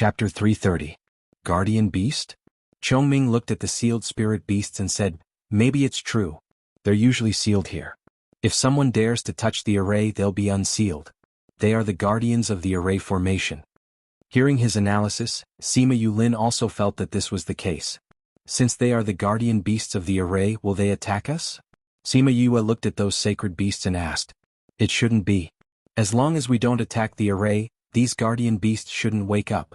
Chapter 330. Guardian Beast? Chongming looked at the sealed spirit beasts and said, "Maybe it's true. They're usually sealed here. If someone dares to touch the array, they'll be unsealed. They are the guardians of the array formation." Hearing his analysis, Sima Yulin also felt that this was the case. Since they are the guardian beasts of the array, will they attack us? Sima Yue looked at those sacred beasts and asked. It shouldn't be. As long as we don't attack the array, these guardian beasts shouldn't wake up.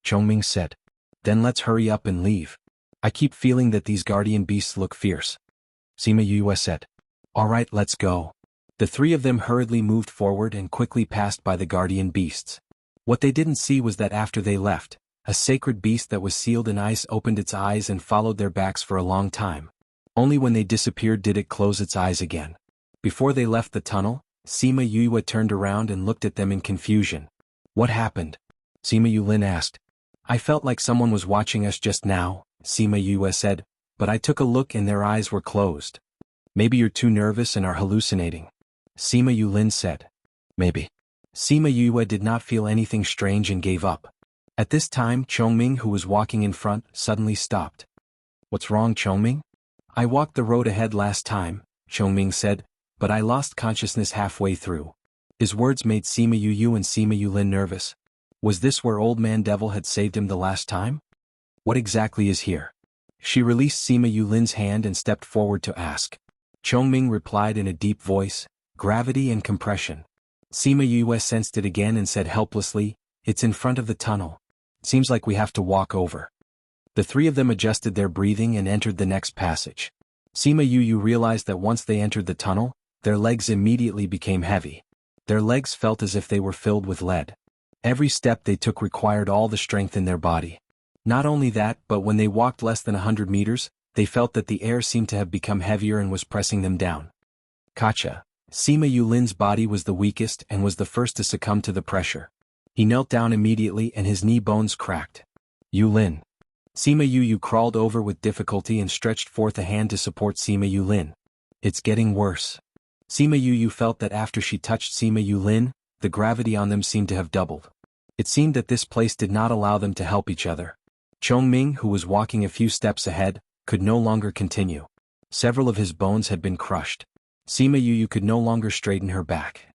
Chongming said. Then let's hurry up and leave. I keep feeling that these guardian beasts look fierce. Sima Yue said. Alright, let's go. The three of them hurriedly moved forward and quickly passed by the guardian beasts. What they didn't see was that after they left, a sacred beast that was sealed in ice opened its eyes and followed their backs for a long time. Only when they disappeared did it close its eyes again. Before they left the tunnel, Sima Yue turned around and looked at them in confusion. What happened? Sima Yulin asked. I felt like someone was watching us just now, Sima Yue said, but I took a look and their eyes were closed. Maybe you're too nervous and are hallucinating. Sima Yulin said. Maybe. Sima Yue did not feel anything strange and gave up. At this time, Chongming, who was walking in front, suddenly stopped. What's wrong, Chongming? I walked the road ahead last time, Chongming said, but I lost consciousness halfway through. His words made Sima Yue and Sima Yulin nervous. Was this where Old Man Devil had saved him the last time? What exactly is here? She released Sima Yulin's hand and stepped forward to ask. Chongming replied in a deep voice, gravity and compression. Sima Yue sensed it again and said helplessly, it's in front of the tunnel. Seems like we have to walk over. The three of them adjusted their breathing and entered the next passage. Sima Yue realized that once they entered the tunnel, their legs immediately became heavy. Their legs felt as if they were filled with lead. Every step they took required all the strength in their body. Not only that, but when they walked less than 100 meters, they felt that the air seemed to have become heavier and was pressing them down. Kacha. Sima Yulin's body was the weakest and was the first to succumb to the pressure. He knelt down immediately and his knee bones cracked. Yulin. Sima Yue crawled over with difficulty and stretched forth a hand to support Sima Yulin. It's getting worse. Sima Yue felt that after she touched Sima Yulin, the gravity on them seemed to have doubled. It seemed that this place did not allow them to help each other. Chongming, who was walking a few steps ahead, could no longer continue. Several of his bones had been crushed. Sima Yue could no longer straighten her back.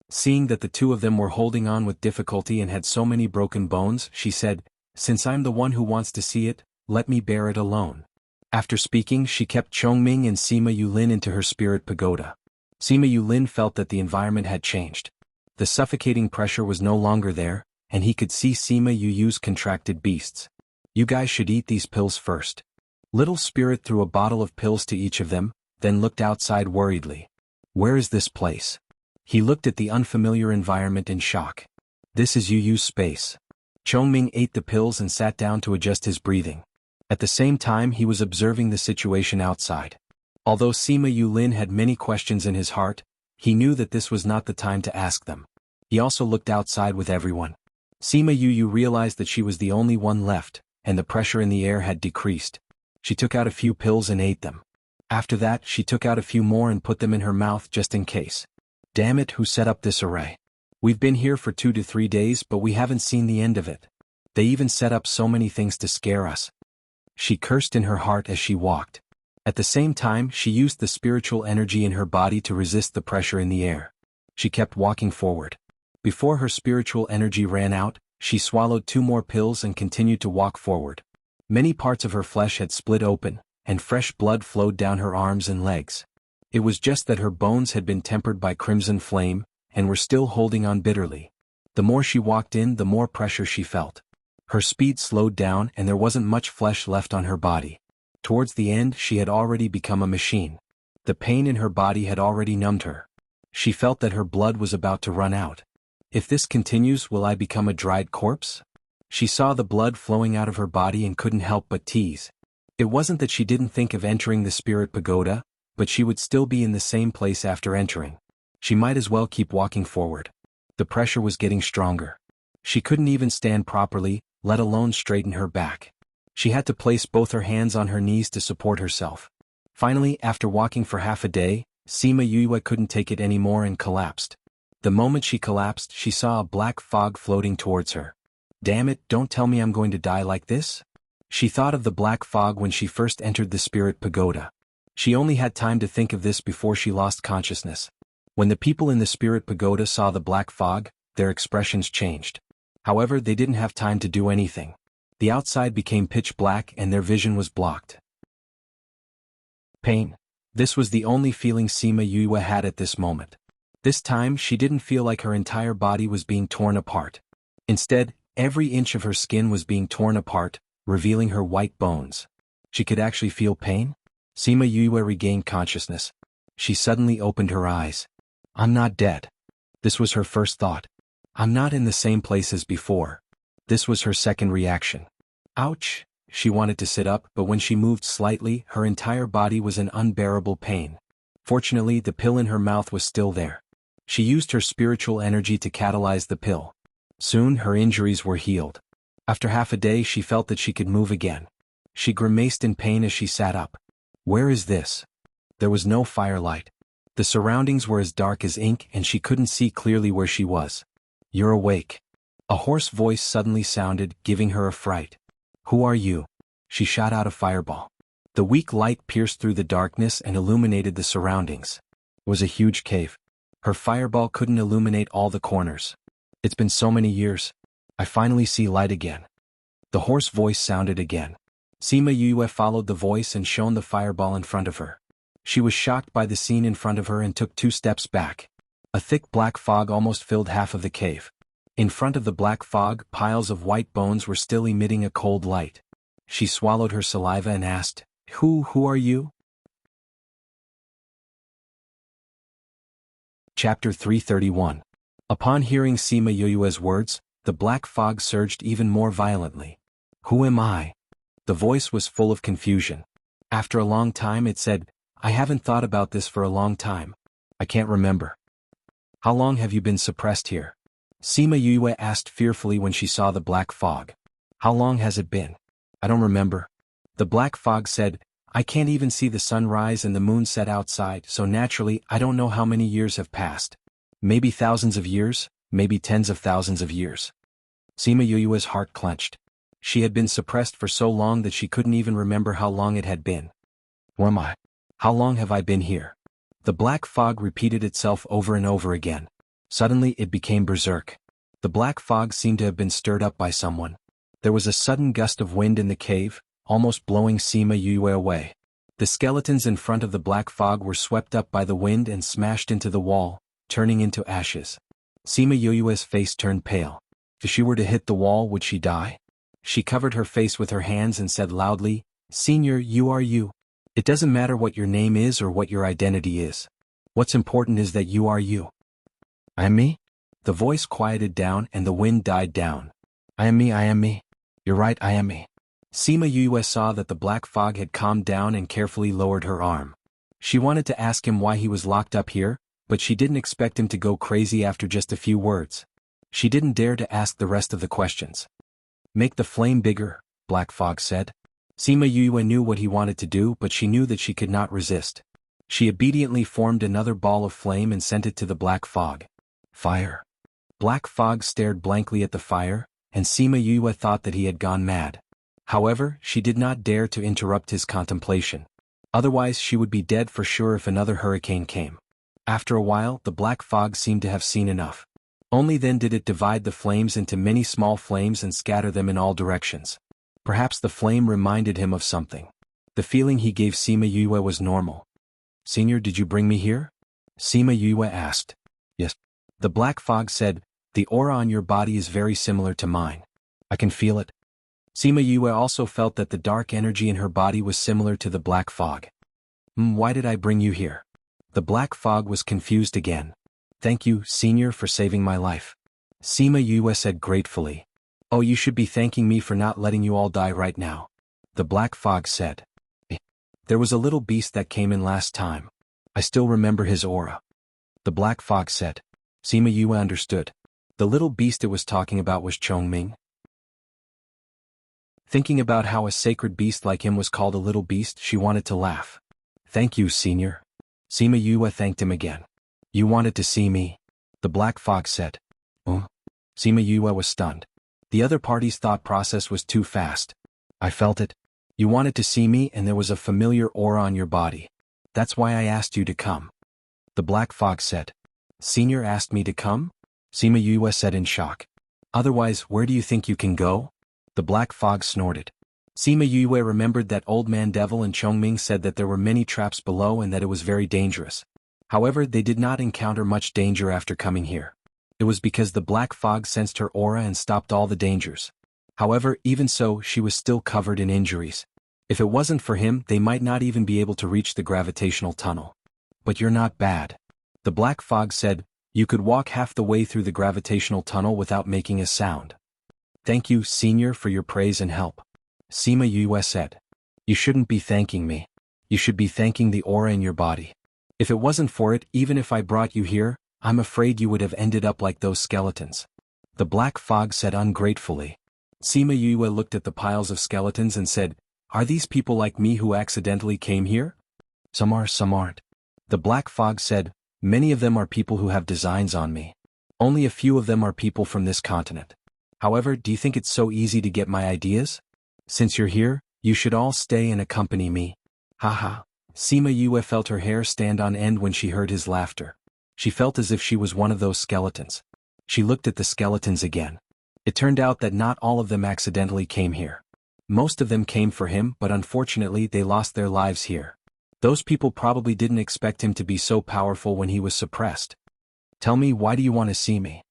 Seeing that the two of them were holding on with difficulty and had so many broken bones, she said, Since I'm the one who wants to see it, let me bear it alone. After speaking, she kept Chongming and Sima Yulin into her spirit pagoda. Sima Yulin felt that the environment had changed. The suffocating pressure was no longer there, and he could see Sima Yue's contracted beasts. You guys should eat these pills first. Little Spirit threw a bottle of pills to each of them, then looked outside worriedly. Where is this place? He looked at the unfamiliar environment in shock. This is Yu's space. Chongming ate the pills and sat down to adjust his breathing. At the same time, he was observing the situation outside. Although Sima Yulin had many questions in his heart, he knew that this was not the time to ask them. He also looked outside with everyone. Sima Yue realized that she was the only one left, and the pressure in the air had decreased. She took out a few pills and ate them. After that, she took out a few more and put them in her mouth just in case. Damn it, who set up this array? We've been here for 2 to 3 days, but we haven't seen the end of it. They even set up so many things to scare us. She cursed in her heart as she walked. At the same time, she used the spiritual energy in her body to resist the pressure in the air. She kept walking forward. Before her spiritual energy ran out, she swallowed 2 more pills and continued to walk forward. Many parts of her flesh had split open, and fresh blood flowed down her arms and legs. It was just that her bones had been tempered by crimson flame, and were still holding on bitterly. The more she walked in, the more pressure she felt. Her speed slowed down and there wasn't much flesh left on her body. Towards the end, she had already become a machine. The pain in her body had already numbed her. She felt that her blood was about to run out. If this continues, will I become a dried corpse? She saw the blood flowing out of her body and couldn't help but tease. It wasn't that she didn't think of entering the spirit pagoda, but she would still be in the same place after entering. She might as well keep walking forward. The pressure was getting stronger. She couldn't even stand properly, let alone straighten her back. She had to place both her hands on her knees to support herself. Finally, after walking for half a day, Sima Yue couldn't take it anymore and collapsed. The moment she collapsed, she saw a black fog floating towards her. Damn it, don't tell me I'm going to die like this? She thought of the black fog when she first entered the spirit pagoda. She only had time to think of this before she lost consciousness. When the people in the spirit pagoda saw the black fog, their expressions changed. However, they didn't have time to do anything. The outside became pitch black and their vision was blocked. Pain. This was the only feeling Sima Yue had at this moment. This time, she didn't feel like her entire body was being torn apart. Instead, every inch of her skin was being torn apart, revealing her white bones. She could actually feel pain? Sima Yue regained consciousness. She suddenly opened her eyes. I'm not dead. This was her first thought. I'm not in the same place as before. This was her second reaction. Ouch! She wanted to sit up, but when she moved slightly, her entire body was in unbearable pain. Fortunately, the pill in her mouth was still there. She used her spiritual energy to catalyze the pill. Soon, her injuries were healed. After half a day, she felt that she could move again. She grimaced in pain as she sat up. Where is this? There was no firelight. The surroundings were as dark as ink and she couldn't see clearly where she was. You're awake. A hoarse voice suddenly sounded, giving her a fright. Who are you? She shot out a fireball. The weak light pierced through the darkness and illuminated the surroundings. It was a huge cave. Her fireball couldn't illuminate all the corners. It's been so many years. I finally see light again. The hoarse voice sounded again. Sima Yue followed the voice and shone the fireball in front of her. She was shocked by the scene in front of her and took 2 steps back. A thick black fog almost filled half of the cave. In front of the black fog, piles of white bones were still emitting a cold light. She swallowed her saliva and asked, Who are you? Chapter 331. Upon hearing Sima Yue's words, the black fog surged even more violently. Who am I? The voice was full of confusion. After a long time it said, I haven't thought about this for a long time. I can't remember. How long have you been suppressed here? Sima Yue asked fearfully when she saw the black fog. How long has it been? I don't remember. The black fog said, I can't even see the sun rise and the moon set outside, so naturally I don't know how many years have passed. Maybe thousands of years, maybe tens of thousands of years. Sima Yue's heart clenched. She had been suppressed for so long that she couldn't even remember how long it had been. Who am I? How long have I been here? The black fog repeated itself over and over again. Suddenly it became berserk. The black fog seemed to have been stirred up by someone. There was a sudden gust of wind in the cave, almost blowing Sima Yue away. The skeletons in front of the black fog were swept up by the wind and smashed into the wall, turning into ashes. Sima Yue's face turned pale. If she were to hit the wall, would she die? She covered her face with her hands and said loudly, Senior, you are you. It doesn't matter what your name is or what your identity is. What's important is that you are you. I am me? The voice quieted down and the wind died down. I am me, I am me. You're right, I am me. Sima Yue saw that the black fog had calmed down and carefully lowered her arm. She wanted to ask him why he was locked up here, but she didn't expect him to go crazy after just a few words. She didn't dare to ask the rest of the questions. Make the flame bigger, Black Fog said. Sima Yue knew what he wanted to do, but she knew that she could not resist. She obediently formed another ball of flame and sent it to the black fog. Fire. Black Fog stared blankly at the fire, and Sima Yue thought that he had gone mad. However, she did not dare to interrupt his contemplation. Otherwise she would be dead for sure if another hurricane came. After a while, the black fog seemed to have seen enough. Only then did it divide the flames into many small flames and scatter them in all directions. Perhaps the flame reminded him of something. The feeling he gave Sima Yue was normal. Senior, did you bring me here? Sima Yue asked. Yes. The black fog said, the aura on your body is very similar to mine. I can feel it. Sima Yue also felt that the dark energy in her body was similar to the black fog. Why did I bring you here? The black fog was confused again. Thank you, Senior, for saving my life. Sima Yue said gratefully. Oh, you should be thanking me for not letting you all die right now. The black fog said. There was a little beast that came in last time. I still remember his aura. The black fog said. Sima Yue understood. The little beast it was talking about was Chongming. Thinking about how a sacred beast like him was called a little beast, she wanted to laugh. Thank you, Senior. Sima Yue thanked him again. You wanted to see me? The black fog said. Oh. Sima Yue was stunned. The other party's thought process was too fast. I felt it. You wanted to see me and there was a familiar aura on your body. That's why I asked you to come. The black fog said. Senior asked me to come? Sima Yue said in shock. Otherwise, where do you think you can go? The black fog snorted. Sima Yue remembered that Old Man Devil and Chongming said that there were many traps below and that it was very dangerous. However, they did not encounter much danger after coming here. It was because the black fog sensed her aura and stopped all the dangers. However, even so, she was still covered in injuries. If it wasn't for him, they might not even be able to reach the gravitational tunnel. But you're not bad. The black fog said, you could walk half the way through the gravitational tunnel without making a sound. Thank you, Senior, for your praise and help. Sima Yue said. You shouldn't be thanking me. You should be thanking the aura in your body. If it wasn't for it, even if I brought you here, I'm afraid you would have ended up like those skeletons. The black fog said ungratefully. Sima Yue looked at the piles of skeletons and said, are these people like me who accidentally came here? Some are, some aren't. The black fog said, many of them are people who have designs on me. Only a few of them are people from this continent. However, do you think it's so easy to get my ideas? Since you're here, you should all stay and accompany me. Haha. Sima Yue felt her hair stand on end when she heard his laughter. She felt as if she was one of those skeletons. She looked at the skeletons again. It turned out that not all of them accidentally came here. Most of them came for him, but unfortunately they lost their lives here. Those people probably didn't expect him to be so powerful when he was suppressed. Tell me, why do you want to see me?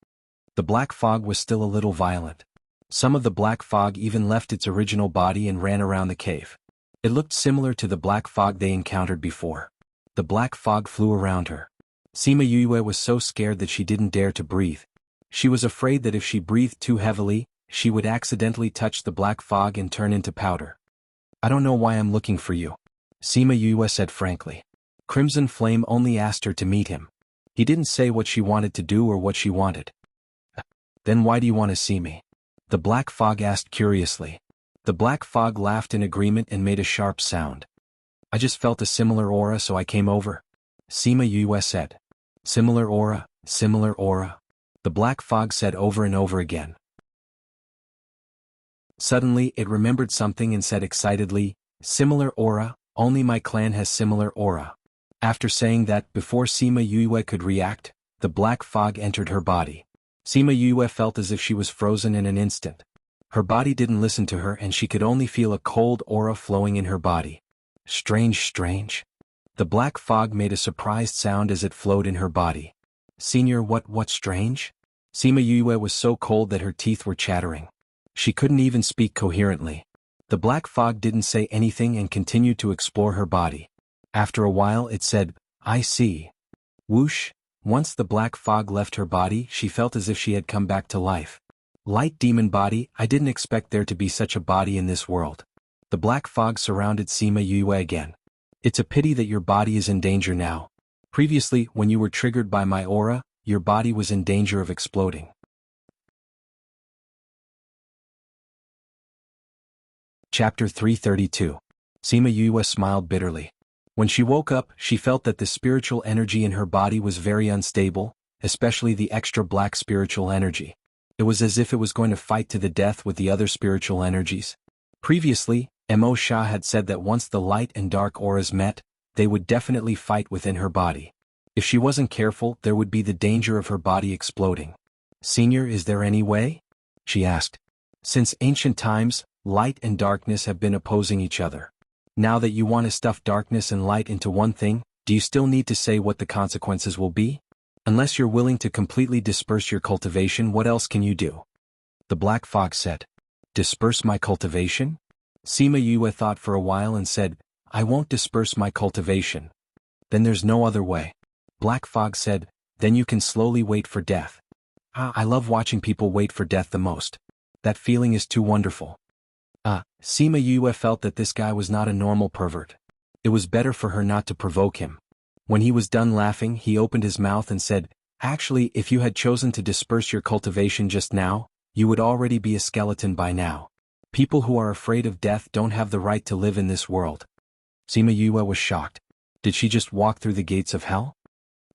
The black fog was still a little violent. Some of the black fog even left its original body and ran around the cave. It looked similar to the black fog they encountered before. The black fog flew around her. Sima Yue was so scared that she didn't dare to breathe. She was afraid that if she breathed too heavily, she would accidentally touch the black fog and turn into powder. I don't know why I'm looking for you. Sima Yue said frankly. Crimson Flame only asked her to meet him. He didn't say what she wanted to do or what she wanted. Then why do you want to see me? The black fog asked curiously. The black fog laughed in agreement and made a sharp sound. I just felt a similar aura, so I came over. Sima Yue said. Similar aura, similar aura. The black fog said over and over again. Suddenly, it remembered something and said excitedly, similar aura, only my clan has similar aura. After saying that, before Sima Yue could react, the black fog entered her body. Sima Yue felt as if she was frozen in an instant. Her body didn't listen to her and she could only feel a cold aura flowing in her body. Strange, strange. The black fog made a surprised sound as it flowed in her body. Senior, what strange? Sima Yue was so cold that her teeth were chattering. She couldn't even speak coherently. The black fog didn't say anything and continued to explore her body. After a while it said, I see. Whoosh. Once the black fog left her body, she felt as if she had come back to life. Light demon body, I didn't expect there to be such a body in this world. The black fog surrounded Sima Yue again. It's a pity that your body is in danger now. Previously, when you were triggered by my aura, your body was in danger of exploding. Chapter 332. Sima Yue smiled bitterly. When she woke up, she felt that the spiritual energy in her body was very unstable, especially the extra black spiritual energy. It was as if it was going to fight to the death with the other spiritual energies. Previously, Mo Sha had said that once the light and dark auras met, they would definitely fight within her body. If she wasn't careful, there would be the danger of her body exploding. Senior, is there any way? She asked. Since ancient times, light and darkness have been opposing each other. Now that you want to stuff darkness and light into one thing, do you still need to say what the consequences will be? Unless you're willing to completely disperse your cultivation, what else can you do? The black fox said. Disperse my cultivation? Sima Yue thought for a while and said, I won't disperse my cultivation. Then there's no other way. Black Fog said, then you can slowly wait for death. I love watching people wait for death the most. That feeling is too wonderful. Sima Yue felt that this guy was not a normal pervert. It was better for her not to provoke him. When he was done laughing, he opened his mouth and said, actually, if you had chosen to disperse your cultivation just now, you would already be a skeleton by now. People who are afraid of death don't have the right to live in this world. Sima Yue was shocked. Did she just walk through the gates of hell?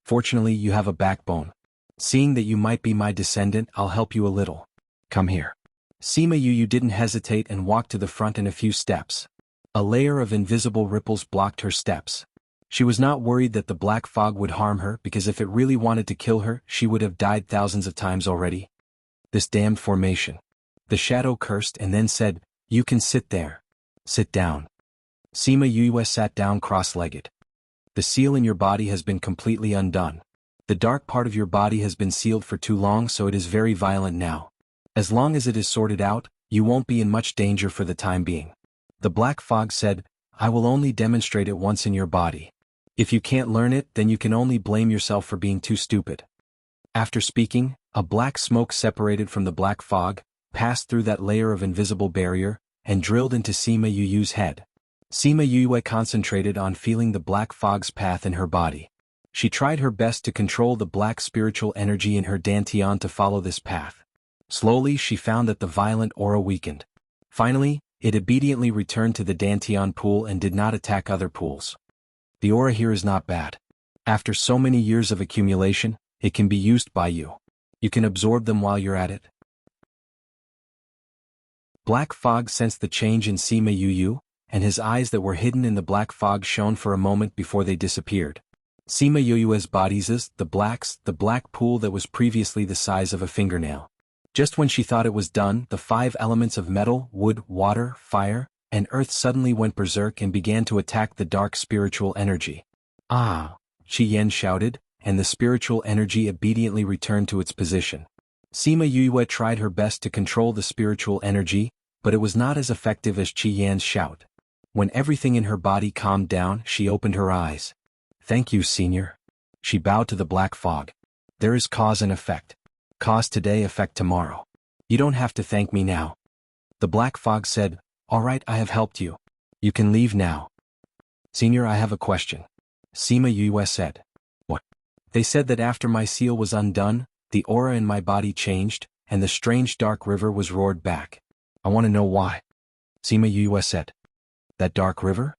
Fortunately, you have a backbone. Seeing that you might be my descendant, I'll help you a little. Come here. Sima Yu didn't hesitate and walked to the front in a few steps. A layer of invisible ripples blocked her steps. She was not worried that the black fog would harm her because if it really wanted to kill her, she would have died thousands of times already. This damned formation. The shadow cursed and then said, "You can sit there. Sit down." Sima Yue sat down cross-legged. The seal in your body has been completely undone. The dark part of your body has been sealed for too long, so it is very violent now. As long as it is sorted out, you won't be in much danger for the time being. The black fog said, "I will only demonstrate it once in your body. If you can't learn it, then you can only blame yourself for being too stupid." After speaking, a black smoke separated from the black fog, passed through that layer of invisible barrier, and drilled into Sima Yu's head. Sima Yue concentrated on feeling the black fog's path in her body. She tried her best to control the black spiritual energy in her dantian to follow this path. Slowly she found that the violent aura weakened. Finally, it obediently returned to the dantian pool and did not attack other pools. The aura here is not bad. After so many years of accumulation, it can be used by you. You can absorb them while you're at it. Black fog sensed the change in Sima Yu, and his eyes that were hidden in the black fog shone for a moment before they disappeared. Sima Yu's bodies, the black pool that was previously the size of a fingernail. Just when she thought it was done, the 5 elements of metal, wood, water, fire, and earth suddenly went berserk and began to attack the dark spiritual energy. "Ah!" Qi Yan shouted, and the spiritual energy obediently returned to its position. Sima Yue tried her best to control the spiritual energy, but it was not as effective as Qi Yan's shout. When everything in her body calmed down, she opened her eyes. "Thank you, Senior." She bowed to the black fog. "There is cause and effect. Cause today, effect tomorrow. You don't have to thank me now." The black fog said, "All right, I have helped you. You can leave now." "Senior, I have a question." Sima Yue said. "What?" "They said that after my seal was undone, the aura in my body changed, and the strange dark river was roared back. I want to know why." Sima Yue said. "That dark river?"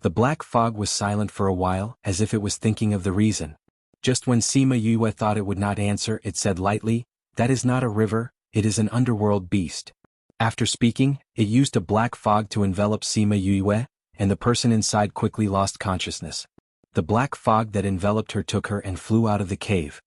The black fog was silent for a while, as if it was thinking of the reason. Just when Sima Yue thought it would not answer, it said lightly, "That is not a river, it is an underworld beast." After speaking, it used a black fog to envelop Sima Yue, and the person inside quickly lost consciousness. The black fog that enveloped her took her and flew out of the cave.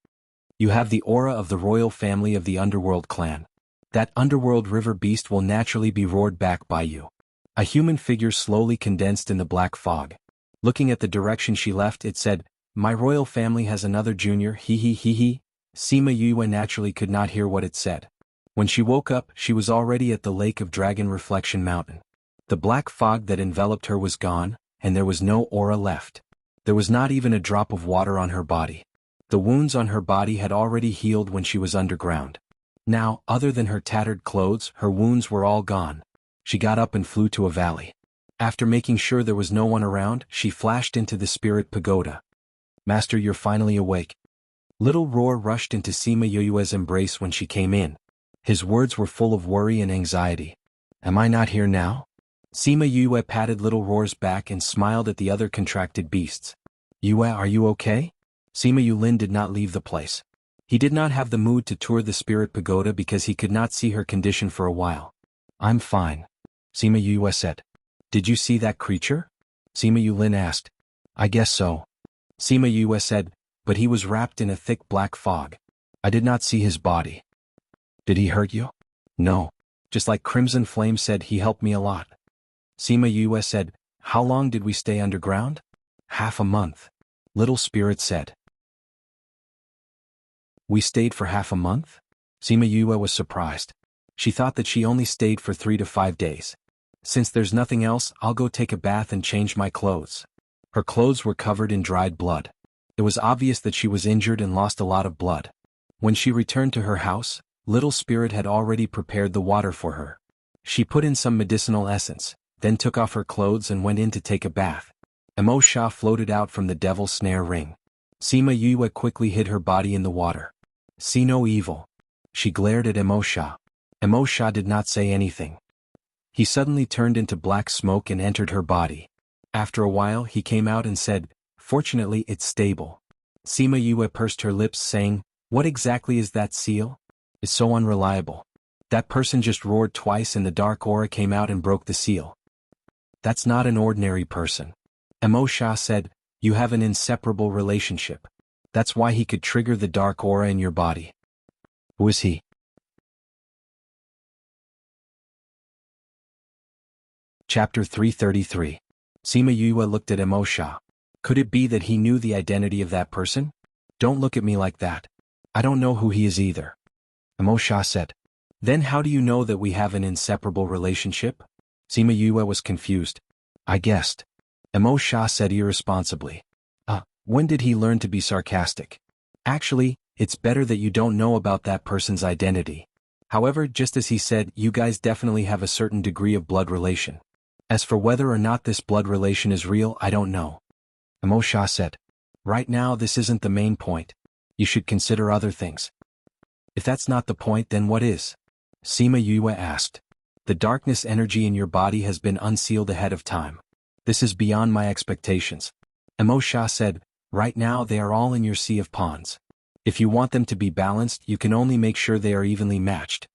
"You have the aura of the royal family of the underworld clan. That underworld river beast will naturally be roared back by you." A human figure slowly condensed in the black fog. Looking at the direction she left, it said, "My royal family has another junior, he. Sima Yue naturally could not hear what it said. When she woke up, she was already at the Lake of Dragon Reflection Mountain. The black fog that enveloped her was gone, and there was no aura left. There was not even a drop of water on her body. The wounds on her body had already healed when she was underground. Now, other than her tattered clothes, her wounds were all gone. She got up and flew to a valley. After making sure there was no one around, she flashed into the spirit pagoda. "Master, you're finally awake." Little Roar rushed into Sima Yue's embrace when she came in. His words were full of worry and anxiety. "Am I not here now?" Sima Yue patted Little Roar's back and smiled at the other contracted beasts. "Yue, are you okay?" Sima Yulin did not leave the place. He did not have the mood to tour the spirit pagoda because he could not see her condition for a while. "I'm fine," Sima Yue said. "Did you see that creature?" Sima Yulin asked. "I guess so." Sima Yue said, "But he was wrapped in a thick black fog. I did not see his body." "Did he hurt you?" "No. Just like Crimson Flame said, he helped me a lot." Sima Yue said, "How long did we stay underground?" "Half a month," Little Spirit said. "We stayed for half a month?" Sima Yue was surprised. She thought that she only stayed for 3 to 5 days. "Since there's nothing else, I'll go take a bath and change my clothes." Her clothes were covered in dried blood. It was obvious that she was injured and lost a lot of blood. When she returned to her house, Little Spirit had already prepared the water for her. She put in some medicinal essence, then took off her clothes and went in to take a bath. Emo Sha floated out from the devil's snare ring. Sima Yue quickly hid her body in the water. "See no evil." She glared at Emo Sha. Emo Sha did not say anything. He suddenly turned into black smoke and entered her body. After a while he came out and said, "Fortunately it's stable." Sima Yue pursed her lips saying, What exactly is that seal? It's so unreliable. That person just roared twice and the dark aura came out and broke the seal. That's not an ordinary person. Mo Sha said, you have an inseparable relationship. That's why he could trigger the dark aura in your body. Who is he? Chapter 333. Sima Yue looked at Mo Sha. Could it be that he knew the identity of that person? Don't look at me like that. I don't know who he is either. Mo Sha said. Then how do you know that we have an inseparable relationship? Sima Yue was confused. I guessed. Mo Sha said irresponsibly. When did he learn to be sarcastic? Actually, it's better that you don't know about that person's identity. However, just as he said, you guys definitely have a certain degree of blood relation. As for whether or not this blood relation is real, I don't know. Mo Sha said. Right now this isn't the main point. You should consider other things. If that's not the point, then what is? Sima Yue asked. The darkness energy in your body has been unsealed ahead of time. This is beyond my expectations. Mo Sha said, right now they are all in your sea of pawns. If you want them to be balanced, you can only make sure they are evenly matched.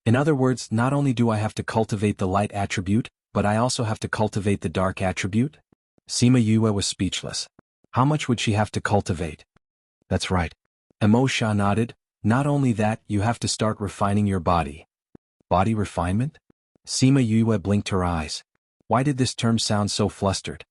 In other words, not only do I have to cultivate the light attribute, but I also have to cultivate the dark attribute? Sima Yue was speechless. How much would she have to cultivate? That's right. Mo Sha nodded. Not only that, you have to start refining your body. Body refinement? Sima Yue blinked her eyes. Why did this term sound so flustered?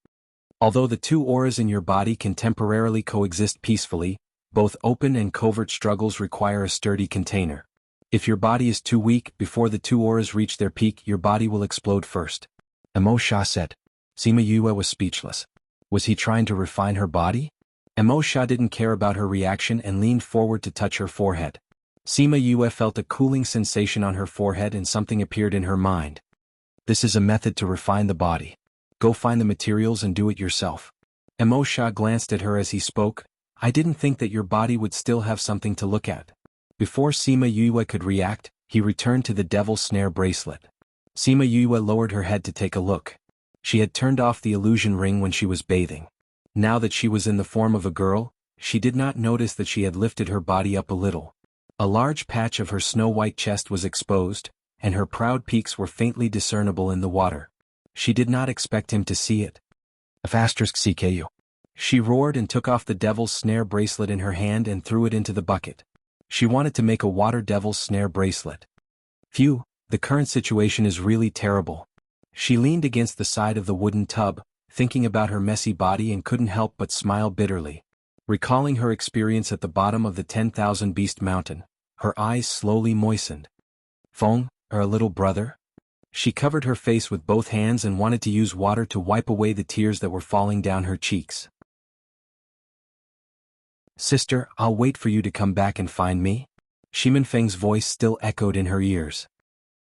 Although the two auras in your body can temporarily coexist peacefully, both open and covert struggles require a sturdy container. If your body is too weak, before the two auras reach their peak, your body will explode first. Mo Sha said. Sima Yue was speechless. Was he trying to refine her body? Mo Sha didn't care about her reaction and leaned forward to touch her forehead. Sima Yue felt a cooling sensation on her forehead and something appeared in her mind. This is a method to refine the body. Go find the materials and do it yourself. Mo Sha glanced at her as he spoke. I didn't think that your body would still have something to look at. Before Sima Yue could react, he returned to the devil's snare bracelet. Sima Yue lowered her head to take a look. She had turned off the illusion ring when she was bathing. Now that she was in the form of a girl, she did not notice that she had lifted her body up a little. A large patch of her snow-white chest was exposed, and her proud peaks were faintly discernible in the water. She did not expect him to see it. *CKU. She roared and took off the devil's snare bracelet in her hand and threw it into the bucket. She wanted to make a water devil's snare bracelet. Phew, the current situation is really terrible. She leaned against the side of the wooden tub, thinking about her messy body and couldn't help but smile bitterly. Recalling her experience at the bottom of the 10,000 Beast Mountain, her eyes slowly moistened. Feng, her little brother? She covered her face with both hands and wanted to use water to wipe away the tears that were falling down her cheeks. Sister, I'll wait for you to come back and find me. Shimin Feng's voice still echoed in her ears.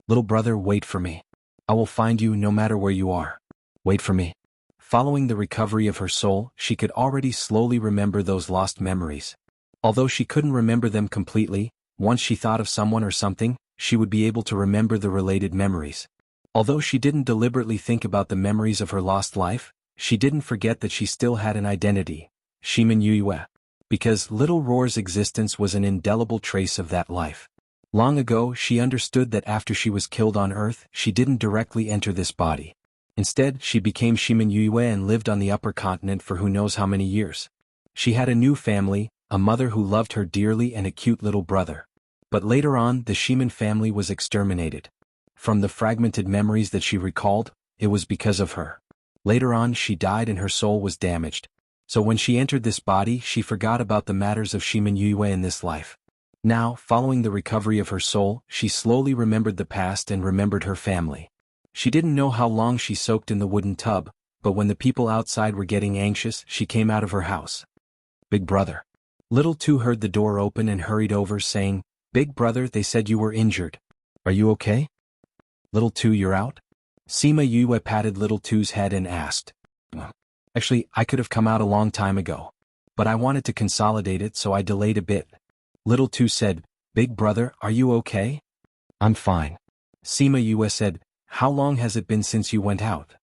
Little brother, wait for me. I will find you no matter where you are. Wait for me. Following the recovery of her soul, she could already slowly remember those lost memories. Although she couldn't remember them completely, once she thought of someone or something, she would be able to remember the related memories. Although she didn't deliberately think about the memories of her lost life, she didn't forget that she still had an identity, Shimin Yue. Because Little Roar's existence was an indelible trace of that life. Long ago, she understood that after she was killed on Earth, she didn't directly enter this body. Instead, she became Shimin Yue and lived on the upper continent for who knows how many years. She had a new family, a mother who loved her dearly and a cute little brother. But later on, the Shimin family was exterminated. From the fragmented memories that she recalled, it was because of her. Later on, she died and her soul was damaged. So when she entered this body, she forgot about the matters of Shimin Yue in this life. Now, following the recovery of her soul, she slowly remembered the past and remembered her family. She didn't know how long she soaked in the wooden tub, but when the people outside were getting anxious, she came out of her house. Big brother. Little Two heard the door open and hurried over saying, Big brother, they said you were injured. Are you okay? Little Two, you're out? Sima Yue patted Little Two's head and asked. Actually, I could have come out a long time ago. But I wanted to consolidate it, so I delayed a bit. Little Two said, Big brother, are you okay? I'm fine. Sima Yue said, How long has it been since you went out?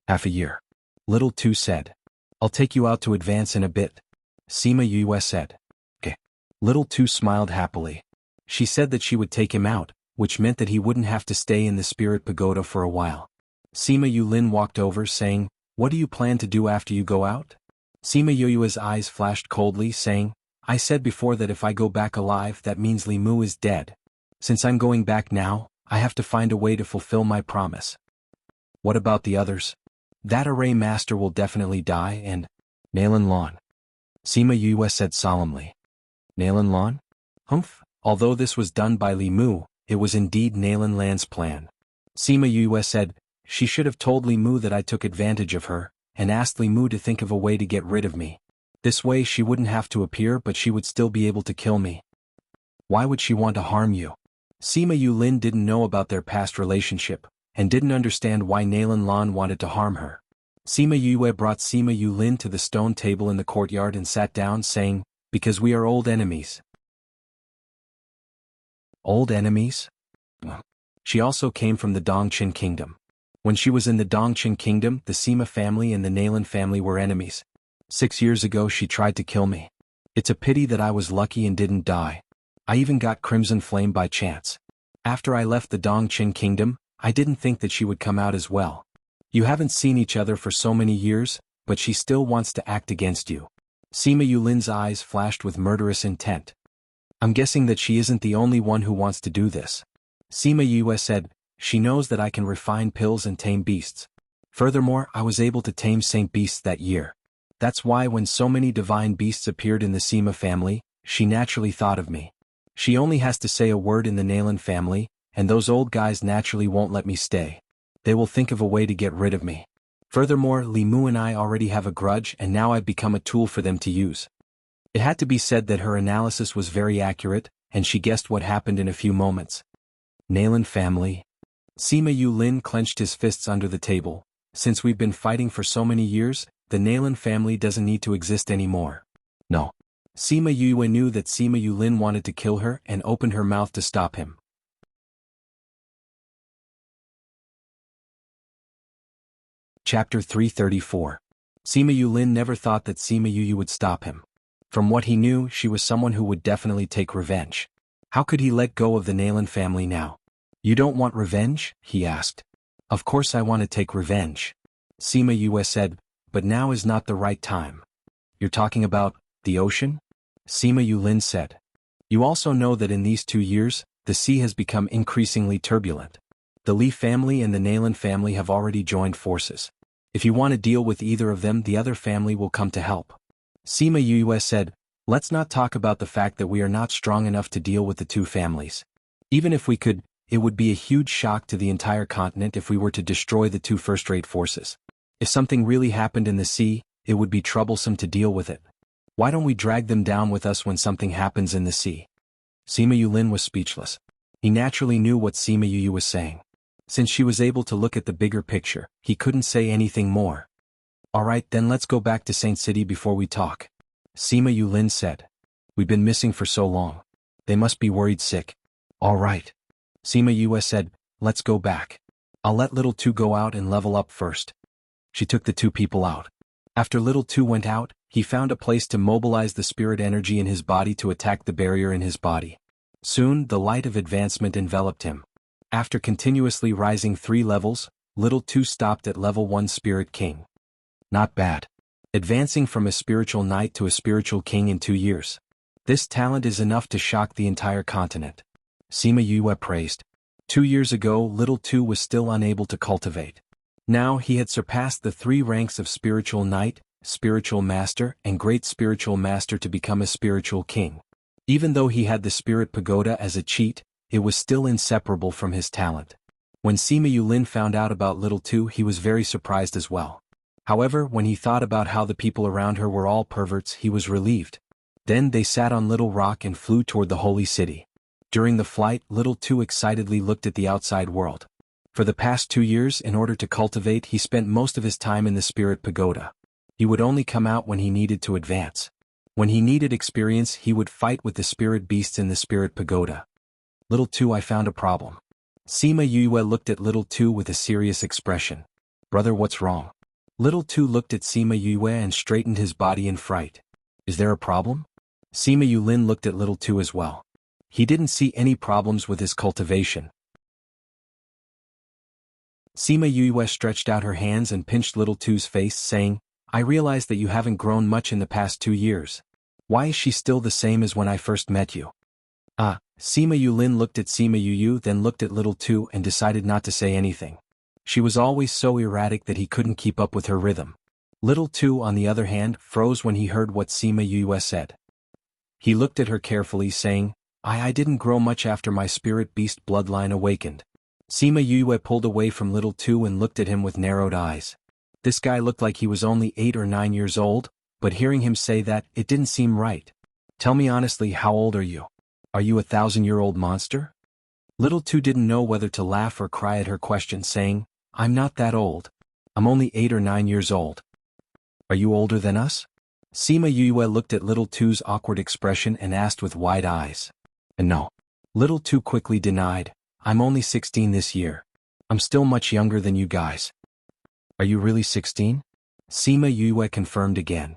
Half a year. Little Two said, I'll take you out to advance in a bit. Sima Yue said, Okay. Little Two smiled happily. She said that she would take him out, which meant that he wouldn't have to stay in the spirit pagoda for a while. Sima Yulin walked over saying, "What do you plan to do after you go out?" Sima Yoyua's eyes flashed coldly saying, "I said before that if I go back alive that means Li Mu is dead. Since I'm going back now, I have to find a way to fulfill my promise." "What about the others?" "That array master will definitely die and—" "Nalan Lan," Sima Yue said solemnly. "Nalan Lan?" "Humph." Although this was done by Li Mu, it was indeed Nalan Lan's plan. Sima Yue said, "She should have told Li Mu that I took advantage of her, and asked Li Mu to think of a way to get rid of me. This way she wouldn't have to appear but she would still be able to kill me." "Why would she want to harm you?" Sima Yulin didn't know about their past relationship, and didn't understand why Nalan Lan wanted to harm her. Sima Yue brought Sima Yulin to the stone table in the courtyard and sat down saying, "Because we are old enemies." Old enemies? She also came from the Dongqin kingdom. When she was in the Dongqin kingdom, the Sima family and the Nalan family were enemies. 6 years ago she tried to kill me. It's a pity that I was lucky and didn't die. I even got Crimson Flame by chance. After I left the Dongqin kingdom, I didn't think that she would come out as well. You haven't seen each other for so many years, but she still wants to act against you. Sima Yulin's eyes flashed with murderous intent. I'm guessing that she isn't the only one who wants to do this. Sima Yue said, "She knows that I can refine pills and tame beasts. Furthermore, I was able to tame Saint beasts that year. That's why when so many divine beasts appeared in the Sima family, she naturally thought of me. She only has to say a word in the Nalan family, and those old guys naturally won't let me stay. They will think of a way to get rid of me. Furthermore, Li Mu and I already have a grudge and now I've become a tool for them to use." It had to be said that her analysis was very accurate, and she guessed what happened in a few moments. Nalan family. Sima Yulin clenched his fists under the table. Since we've been fighting for so many years, the Nalan family doesn't need to exist anymore. No. Sima Yue knew that Sima Yulin wanted to kill her and opened her mouth to stop him. Chapter 334. Sima Yulin never thought that Sima Yue would stop him. From what he knew, she was someone who would definitely take revenge. How could he let go of the Nalan family now? "You don't want revenge?" he asked. "Of course I want to take revenge," Sima Yue said, "but now is not the right time." "You're talking about the ocean?" Sima Yulin said. "You also know that in these 2 years, the sea has become increasingly turbulent. The Li family and the Nalan family have already joined forces. If you want to deal with either of them, the other family will come to help." Sima Yue said, "Let's not talk about the fact that we are not strong enough to deal with the 2 families. Even if we could, it would be a huge shock to the entire continent if we were to destroy the 2 first-rate forces. If something really happened in the sea, it would be troublesome to deal with it. Why don't we drag them down with us when something happens in the sea?" Sima Yulin was speechless. He naturally knew what Sima Yue was saying. Since she was able to look at the bigger picture, he couldn't say anything more. "Alright, then let's go back to Saint City before we talk," Sima Yulin said. "We've been missing for so long. They must be worried sick." "Alright," Sima Yue said, "let's go back. I'll let Little Two go out and level up first." She took the 2 people out. After Little Two went out, he found a place to mobilize the spirit energy in his body to attack the barrier in his body. Soon, the light of advancement enveloped him. After continuously rising 3 levels, Little Two stopped at level 1 Spirit King. Not bad. Advancing from a spiritual knight to a spiritual king in 2 years. This talent is enough to shock the entire continent. Sima Yue praised. 2 years ago, Little Two was still unable to cultivate. Now he had surpassed the 3 ranks of spiritual knight, spiritual master, and great spiritual master to become a spiritual king. Even though he had the spirit pagoda as a cheat, it was still inseparable from his talent. When Sima Yulin found out about Little Two, he was very surprised as well. However, when he thought about how the people around her were all perverts, he was relieved. Then they sat on Little Rock and flew toward the holy city. During the flight, Little Two excitedly looked at the outside world. For the past 2 years, in order to cultivate, he spent most of his time in the spirit pagoda. He would only come out when he needed to advance. When he needed experience, he would fight with the spirit beasts in the spirit pagoda. "Little Two, I found a problem." Sima Yue looked at Little Two with a serious expression. "Brother, what's wrong?" Little Two looked at Sima Yue and straightened his body in fright. "Is there a problem?" Sima Yulin looked at Little Two as well. He didn't see any problems with his cultivation. Sima Yue stretched out her hands and pinched Little Two's face, saying, I realize that you haven't grown much in the past 2 years. Why is she still the same as when I first met you? Sima Yulin looked at Sima Yu, then looked at Little Two and decided not to say anything. She was always so erratic that he couldn't keep up with her rhythm. Little Two, on the other hand, froze when he heard what Sima Yue said. He looked at her carefully, saying, I didn't grow much after my spirit beast bloodline awakened. Sima Yue pulled away from Little Two and looked at him with narrowed eyes. This guy looked like he was only 8 or 9 years old, but hearing him say that, it didn't seem right. Tell me honestly, how old are you? Are you a 1,000-year-old monster? Little Two didn't know whether to laugh or cry at her question, saying, I'm not that old. I'm only 8 or 9 years old. Are you older than us? Sima Yue looked at Little Two's awkward expression and asked with wide eyes. No. Little Two quickly denied, I'm only 16 this year. I'm still much younger than you guys. Are you really 16? Sima Yue confirmed again.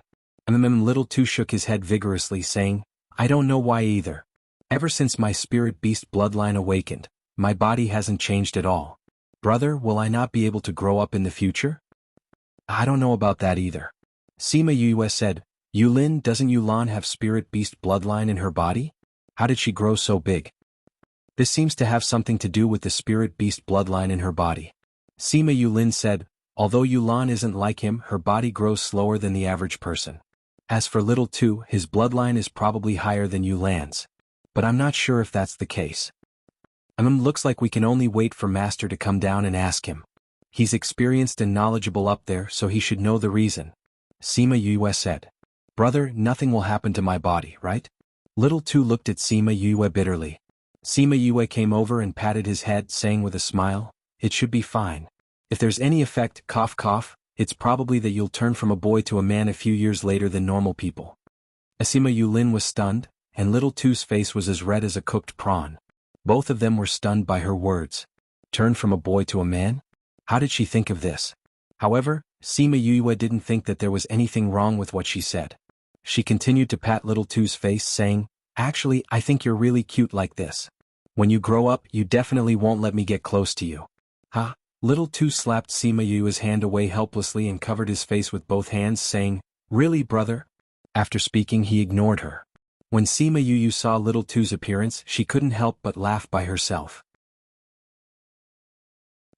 Little Two shook his head vigorously, saying, I don't know why either. Ever since my spirit beast bloodline awakened, my body hasn't changed at all. Brother, will I not be able to grow up in the future? I don't know about that either. Sima Yue said, Yulin, doesn't Yulan have spirit beast bloodline in her body? How did she grow so big? This seems to have something to do with the spirit beast bloodline in her body. Sima Yulin said, although Yulan isn't like him, her body grows slower than the average person. As for Little Two, his bloodline is probably higher than Yulan's. But I'm not sure if that's the case. Looks like we can only wait for Master to come down and ask him. He's experienced and knowledgeable up there, so he should know the reason. Sima Yue said. Brother, nothing will happen to my body, right? Little Two looked at Sima Yue bitterly. Sima Yue came over and patted his head, saying with a smile, it should be fine. If there's any effect, cough cough, it's probably that you'll turn from a boy to a man a few years later than normal people. Sima Yulin was stunned, and Little Two's face was as red as a cooked prawn. Both of them were stunned by her words. Turn from a boy to a man? How did she think of this? However, Sima Yue didn't think that there was anything wrong with what she said. She continued to pat Little Two's face, saying, actually, I think you're really cute like this. When you grow up, you definitely won't let me get close to you. Ha! Little Two slapped Sima Yue's hand away helplessly and covered his face with both hands, saying, really, brother? After speaking, he ignored her. When Sima Yue saw Little Two's appearance, she couldn't help but laugh by herself.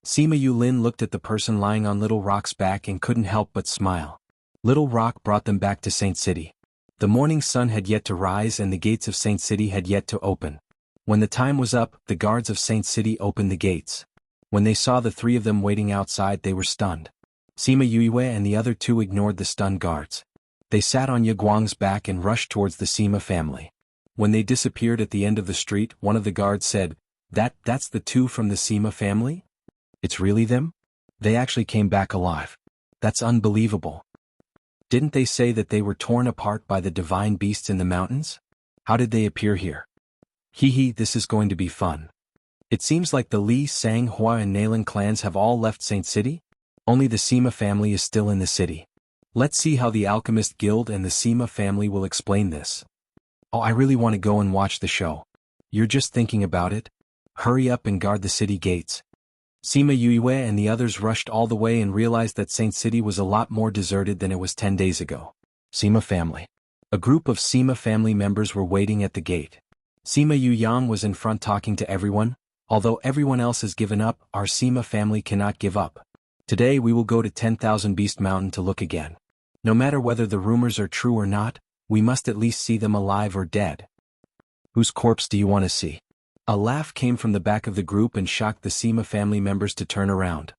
Sima Yulin looked at the person lying on Little Rock's back and couldn't help but smile. Little Rock brought them back to Saint City. The morning sun had yet to rise and the gates of Saint City had yet to open. When the time was up, the guards of Saint City opened the gates. When they saw the 3 of them waiting outside, they were stunned. Sima Yue and the other 2 ignored the stunned guards. They sat on Yaguang's back and rushed towards the Sima family. When they disappeared at the end of the street, one of the guards said, That's the 2 from the Sima family? It's really them? They actually came back alive. That's unbelievable. Didn't they say that they were torn apart by the divine beasts in the mountains? How did they appear here? Hee, this is going to be fun. It seems like the Li, Sang, Hua and Nalan clans have all left Saint City. Only the Sima family is still in the city. Let's see how the Alchemist Guild and the Sima family will explain this. Oh, I really want to go and watch the show. You're just thinking about it? Hurry up and guard the city gates. Sima Yue and the others rushed all the way and realized that Saint City was a lot more deserted than it was 10 days ago. Sima family. A group of Sima family members were waiting at the gate. Sima Yang was in front talking to everyone. Although everyone else has given up, our Sima family cannot give up. Today we will go to 10,000 Beast Mountain to look again. No matter whether the rumors are true or not, we must at least see them alive or dead. Whose corpse do you want to see? A laugh came from the back of the group and shocked the Sima family members to turn around.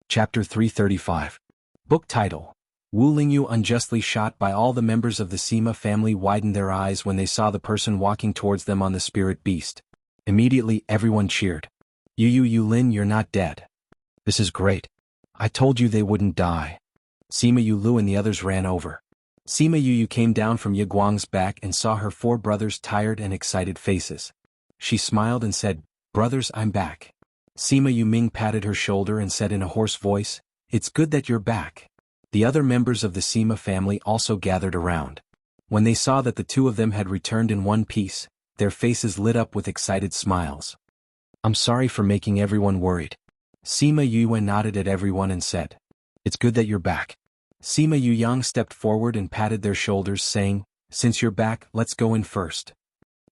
Chapter 335. Book title. Wu Lingyu unjustly shot by all the members of the Sima family widened their eyes when they saw the person walking towards them on the spirit beast. Immediately everyone cheered. Yulin, you're not dead. This is great. I told you they wouldn't die. Sima Yulu and the others ran over. Sima Yu came down from Yaguang's back and saw her 4 brothers' tired and excited faces. She smiled and said, Brothers, I'm back. Sima Yuming patted her shoulder and said in a hoarse voice, It's good that you're back. The other members of the Sima family also gathered around. When they saw that the two of them had returned in one piece, their faces lit up with excited smiles. I'm sorry for making everyone worried. Sima Yue nodded at everyone and said, It's good that you're back. Sima Yuyang stepped forward and patted their shoulders saying, Since you're back, let's go in first.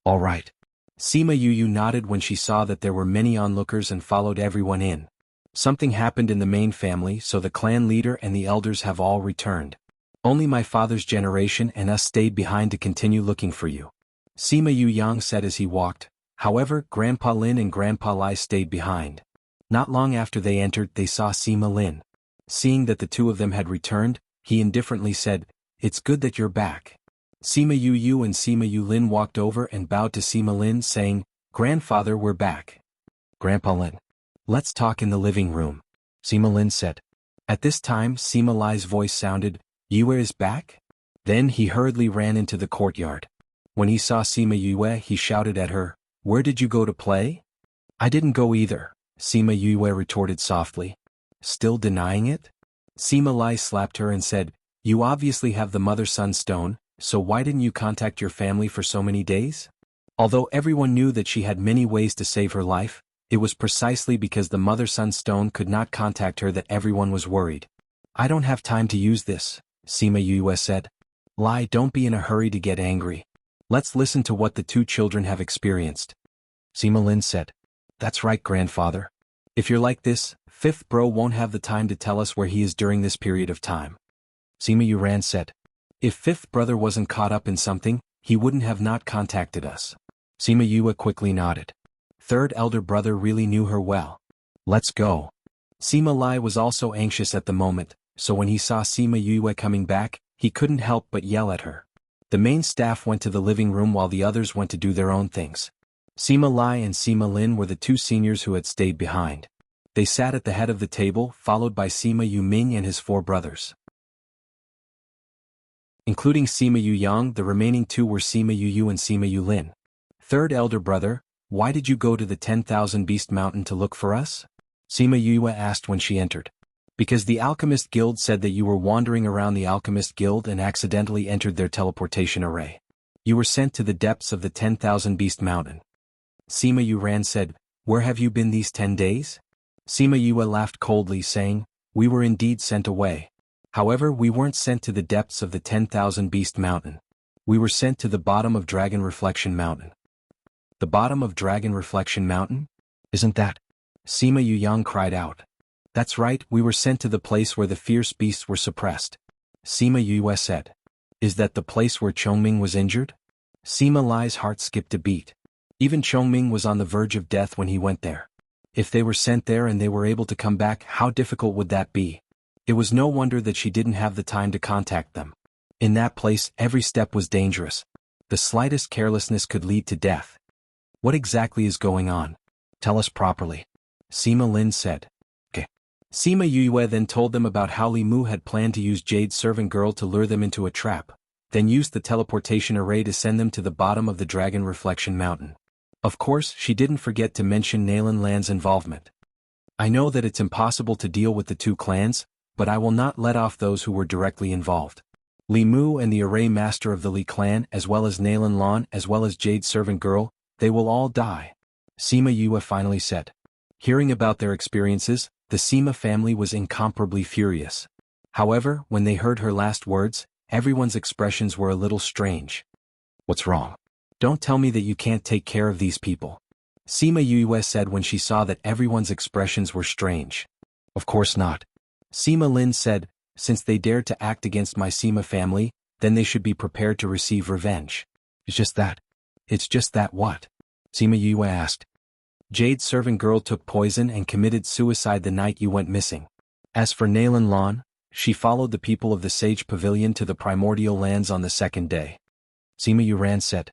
All right. Sima Yuyu nodded when she saw that there were many onlookers and followed everyone in. Something happened in the main family, so the clan leader and the elders have all returned. Only my father's generation and us stayed behind to continue looking for you. Sima Yuyang said as he walked. However, Grandpa Lin and Grandpa Lai stayed behind. Not long after they entered, they saw Sima Lin. Seeing that the two of them had returned, he indifferently said, It's good that you're back. Sima Yuyu and Sima Yulin walked over and bowed to Sima Lin saying, Grandfather, we're back. Grandpa Lin. Let's talk in the living room. Sima Lin said. At this time Sima Lai's voice sounded, Yue is back? Then he hurriedly ran into the courtyard. When he saw Sima Yue he shouted at her, Where did you go to play? I didn't go either, Sima Yue retorted softly. Still denying it? Sima Lai slapped her and said, You obviously have the mother-son stone, so why didn't you contact your family for so many days? Although everyone knew that she had many ways to save her life, it was precisely because the mother-son stone could not contact her that everyone was worried. I don't have time to use this, Sima Yue said. Lai, don't be in a hurry to get angry. Let's listen to what the two children have experienced. Sima Lin said. That's right, grandfather. If you're like this, fifth bro won't have the time to tell us where he is during this period of time. Sima Yuran said. If fifth brother wasn't caught up in something, he wouldn't have not contacted us. Sima Yue quickly nodded. Third elder brother really knew her well. Let's go. Sima Lai was also anxious at the moment, so when he saw Sima Yue coming back, he couldn't help but yell at her. The main staff went to the living room while the others went to do their own things. Sima Lai and Sima Lin were the two seniors who had stayed behind. They sat at the head of the table, followed by Sima Yuming and his four brothers. Including Sima Yuyang, the remaining two were Sima Yuyu and Sima Yulin. Third elder brother, why did you go to the 10,000 Beast Mountain to look for us? Sima Yue asked when she entered. Because the Alchemist Guild said that you were wandering around the Alchemist Guild and accidentally entered their teleportation array. You were sent to the depths of the 10,000 Beast Mountain. Sima Yuran said, Where have you been these 10 days? Sima Yue laughed coldly saying, We were indeed sent away. However, we weren't sent to the depths of the 10,000 Beast Mountain. We were sent to the bottom of Dragon Reflection Mountain. The bottom of Dragon Reflection Mountain? Isn't that? Sima Yuyang cried out. That's right, we were sent to the place where the fierce beasts were suppressed. Sima Yue said. Is that the place where Chongming was injured? Sima Lai's heart skipped a beat. Even Chongming was on the verge of death when he went there. If they were sent there and they were able to come back, how difficult would that be? It was no wonder that she didn't have the time to contact them. In that place, every step was dangerous. The slightest carelessness could lead to death. What exactly is going on? Tell us properly. Sima Lin said. Okay. Sima Yue then told them about how Li Mu had planned to use Jade's servant girl to lure them into a trap, then used the teleportation array to send them to the bottom of the Dragon Reflection Mountain. Of course, she didn't forget to mention Nalan Lan's involvement. I know that it's impossible to deal with the two clans, but I will not let off those who were directly involved. Li Mu and the array master of the Li clan, as well as Nalan Lan, as well as Jade's servant girl, they will all die. Sima Yue finally said. Hearing about their experiences, the Sima family was incomparably furious. However, when they heard her last words, everyone's expressions were a little strange. What's wrong? Don't tell me that you can't take care of these people. Sima Yue said when she saw that everyone's expressions were strange. Of course not. Sima Lin said, since they dared to act against my Sima family, then they should be prepared to receive revenge. It's just that. It's just that what? Sima Yue asked. Jade's servant girl took poison and committed suicide the night you went missing. As for Nalan Lan, she followed the people of the Sage Pavilion to the Primordial Lands on the second day. Sima Yuran said.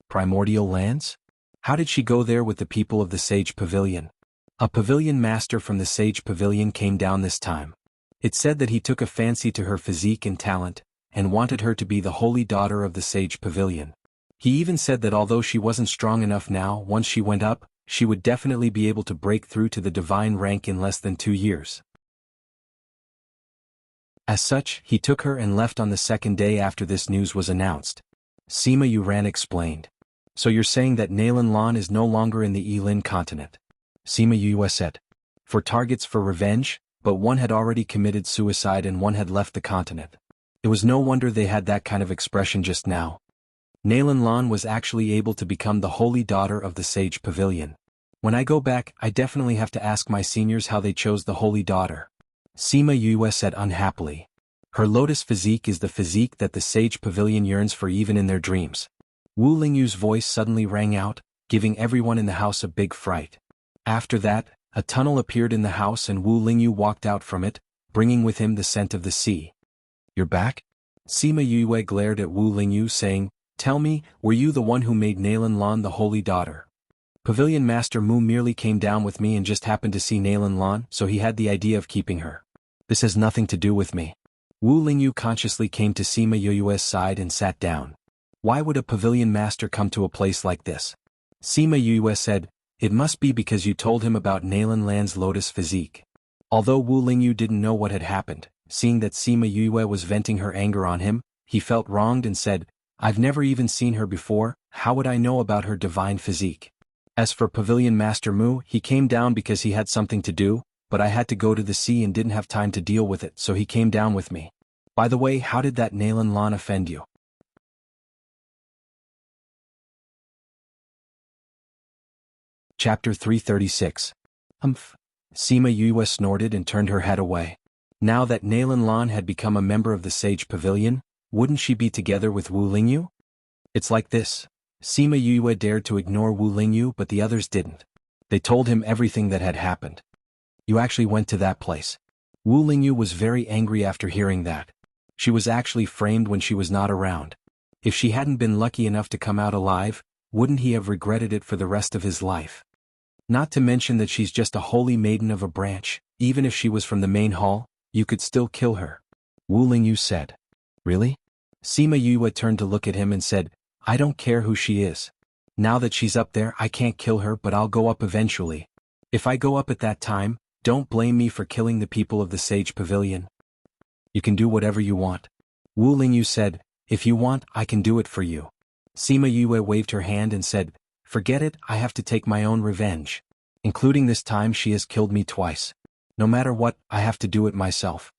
Primordial Lands? How did she go there with the people of the Sage Pavilion? A pavilion master from the Sage Pavilion came down this time. It said that he took a fancy to her physique and talent, and wanted her to be the holy daughter of the Sage Pavilion. He even said that although she wasn't strong enough now, once she went up, she would definitely be able to break through to the divine rank in less than 2 years. As such, he took her and left on the second day after this news was announced. Sima Yuran explained. So you're saying that Nalan Lan is no longer in the Yilin continent? Sima Yue said. For targets for revenge, but one had already committed suicide and one had left the continent. It was no wonder they had that kind of expression just now. Nalan Lan was actually able to become the holy daughter of the Sage Pavilion. When I go back, I definitely have to ask my seniors how they chose the holy daughter. Sima Yue said unhappily. Her lotus physique is the physique that the Sage Pavilion yearns for even in their dreams. Wu Lingyu's voice suddenly rang out, giving everyone in the house a big fright. After that, a tunnel appeared in the house and Wu Lingyu walked out from it, bringing with him the scent of the sea. You're back? Sima Yue glared at Wu Lingyu saying, Tell me, were you the one who made Nalan Lan the holy daughter? Pavilion Master Mu merely came down with me and just happened to see Nalan Lan, so he had the idea of keeping her. This has nothing to do with me. Wu Lingyu consciously came to Sima Yue's side and sat down. Why would a pavilion master come to a place like this? Sima Yue said, It must be because you told him about Nalan Lan's lotus physique. Although Wu Lingyu didn't know what had happened, seeing that Sima Yue was venting her anger on him, he felt wronged and said, I've never even seen her before, how would I know about her divine physique? As for Pavilion Master Mu, he came down because he had something to do, but I had to go to the sea and didn't have time to deal with it, so he came down with me. By the way, how did that Nalan Lan offend you? Chapter 336. Humph. Sima Yue snorted and turned her head away. Now that Nalan Lan had become a member of the Sage Pavilion, wouldn't she be together with Wu Lingyu? It's like this. Sima Yue dared to ignore Wu Lingyu but the others didn't. They told him everything that had happened. You actually went to that place. Wu Lingyu was very angry after hearing that. She was actually framed when she was not around. If she hadn't been lucky enough to come out alive, wouldn't he have regretted it for the rest of his life? Not to mention that she's just a holy maiden of a branch, even if she was from the main hall, you could still kill her. Wu Lingyu said. Really? Sima Yue turned to look at him and said, I don't care who she is. Now that she's up there, I can't kill her, but I'll go up eventually. If I go up at that time, don't blame me for killing the people of the Sage Pavilion. You can do whatever you want. Wu Lingyu said, If you want, I can do it for you. Sima Yue waved her hand and said, Forget it, I have to take my own revenge. Including this time she has killed me twice. No matter what, I have to do it myself.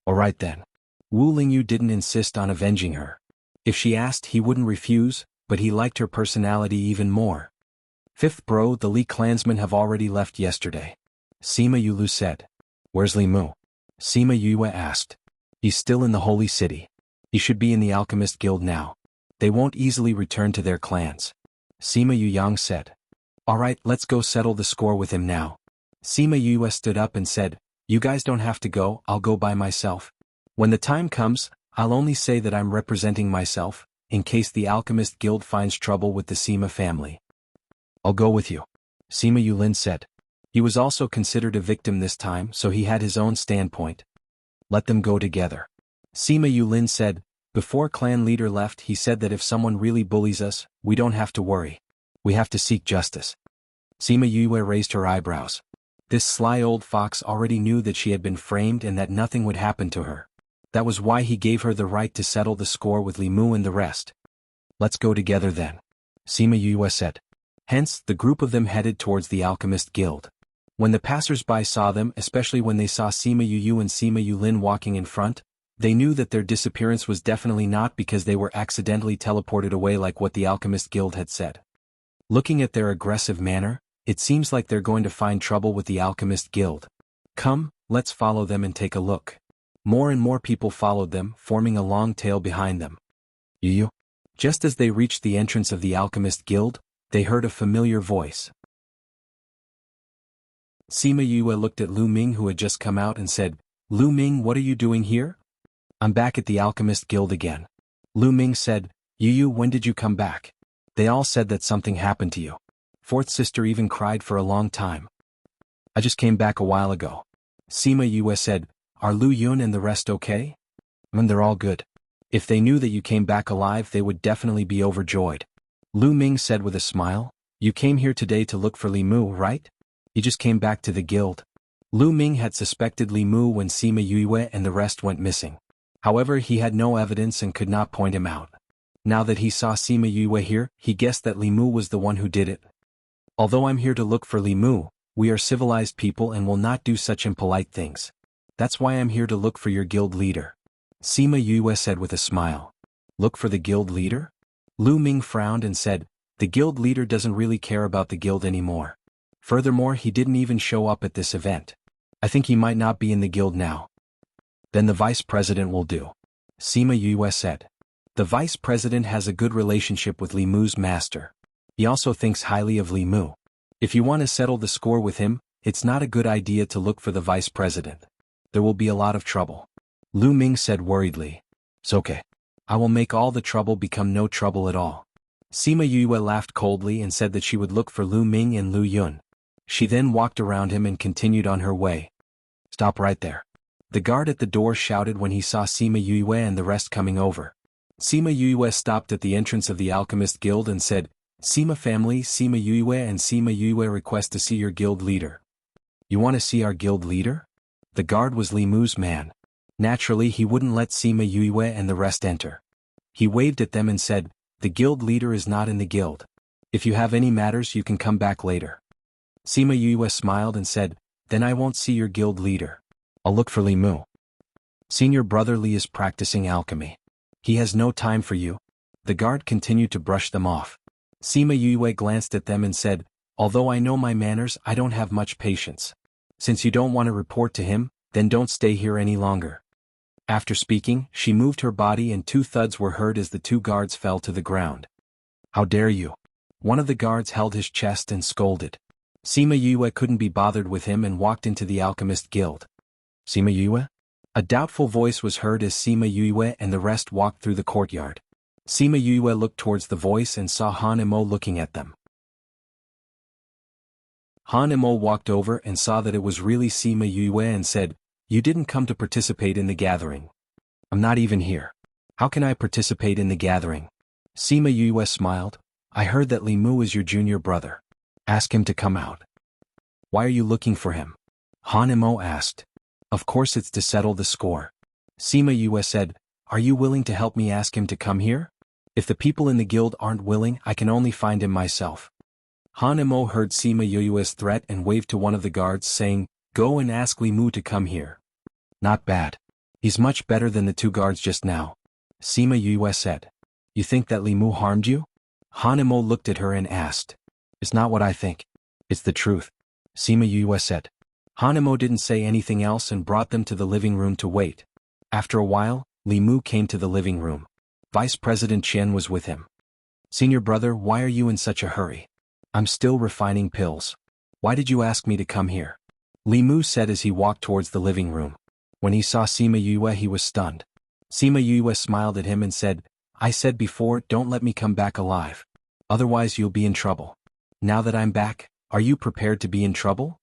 Alright then. Wu Lingyu didn't insist on avenging her. If she asked, he wouldn't refuse, but he liked her personality even more. Fifth bro, the Li clansmen have already left yesterday. Sima Yulu said. Where's Li Mu? Sima Yue asked. He's still in the Holy City. He should be in the Alchemist Guild now. They won't easily return to their clans. Sima Yuyang said. Alright, let's go settle the score with him now. Sima Yue stood up and said, You guys don't have to go, I'll go by myself. When the time comes, I'll only say that I'm representing myself, in case the Alchemist Guild finds trouble with the Sima family. I'll go with you. Sima Yulin said. He was also considered a victim this time, so he had his own standpoint. Let them go together. Sima Yulin said, Before clan leader left he said that if someone really bullies us, we don't have to worry. We have to seek justice. Sima Yue raised her eyebrows. This sly old fox already knew that she had been framed and that nothing would happen to her. That was why he gave her the right to settle the score with Li Mu and the rest. Let's go together then. Sima Yue said. Hence, the group of them headed towards the Alchemist Guild. When the passers-by saw them, especially when they saw Sima Yu and Sima Yulin walking in front, they knew that their disappearance was definitely not because they were accidentally teleported away like what the Alchemist Guild had said. Looking at their aggressive manner, it seems like they're going to find trouble with the Alchemist Guild. Come, let's follow them and take a look. More and more people followed them, forming a long tail behind them. Yu. Just as they reached the entrance of the Alchemist Guild, they heard a familiar voice. Sima Yue looked at Lu Ming who had just come out and said, Lu Ming, what are you doing here? I'm back at the Alchemist Guild again. Lu Ming said, Yu, when did you come back? They all said that something happened to you. Fourth sister even cried for a long time. I just came back a while ago. Sima Yue said, Are Lu Yun and the rest okay? They're all good. If they knew that you came back alive they would definitely be overjoyed. Lu Ming said with a smile, You came here today to look for Li Mu, right? He just came back to the guild. Lu Ming had suspected Li Mu when Sima Yue and the rest went missing. However, he had no evidence and could not point him out. Now that he saw Sima Yue here, he guessed that Li Mu was the one who did it. Although I'm here to look for Li Mu, we are civilized people and will not do such impolite things. That's why I'm here to look for your guild leader. Sima Yue said with a smile. Look for the guild leader? Lu Ming frowned and said, the guild leader doesn't really care about the guild anymore. Furthermore, he didn't even show up at this event. I think he might not be in the guild now. Then the vice president will do. Sima Yue said. The vice president has a good relationship with Li Mu's master. He also thinks highly of Li Mu. If you want to settle the score with him, it's not a good idea to look for the vice president. There will be a lot of trouble. Lu Ming said worriedly. It's okay. I will make all the trouble become no trouble at all. Sima Yue laughed coldly and said that she would look for Lu Ming and Lu Yun. She then walked around him and continued on her way. Stop right there. The guard at the door shouted when he saw Sima Yue and the rest coming over. Sima Yue stopped at the entrance of the Alchemist Guild and said, Sima family, Sima Yue and Sima Yue request to see your guild leader. You want to see our guild leader? The guard was Li Mu's man. Naturally, he wouldn't let Sima Yue and the rest enter. He waved at them and said, the guild leader is not in the guild. If you have any matters you can come back later. Sima Yue smiled and said, then I won't see your guild leader. I'll look for Li Mu. Senior brother Li is practicing alchemy. He has no time for you. The guard continued to brush them off. Sima Yue glanced at them and said, although I know my manners, I don't have much patience. Since you don't want to report to him, then don't stay here any longer. After speaking, she moved her body and 2 thuds were heard as the 2 guards fell to the ground. How dare you? One of the guards held his chest and scolded. Sima Yue couldn't be bothered with him and walked into the Alchemist Guild. Sima Yue? A doubtful voice was heard as Sima Yue and the rest walked through the courtyard. Sima Yue looked towards the voice and saw Han Imo looking at them. Han Imo walked over and saw that it was really Sima Yue and said, you didn't come to participate in the gathering. I'm not even here. How can I participate in the gathering? Sima Yue smiled. I heard that Li Mu is your junior brother. Ask him to come out. Why are you looking for him? Han Imo asked. Of course it's to settle the score. Sima Yue said, are you willing to help me ask him to come here? If the people in the guild aren't willing, I can only find him myself. Han Imo heard Sima Yue's threat and waved to one of the guards saying, go and ask Li Mu to come here. Not bad. He's much better than the 2 guards just now. Sima Yue said. You think that Li Mu harmed you? Han Imo looked at her and asked. It's not what I think. It's the truth. Sima Yue said. Han Imo didn't say anything else and brought them to the living room to wait. After a while, Li Mu came to the living room. Vice President Chen was with him. Senior brother, why are you in such a hurry? I'm still refining pills. Why did you ask me to come here? Li Mu said as he walked towards the living room. When he saw Sima Yue he was stunned. Sima Yue smiled at him and said, I said before, don't let me come back alive. Otherwise you'll be in trouble. Now that I'm back, are you prepared to be in trouble?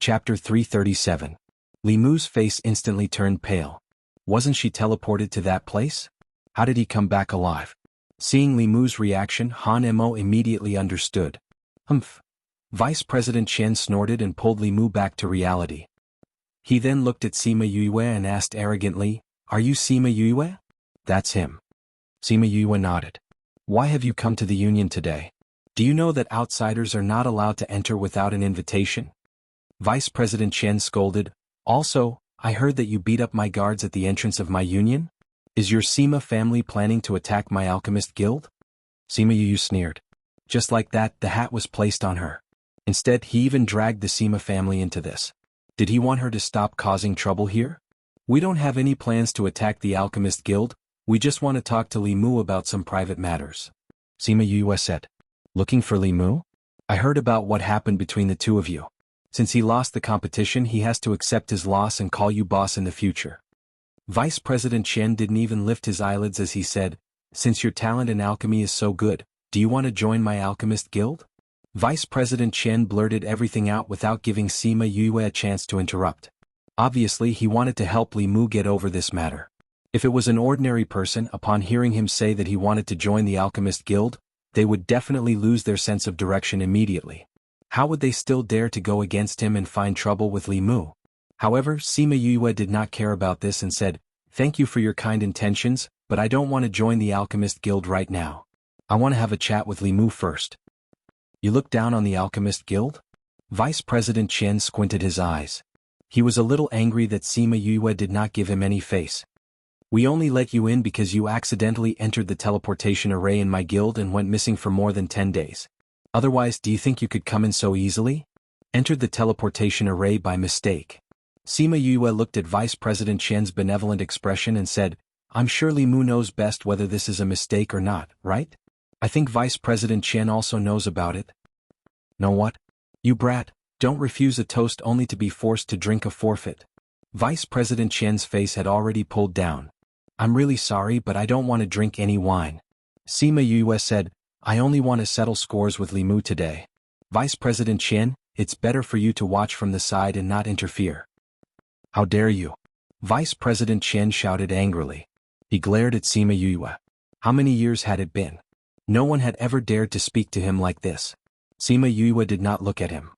Chapter 337. Li Mu's face instantly turned pale. Wasn't she teleported to that place? How did he come back alive? Seeing Li Mu's reaction, Han Imo immediately understood. Humph. Vice President Chen snorted and pulled Li Mu back to reality. He then looked at Sima Yue and asked arrogantly, are you Sima Yue? That's him. Sima Yue nodded. Why have you come to the Union today? Do you know that outsiders are not allowed to enter without an invitation? Vice President Chen scolded. Also, I heard that you beat up my guards at the entrance of my union? Is your Sima family planning to attack my alchemist guild? Sima Yue sneered. Just like that, the hat was placed on her. Instead, he even dragged the Sima family into this. Did he want her to stop causing trouble here? We don't have any plans to attack the alchemist guild, we just want to talk to Li Mu about some private matters. Sima Yue said. Looking for Li Mu? I heard about what happened between the 2 of you. Since he lost the competition, he has to accept his loss and call you boss in the future. Vice President Chen didn't even lift his eyelids as he said, since your talent in alchemy is so good, do you want to join my alchemist guild? Vice President Chen blurted everything out without giving Sima Yue a chance to interrupt. Obviously, he wanted to help Li Mu get over this matter. If it was an ordinary person, upon hearing him say that he wanted to join the alchemist guild, they would definitely lose their sense of direction immediately. How would they still dare to go against him and find trouble with Li Mu? However, Sima Yue did not care about this and said, "Thank you for your kind intentions, but I don't want to join the Alchemist Guild right now. I want to have a chat with Li Mu first." "You look down on the Alchemist Guild?" Vice President Chen squinted his eyes. He was a little angry that Sima Yue did not give him any face. "We only let you in because you accidentally entered the teleportation array in my guild and went missing for more than 10 days. Otherwise, do you think you could come in so easily? Entered the teleportation array by mistake." Sima Yue looked at Vice President Chen's benevolent expression and said, "I'm sure Li Mu knows best whether this is a mistake or not, right? I think Vice President Chen also knows about it." "Know what? You brat, don't refuse a toast only to be forced to drink a forfeit." Vice President Chen's face had already pulled down. "I'm really sorry, but I don't want to drink any wine." Sima Yue said, "I only want to settle scores with Li Mu today. Vice President Chen, it's better for you to watch from the side and not interfere." "How dare you?" Vice President Chen shouted angrily. He glared at Sima Yue. How many years had it been? No one had ever dared to speak to him like this. Sima Yue did not look at him.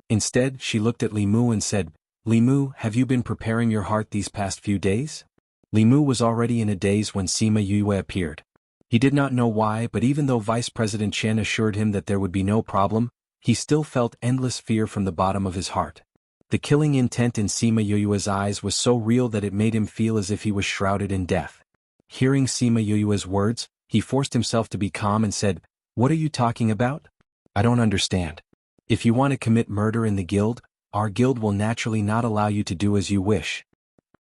Instead, she looked at Li Mu and said, "Li Mu, have you been preparing your heart these past few days?" Li Mu was already in a daze when Sima Yue appeared. He did not know why, but even though Vice President Chen assured him that there would be no problem, he still felt endless fear from the bottom of his heart. The killing intent in Sima Yue's eyes was so real that it made him feel as if he was shrouded in death. Hearing Sima Yue's words, he forced himself to be calm and said, "What are you talking about? I don't understand. If you want to commit murder in the guild, our guild will naturally not allow you to do as you wish."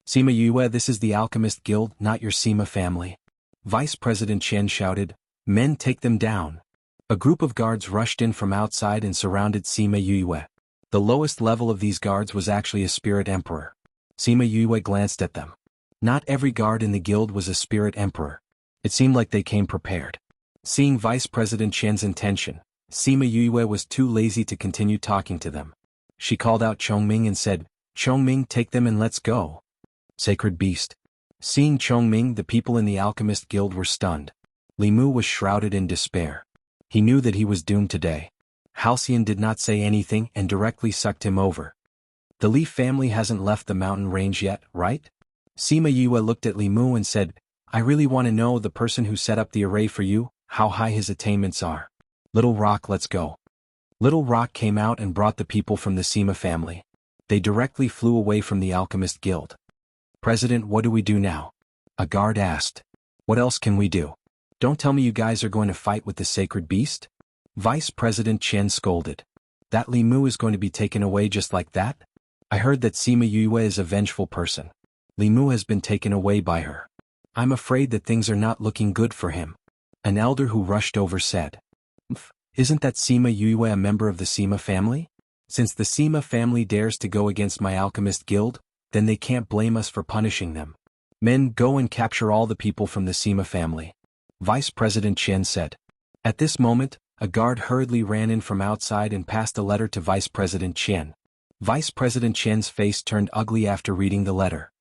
"Sima Yue, this is the Alchemist Guild, not your Sima family." Vice President Chen shouted, "Men, take them down." A group of guards rushed in from outside and surrounded Sima Yue. The lowest level of these guards was actually a spirit emperor. Sima Yue glanced at them. Not every guard in the guild was a spirit emperor. It seemed like they came prepared. Seeing Vice President Chen's intention, Sima Yue was too lazy to continue talking to them. She called out Chongming and said, "Chongming, take them and let's go." Sacred Beast. Seeing Chongming, the people in the Alchemist Guild were stunned. Li Mu was shrouded in despair. He knew that he was doomed today. Halcyon did not say anything and directly sucked him over. "The Li family hasn't left the mountain range yet, right?" Sima Yue looked at Li Mu and said, "I really want to know the person who set up the array for you, how high his attainments are. Little Rock, let's go." Little Rock came out and brought the people from the Sima family. They directly flew away from the Alchemist Guild. "President, what do we do now?" a guard asked. "What else can we do? Don't tell me you guys are going to fight with the Sacred Beast?" Vice President Chen scolded. "That Li Mu is going to be taken away just like that? I heard that Sima Yue is a vengeful person. Li Mu has been taken away by her. I'm afraid that things are not looking good for him." An elder who rushed over said, "Isn't that Sima Yue a member of the Sima family? Since the Sima family dares to go against my Alchemist Guild, then they can't blame us for punishing them. Men, go and capture all the people from the Sima family." Vice President Chen said. At this moment, a guard hurriedly ran in from outside and passed a letter to Vice President Chen. Vice President Chen's face turned ugly after reading the letter.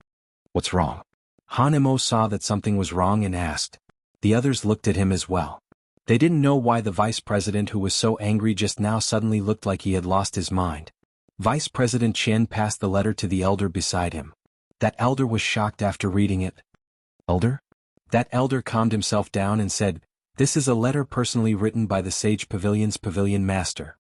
"What's wrong?" Han Mo saw that something was wrong and asked. The others looked at him as well. They didn't know why the vice president who was so angry just now suddenly looked like he had lost his mind. Vice President Chen passed the letter to the elder beside him. That elder was shocked after reading it. "Elder?" That elder calmed himself down and said, "This is a letter personally written by the Sage Pavilion's Pavilion Master.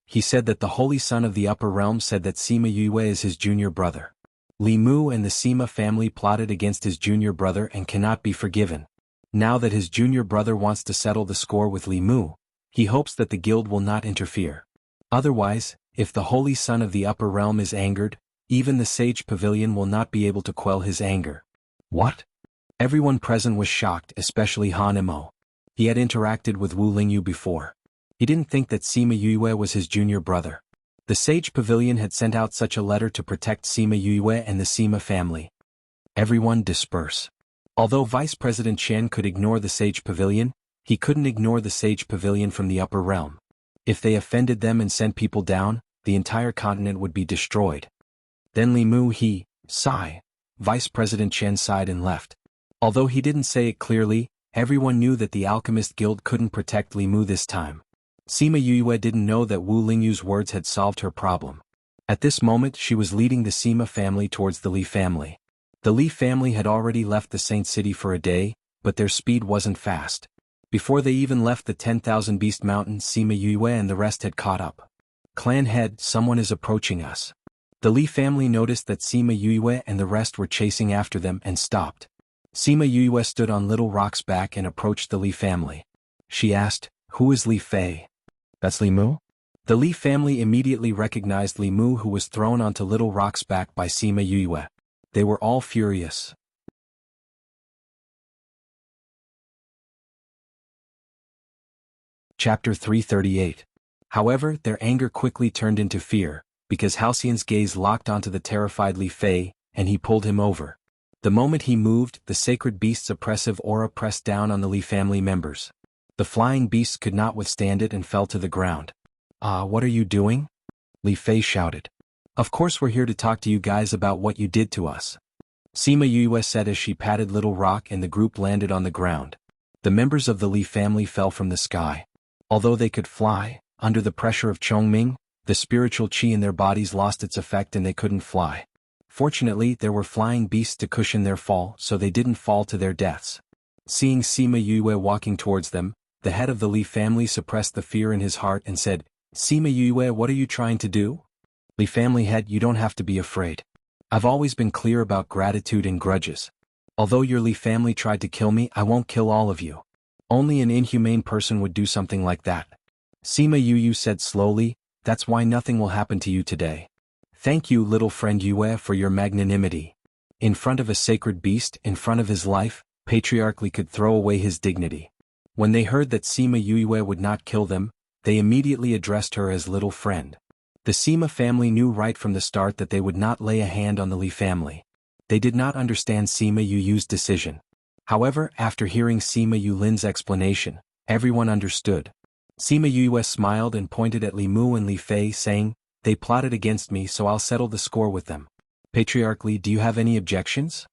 He said that the Holy Son of the Upper Realm said that Sima Yue is his junior brother. Li Mu and the Sima family plotted against his junior brother and cannot be forgiven. Now that his junior brother wants to settle the score with Li Mu, he hopes that the guild will not interfere. Otherwise, if the Holy Son of the Upper Realm is angered, even the Sage Pavilion will not be able to quell his anger." What? Everyone present was shocked, especially Han Mo. He had interacted with Wu Lingyu before. He didn't think that Sima Yue was his junior brother. The Sage Pavilion had sent out such a letter to protect Sima Yue and the Sima family. Everyone disperse. Although Vice President Chen could ignore the Sage Pavilion, he couldn't ignore the Sage Pavilion from the Upper Realm. If they offended them and sent people down, the entire continent would be destroyed. Then Li Mu sigh. Vice President Chen sighed and left. Although he didn't say it clearly, everyone knew that the Alchemist Guild couldn't protect Li Mu this time. Sima Yue didn't know that Wu Lingyu's words had solved her problem. At this moment she was leading the Sima family towards the Li family. The Li family had already left the Saint City for a day, but their speed wasn't fast. Before they even left the 10,000 Beast Mountain, Sima Yue and the rest had caught up. Clan head, someone is approaching us. The Li family noticed that Sima Yue and the rest were chasing after them and stopped. Sima Yue stood on Little Rock's back and approached the Li family. She asked, "Who is Li Fei?" "That's Li Mu?" The Li family immediately recognized Li Mu, who was thrown onto Little Rock's back by Sima Yue. They were all furious. Chapter 338. However, their anger quickly turned into fear, because Halcyon's gaze locked onto the terrified Li Fei, and he pulled him over. The moment he moved, the sacred beast's oppressive aura pressed down on the Li family members. The flying beasts could not withstand it and fell to the ground. What are you doing?" Li Fei shouted. "Of course we're here to talk to you guys about what you did to us," Sima Yue said as she patted Little Rock and the group landed on the ground. The members of the Li family fell from the sky. Although they could fly, under the pressure of Chongming, the spiritual qi in their bodies lost its effect and they couldn't fly. Fortunately, there were flying beasts to cushion their fall, so they didn't fall to their deaths. Seeing Sima Yue walking towards them, the head of the Li family suppressed the fear in his heart and said, "Sima Yue, what are you trying to do?" "Li family head, you don't have to be afraid. I've always been clear about gratitude and grudges. Although your Li family tried to kill me, I won't kill all of you. Only an inhumane person would do something like that." Sima Yue said slowly, "That's why nothing will happen to you today. Thank you, little friend Yue, for your magnanimity." In front of a sacred beast, in front of his life, Patriarch Li could throw away his dignity. When they heard that Sima Yue would not kill them, they immediately addressed her as little friend. The Sima family knew right from the start that they would not lay a hand on the Li family. They did not understand Sima Yue's decision. However, after hearing Sima Yulin's explanation, everyone understood. Sima Yue smiled and pointed at Li Mu and Li Fei, saying, "They plotted against me, so I'll settle the score with them. Patriarch Li, do you have any objections?"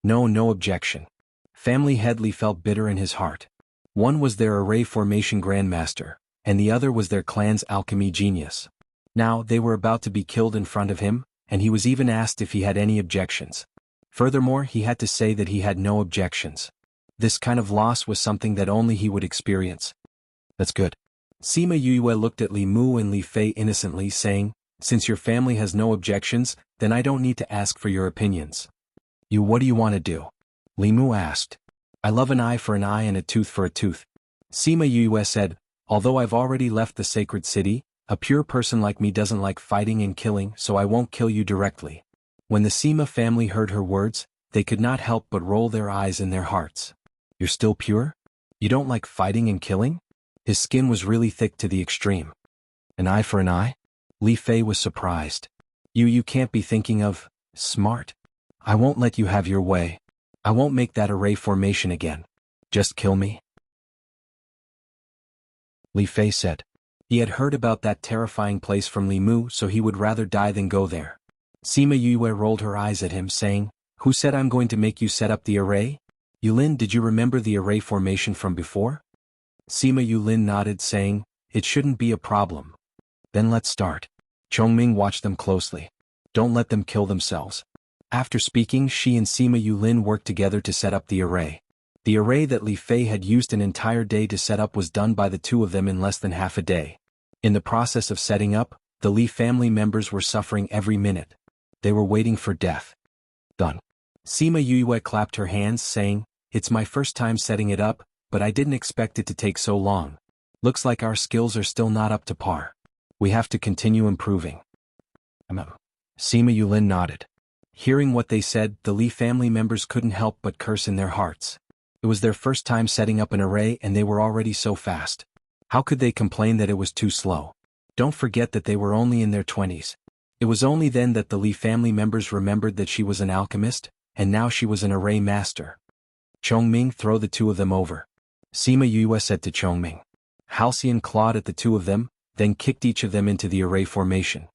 "No, no objection." Family head Li felt bitter in his heart. One was their array formation grandmaster, and the other was their clan's alchemy genius. Now, they were about to be killed in front of him, and he was even asked if he had any objections. Furthermore, he had to say that he had no objections. This kind of loss was something that only he would experience. "That's good." Sima Yue looked at Li Mu and Li Fei innocently, saying, "Since your family has no objections, then I don't need to ask for your opinions." What do you want to do?" Li Mu asked. "I love an eye for an eye and a tooth for a tooth." Sima Yue said, "Although I've already left the sacred city, a pure person like me doesn't like fighting and killing, so I won't kill you directly." When the Sima family heard her words, they could not help but roll their eyes in their hearts. "You're still pure? You don't like fighting and killing?" His skin was really thick to the extreme. "An eye for an eye?" Li Fei was surprised. You can't be thinking of smart. I won't let you have your way. I won't make that array formation again. Just kill me." Li Fei said. He had heard about that terrifying place from Li Mu, so he would rather die than go there. Sima Yue rolled her eyes at him, saying, "Who said I'm going to make you set up the array? Yulin, did you remember the array formation from before?" Sima Yulin nodded, saying, "It shouldn't be a problem." "Then let's start." Chongming watched them closely. "Don't let them kill themselves." After speaking, she and Sima Yulin worked together to set up the array. The array that Li Fei had used an entire day to set up was done by the two of them in less than half a day. In the process of setting up, the Li family members were suffering every minute. They were waiting for death. "Done." Sima Yue clapped her hands, saying, "It's my first time setting it up, but I didn't expect it to take so long. Looks like our skills are still not up to par. We have to continue improving." Sima Yulin nodded. Hearing what they said, the Li family members couldn't help but curse in their hearts. It was their first time setting up an array and they were already so fast. How could they complain that it was too slow? Don't forget that they were only in their 20s. It was only then that the Li family members remembered that she was an alchemist, and now she was an array master. "Chongming, throw the two of them over." Sima Yue said to Chongming. Halcyon clawed at the two of them, then kicked each of them into the array formation.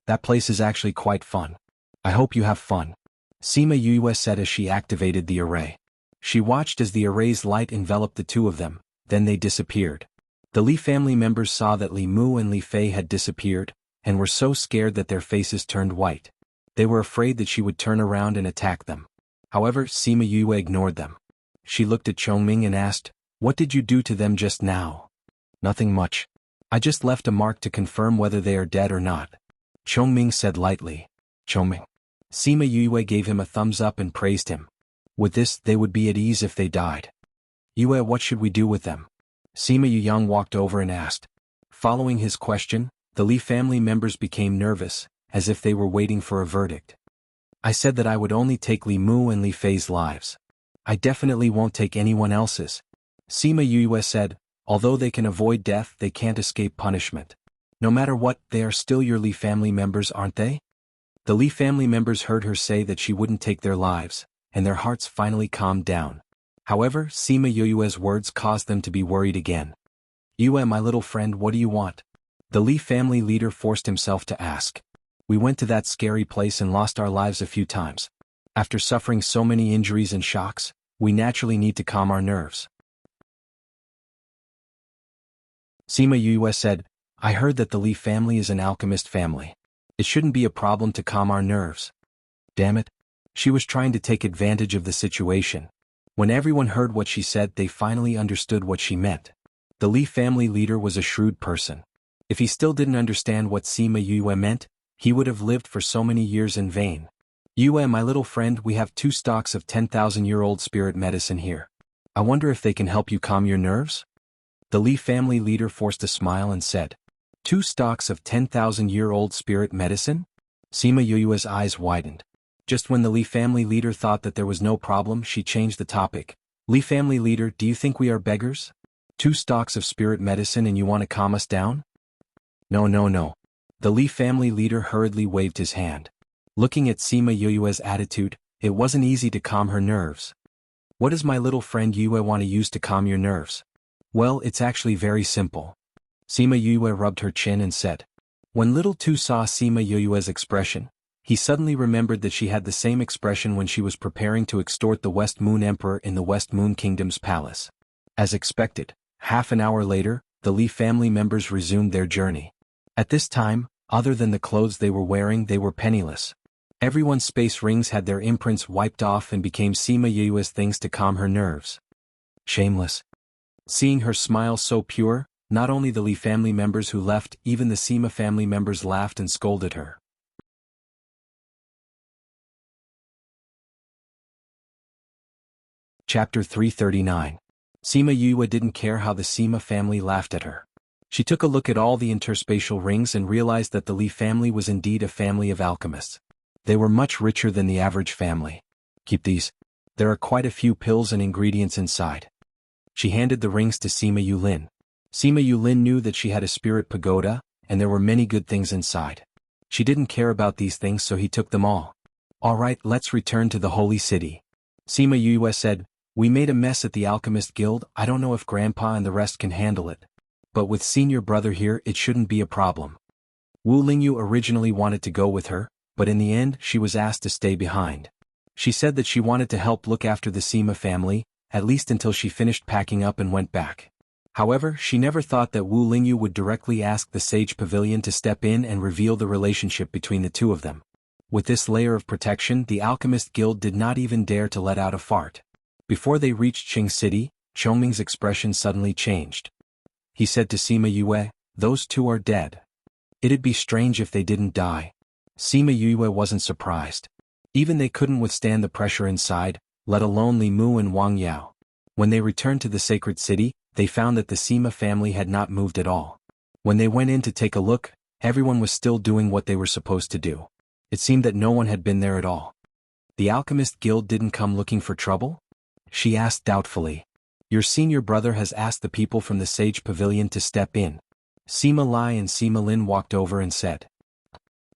"That place is actually quite fun. I hope you have fun," Sima Yue said as she activated the array. She watched as the array's light enveloped the two of them, then they disappeared. The Li family members saw that Li Mu and Li Fei had disappeared, and were so scared that their faces turned white. They were afraid that she would turn around and attack them. However, Sima Yue ignored them. She looked at Chongming and asked, "What did you do to them just now?" "Nothing much. I just left a mark to confirm whether they are dead or not," Chongming said lightly. Chongming. Sima Yue gave him a thumbs up and praised him. With this, they would be at ease if they died. "Yue, what should we do with them?" Sima Yuyang walked over and asked. Following his question, the Li family members became nervous, as if they were waiting for a verdict. "I said that I would only take Li Mu and Li Fei's lives. I definitely won't take anyone else's," Sima Yue said. "Although they can avoid death, they can't escape punishment. No matter what, they are still your Li family members, aren't they?" The Li family members heard her say that she wouldn't take their lives, and their hearts finally calmed down. However, Sima Yue's words caused them to be worried again. "Yue, my little friend, what do you want?" The Li family leader forced himself to ask. "We went to that scary place and lost our lives a few times. After suffering so many injuries and shocks, we naturally need to calm our nerves." Sima Yue said, "I heard that the Li family is an alchemist family. It shouldn't be a problem to calm our nerves." Damn it. She was trying to take advantage of the situation. When everyone heard what she said, they finally understood what she meant. The Li family leader was a shrewd person. If he still didn't understand what Sima Yue meant, he would have lived for so many years in vain. "Yue, my little friend, we have 2 stocks of 10,000-year-old spirit medicine here. I wonder if they can help you calm your nerves?" The Li family leader forced a smile and said, "2 stocks of 10,000-year-old spirit medicine?" Sima Yue's eyes widened. Just when the Li family leader thought that there was no problem, she changed the topic. "Li family leader, do you think we are beggars? 2 stocks of spirit medicine and you want to calm us down?" No. The Li family leader hurriedly waved his hand. Looking at Sima Yue's attitude, it wasn't easy to calm her nerves. "What does my little friend Yue want to use to calm your nerves?" "Well, it's actually very simple." Sima Yue rubbed her chin and said. When Little Two saw Sima Yue's expression, he suddenly remembered that she had the same expression when she was preparing to extort the West Moon Emperor in the West Moon Kingdom's palace. As expected, half an hour later, the Li family members resumed their journey. At this time, other than the clothes they were wearing, they were penniless. Everyone's space rings had their imprints wiped off and became Sima Yue's things to calm her nerves. Shameless. Seeing her smile so pure, not only the Li family members who left, even the Sima family members laughed and scolded her. Chapter 339. Sima Yue didn't care how the Sima family laughed at her. She took a look at all the interspatial rings and realized that the Li family was indeed a family of alchemists. They were much richer than the average family. "Keep these. There are quite a few pills and ingredients inside." She handed the rings to Sima Yulin. Sima Yulin knew that she had a spirit pagoda, and there were many good things inside. She didn't care about these things, so he took them all. "All right, let's return to the holy city." Sima Yue said, "We made a mess at the Alchemist Guild. I don't know if Grandpa and the rest can handle it. But with senior brother here, it shouldn't be a problem." Wu Lingyu originally wanted to go with her, but in the end, she was asked to stay behind. She said that she wanted to help look after the Sima family, at least until she finished packing up and went back. However, she never thought that Wu Lingyu would directly ask the Sage Pavilion to step in and reveal the relationship between the two of them. With this layer of protection, the Alchemist Guild did not even dare to let out a fart. Before they reached Qing City, Chongming's expression suddenly changed. He said to Sima Yue, "Those two are dead. It'd be strange if they didn't die." Sima Yue wasn't surprised. Even they couldn't withstand the pressure inside, let alone Li Mu and Wang Yao. When they returned to the sacred city, they found that the Sima family had not moved at all. When they went in to take a look, everyone was still doing what they were supposed to do. It seemed that no one had been there at all. "The Alchemist Guild didn't come looking for trouble?" she asked doubtfully. "Your senior brother has asked the people from the Sage Pavilion to step in." Sima Lai and Sima Lin walked over and said.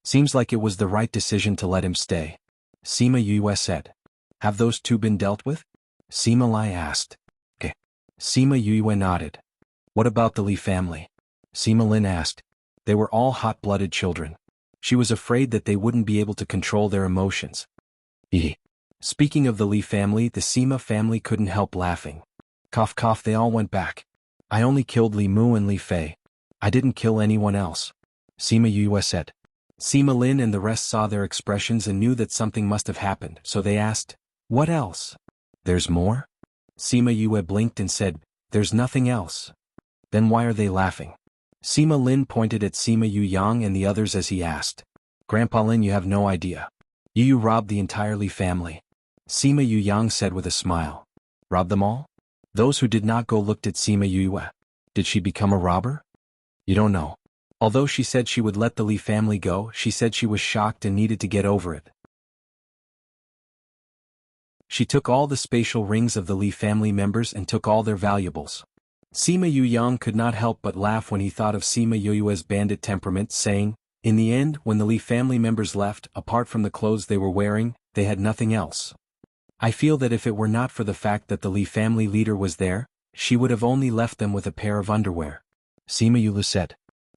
"Seems like it was the right decision to let him stay." Sima Yue said. "Have those two been dealt with?" Sima Lai asked. "Okay." Sima Yue nodded. "What about the Li family?" Sima Lin asked. They were all hot-blooded children. She was afraid that they wouldn't be able to control their emotions. Speaking of the Li family, the Sima family couldn't help laughing. Cough cough, they all went back. I only killed Li Mu and Li Fei. I didn't kill anyone else. Sima Yue said. Sima Lin and the rest saw their expressions and knew that something must have happened, so they asked, what else? There's more? Sima Yue blinked and said, there's nothing else. Then why are they laughing? Sima Lin pointed at Sima Yu Yang and the others as he asked. Grandpa Lin, you have no idea. You robbed the entire Li family. Sima Yu Yang said with a smile. Robbed them all? Those who did not go looked at Sima Yue. Did she become a robber? You don't know. Although she said she would let the Li family go, she said she was shocked and needed to get over it. She took all the spatial rings of the Li family members and took all their valuables. Sima Yu Yang could not help but laugh when he thought of Sima Yue's bandit temperament, saying, in the end, when the Li family members left, apart from the clothes they were wearing, they had nothing else. I feel that if it were not for the fact that the Li family leader was there, she would have only left them with a pair of underwear. Sima Yue said.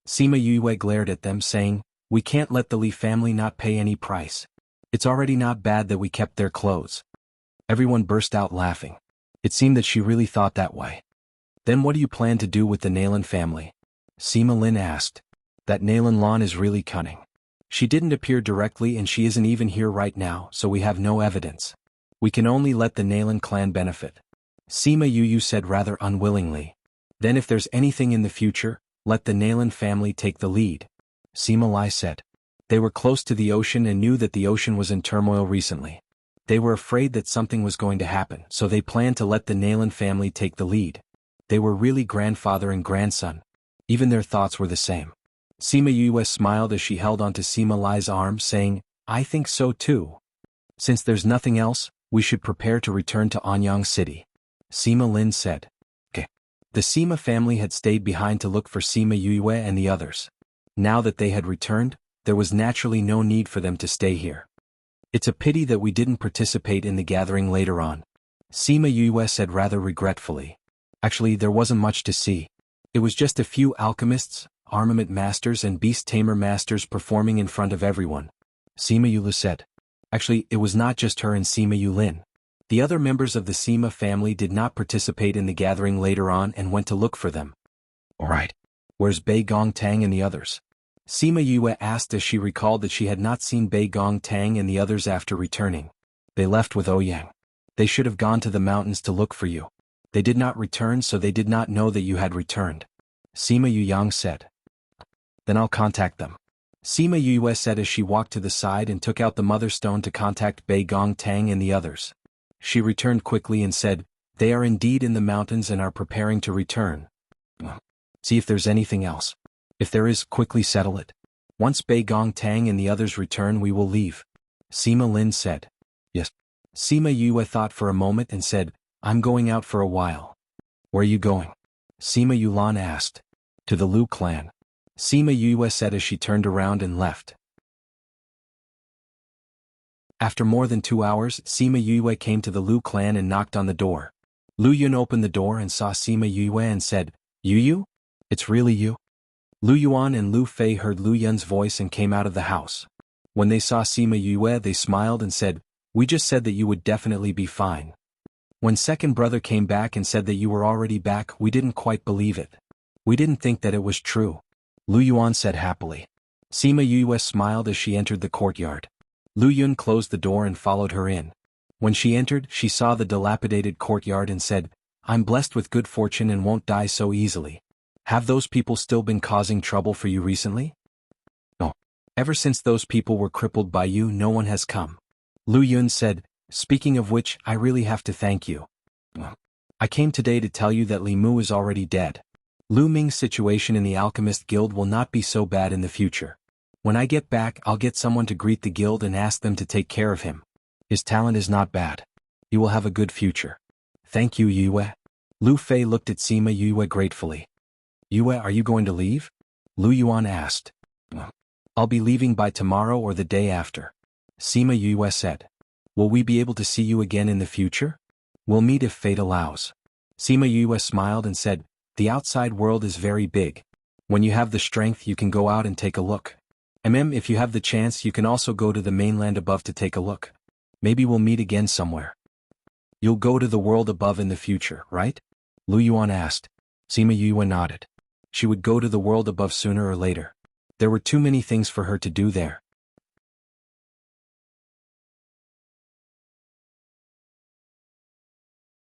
Sima Yue glared at them, saying, we can't let the Li family not pay any price. It's already not bad that we kept their clothes. Everyone burst out laughing. It seemed that she really thought that way. Then what do you plan to do with the Nalan family? Sima Lin asked. That Nalan Lan is really cunning. She didn't appear directly and she isn't even here right now, so we have no evidence. We can only let the Nalan clan benefit. Sima Yu said rather unwillingly. Then if there's anything in the future, let the Nalan family take the lead. Sima Lai said. They were close to the ocean and knew that the ocean was in turmoil recently. They were afraid that something was going to happen, so they planned to let the Nalan family take the lead. They were really grandfather and grandson. Even their thoughts were the same. Sima Yue smiled as she held onto Sima Lai's arm, saying, I think so too. Since there's nothing else, we should prepare to return to Anyang City. Sima Lin said. Okay. The Sima family had stayed behind to look for Sima Yue and the others. Now that they had returned, there was naturally no need for them to stay here. It's a pity that we didn't participate in the gathering later on. Sima Yue said rather regretfully. Actually, there wasn't much to see. It was just a few alchemists, armament masters and beast tamer masters performing in front of everyone. Sima Yue said. Actually, it was not just her and Sima Yulin. The other members of the Sima family did not participate in the gathering later on and went to look for them. Alright. Where's Bei Gong Tang and the others? Sima Yue asked as she recalled that she had not seen Bei Gong Tang and the others after returning. They left with Ouyang. They should have gone to the mountains to look for you. They did not return, so they did not know that you had returned. Sima Yuyang said. Then I'll contact them. Sima Yue said as she walked to the side and took out the mother stone to contact Bei Gong Tang and the others. She returned quickly and said, they are indeed in the mountains and are preparing to return. See if there's anything else. If there is, quickly settle it. Once Bei Gong Tang and the others return, we will leave. Sima Lin said. Yes. Sima Yue thought for a moment and said, I'm going out for a while. Where are you going? Sima Yulan asked. To the Lu clan. Sima Yue said as she turned around and left. After more than 2 hours, Sima Yue came to the Lu clan and knocked on the door. Lu Yun opened the door and saw Sima Yue and said, Yu? It's really you? Lu Yuan and Lu Fei heard Lu Yun's voice and came out of the house. When they saw Sima Yue, they smiled and said, we just said that you would definitely be fine. When second brother came back and said that you were already back, we didn't quite believe it. We didn't think that it was true. Lu Yuan said happily. Sima Yue smiled as she entered the courtyard. Lu Yun closed the door and followed her in. When she entered, she saw the dilapidated courtyard and said, I'm blessed with good fortune and won't die so easily. Have those people still been causing trouble for you recently? No. Ever since those people were crippled by you, no one has come. Lu Yun said, speaking of which, I really have to thank you. I came today to tell you that Li Mu is already dead. Lu Ming's situation in the Alchemist Guild will not be so bad in the future. When I get back, I'll get someone to greet the guild and ask them to take care of him. His talent is not bad. He will have a good future. Thank you, Yue. Lu Fei looked at Sima Yue gratefully. Yue, are you going to leave? Lu Yuan asked. I'll be leaving by tomorrow or the day after. Sima Yue said. Will we be able to see you again in the future? We'll meet if fate allows. Sima Yue smiled and said, the outside world is very big. When you have the strength, you can go out and take a look. If you have the chance, you can also go to the mainland above to take a look. Maybe we'll meet again somewhere. You'll go to the world above in the future, right? Lu Yuan asked. Sima Yue nodded. She would go to the world above sooner or later. There were too many things for her to do there.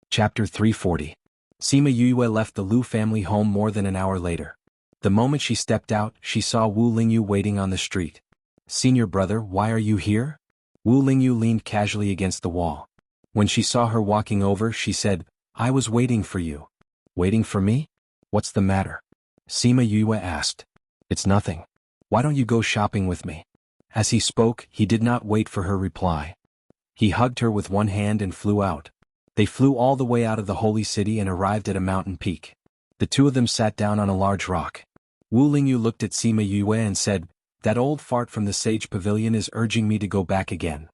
Chapter 340. Sima Yue left the Lu family home more than an hour later. The moment she stepped out, she saw Wu Lingyu waiting on the street. Senior brother, why are you here? Wu Lingyu leaned casually against the wall. When she saw her walking over, she said, I was waiting for you. Waiting for me? What's the matter? Sima Yue asked. It's nothing. Why don't you go shopping with me? As he spoke, he did not wait for her reply. He hugged her with one hand and flew out. They flew all the way out of the holy city and arrived at a mountain peak. The two of them sat down on a large rock. Wu Lingyu looked at Sima Yue and said, That old fart from the sage pavilion is urging me to go back again.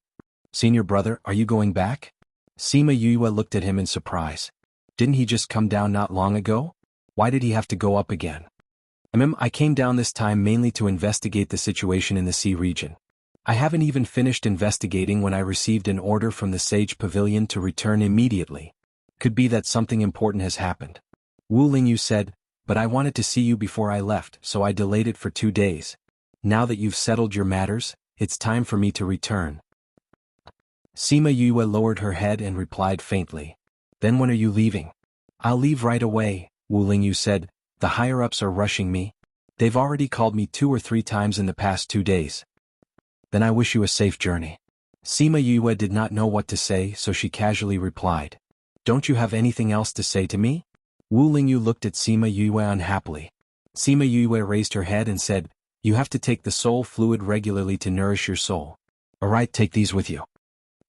Senior brother, are you going back? Sima Yue looked at him in surprise. Didn't he just come down not long ago? Why did he have to go up again? I came down this time mainly to investigate the situation in the sea region. I haven't even finished investigating when I received an order from the Sage Pavilion to return immediately. Could be that something important has happened. Wu Lingyu said, but I wanted to see you before I left, so I delayed it for 2 days. Now that you've settled your matters, it's time for me to return. Sima Yue lowered her head and replied faintly. Then when are you leaving? I'll leave right away, Wu Lingyu said. The higher-ups are rushing me. They've already called me 2 or 3 times in the past 2 days. Then I wish you a safe journey. Sima Yue did not know what to say, so she casually replied. Don't you have anything else to say to me? Wu Lingyu looked at Sima Yue unhappily. Sima Yue raised her head and said, You have to take the soul fluid regularly to nourish your soul. Alright, take these with you.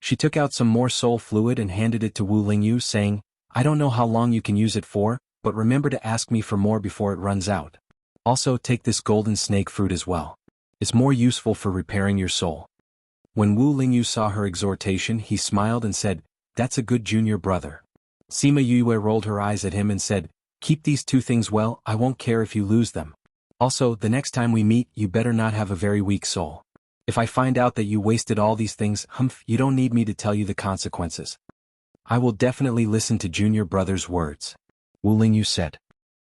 She took out some more soul fluid and handed it to Wu Lingyu, saying, I don't know how long you can use it for, but remember to ask me for more before it runs out. Also take this golden snake fruit as well. It's more useful for repairing your soul. When Wu Lingyu saw her exhortation, he smiled and said, That's a good junior brother. Sima Yue rolled her eyes at him and said, Keep these 2 things well, I won't care if you lose them. Also, the next time we meet, you better not have a very weak soul. If I find out that you wasted all these things, you don't need me to tell you the consequences. I will definitely listen to junior brother's words. Wu Lingyu said.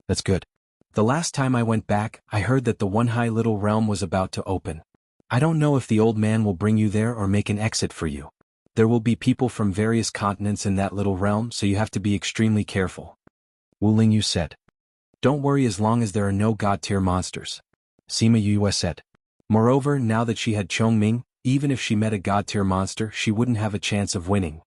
That's good. The last time I went back, I heard that the one high little realm was about to open. I don't know if the old man will bring you there or make an exit for you. There will be people from various continents in that little realm, so you have to be extremely careful. Wu Lingyu said. Don't worry as long as there are no god-tier monsters. Sima Yue said. Moreover, now that she had Chongming, even if she met a god-tier monster, she wouldn't have a chance of winning.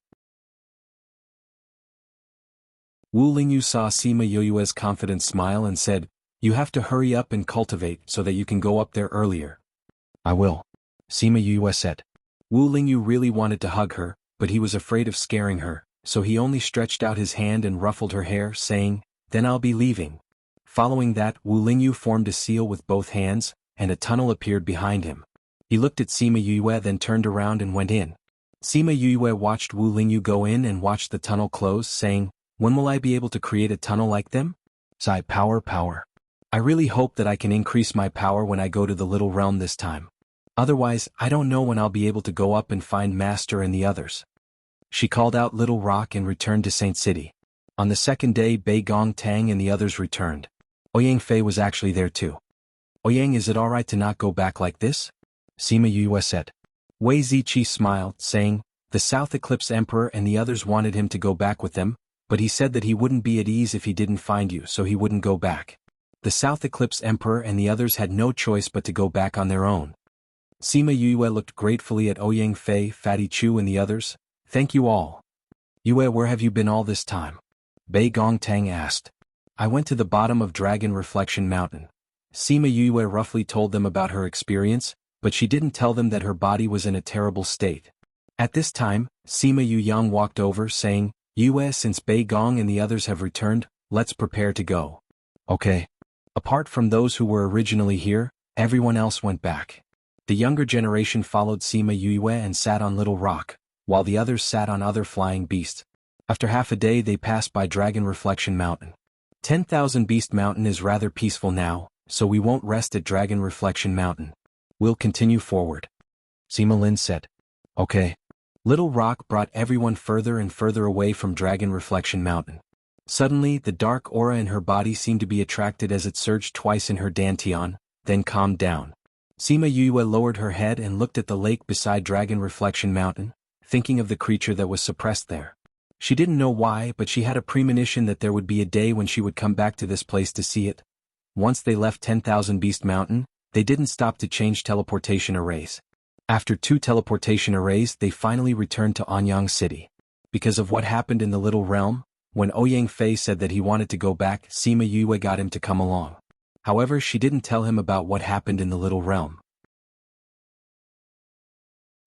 Wu Lingyu saw Sima Yue's confident smile and said, You have to hurry up and cultivate so that you can go up there earlier. I will. Sima Yue said. Wu Lingyu really wanted to hug her, but he was afraid of scaring her, so he only stretched out his hand and ruffled her hair, saying, Then I'll be leaving. Following that, Wu Lingyu formed a seal with both hands, and a tunnel appeared behind him. He looked at Sima Yue, then turned around and went in. Sima Yue watched Wu Lingyu go in and watched the tunnel close, saying, When will I be able to create a tunnel like them? Sigh, power. I really hope that I can increase my power when I go to the little realm this time. Otherwise, I don't know when I'll be able to go up and find Master and the others. She called out Little Rock and returned to Saint City. On the second day, Bei Gong Tang and the others returned. Ouyang Fei was actually there too. Ouyang, is it alright to not go back like this? Sima Yue said. Wei Ziqi smiled, saying, The South Eclipse Emperor and the others wanted him to go back with them, but he said that he wouldn't be at ease if he didn't find you, so he wouldn't go back. The South Eclipse Emperor and the others had no choice but to go back on their own. Sima Yue looked gratefully at Ouyang Fei, Fatty Chu and the others. Thank you all. Yue, where have you been all this time? Bei Gong Tang asked. I went to the bottom of Dragon Reflection Mountain. Sima Yue roughly told them about her experience, but she didn't tell them that her body was in a terrible state. At this time, Sima Yuyang walked over, saying, Yue, since Bei Gong and the others have returned, let's prepare to go. Okay. Apart from those who were originally here, everyone else went back. The younger generation followed Sima Yue and sat on Little Rock, while the others sat on other flying beasts. After half a day they passed by Dragon Reflection Mountain. 10,000 Beast Mountain is rather peaceful now, so we won't rest at Dragon Reflection Mountain. We'll continue forward. Sima Lin said. Okay. Little Rock brought everyone further and further away from Dragon Reflection Mountain. Suddenly, the dark aura in her body seemed to be attracted as it surged twice in her dantian, then calmed down. Sima Yue lowered her head and looked at the lake beside Dragon Reflection Mountain, thinking of the creature that was suppressed there. She didn't know why, but she had a premonition that there would be a day when she would come back to this place to see it. Once they left 10,000 Beast Mountain, they didn't stop to change teleportation arrays. After 2 teleportation arrays, they finally returned to Anyang City. Because of what happened in the Little Realm, when Ouyang Fei said that he wanted to go back, Sima Yue got him to come along. However, she didn't tell him about what happened in the Little Realm.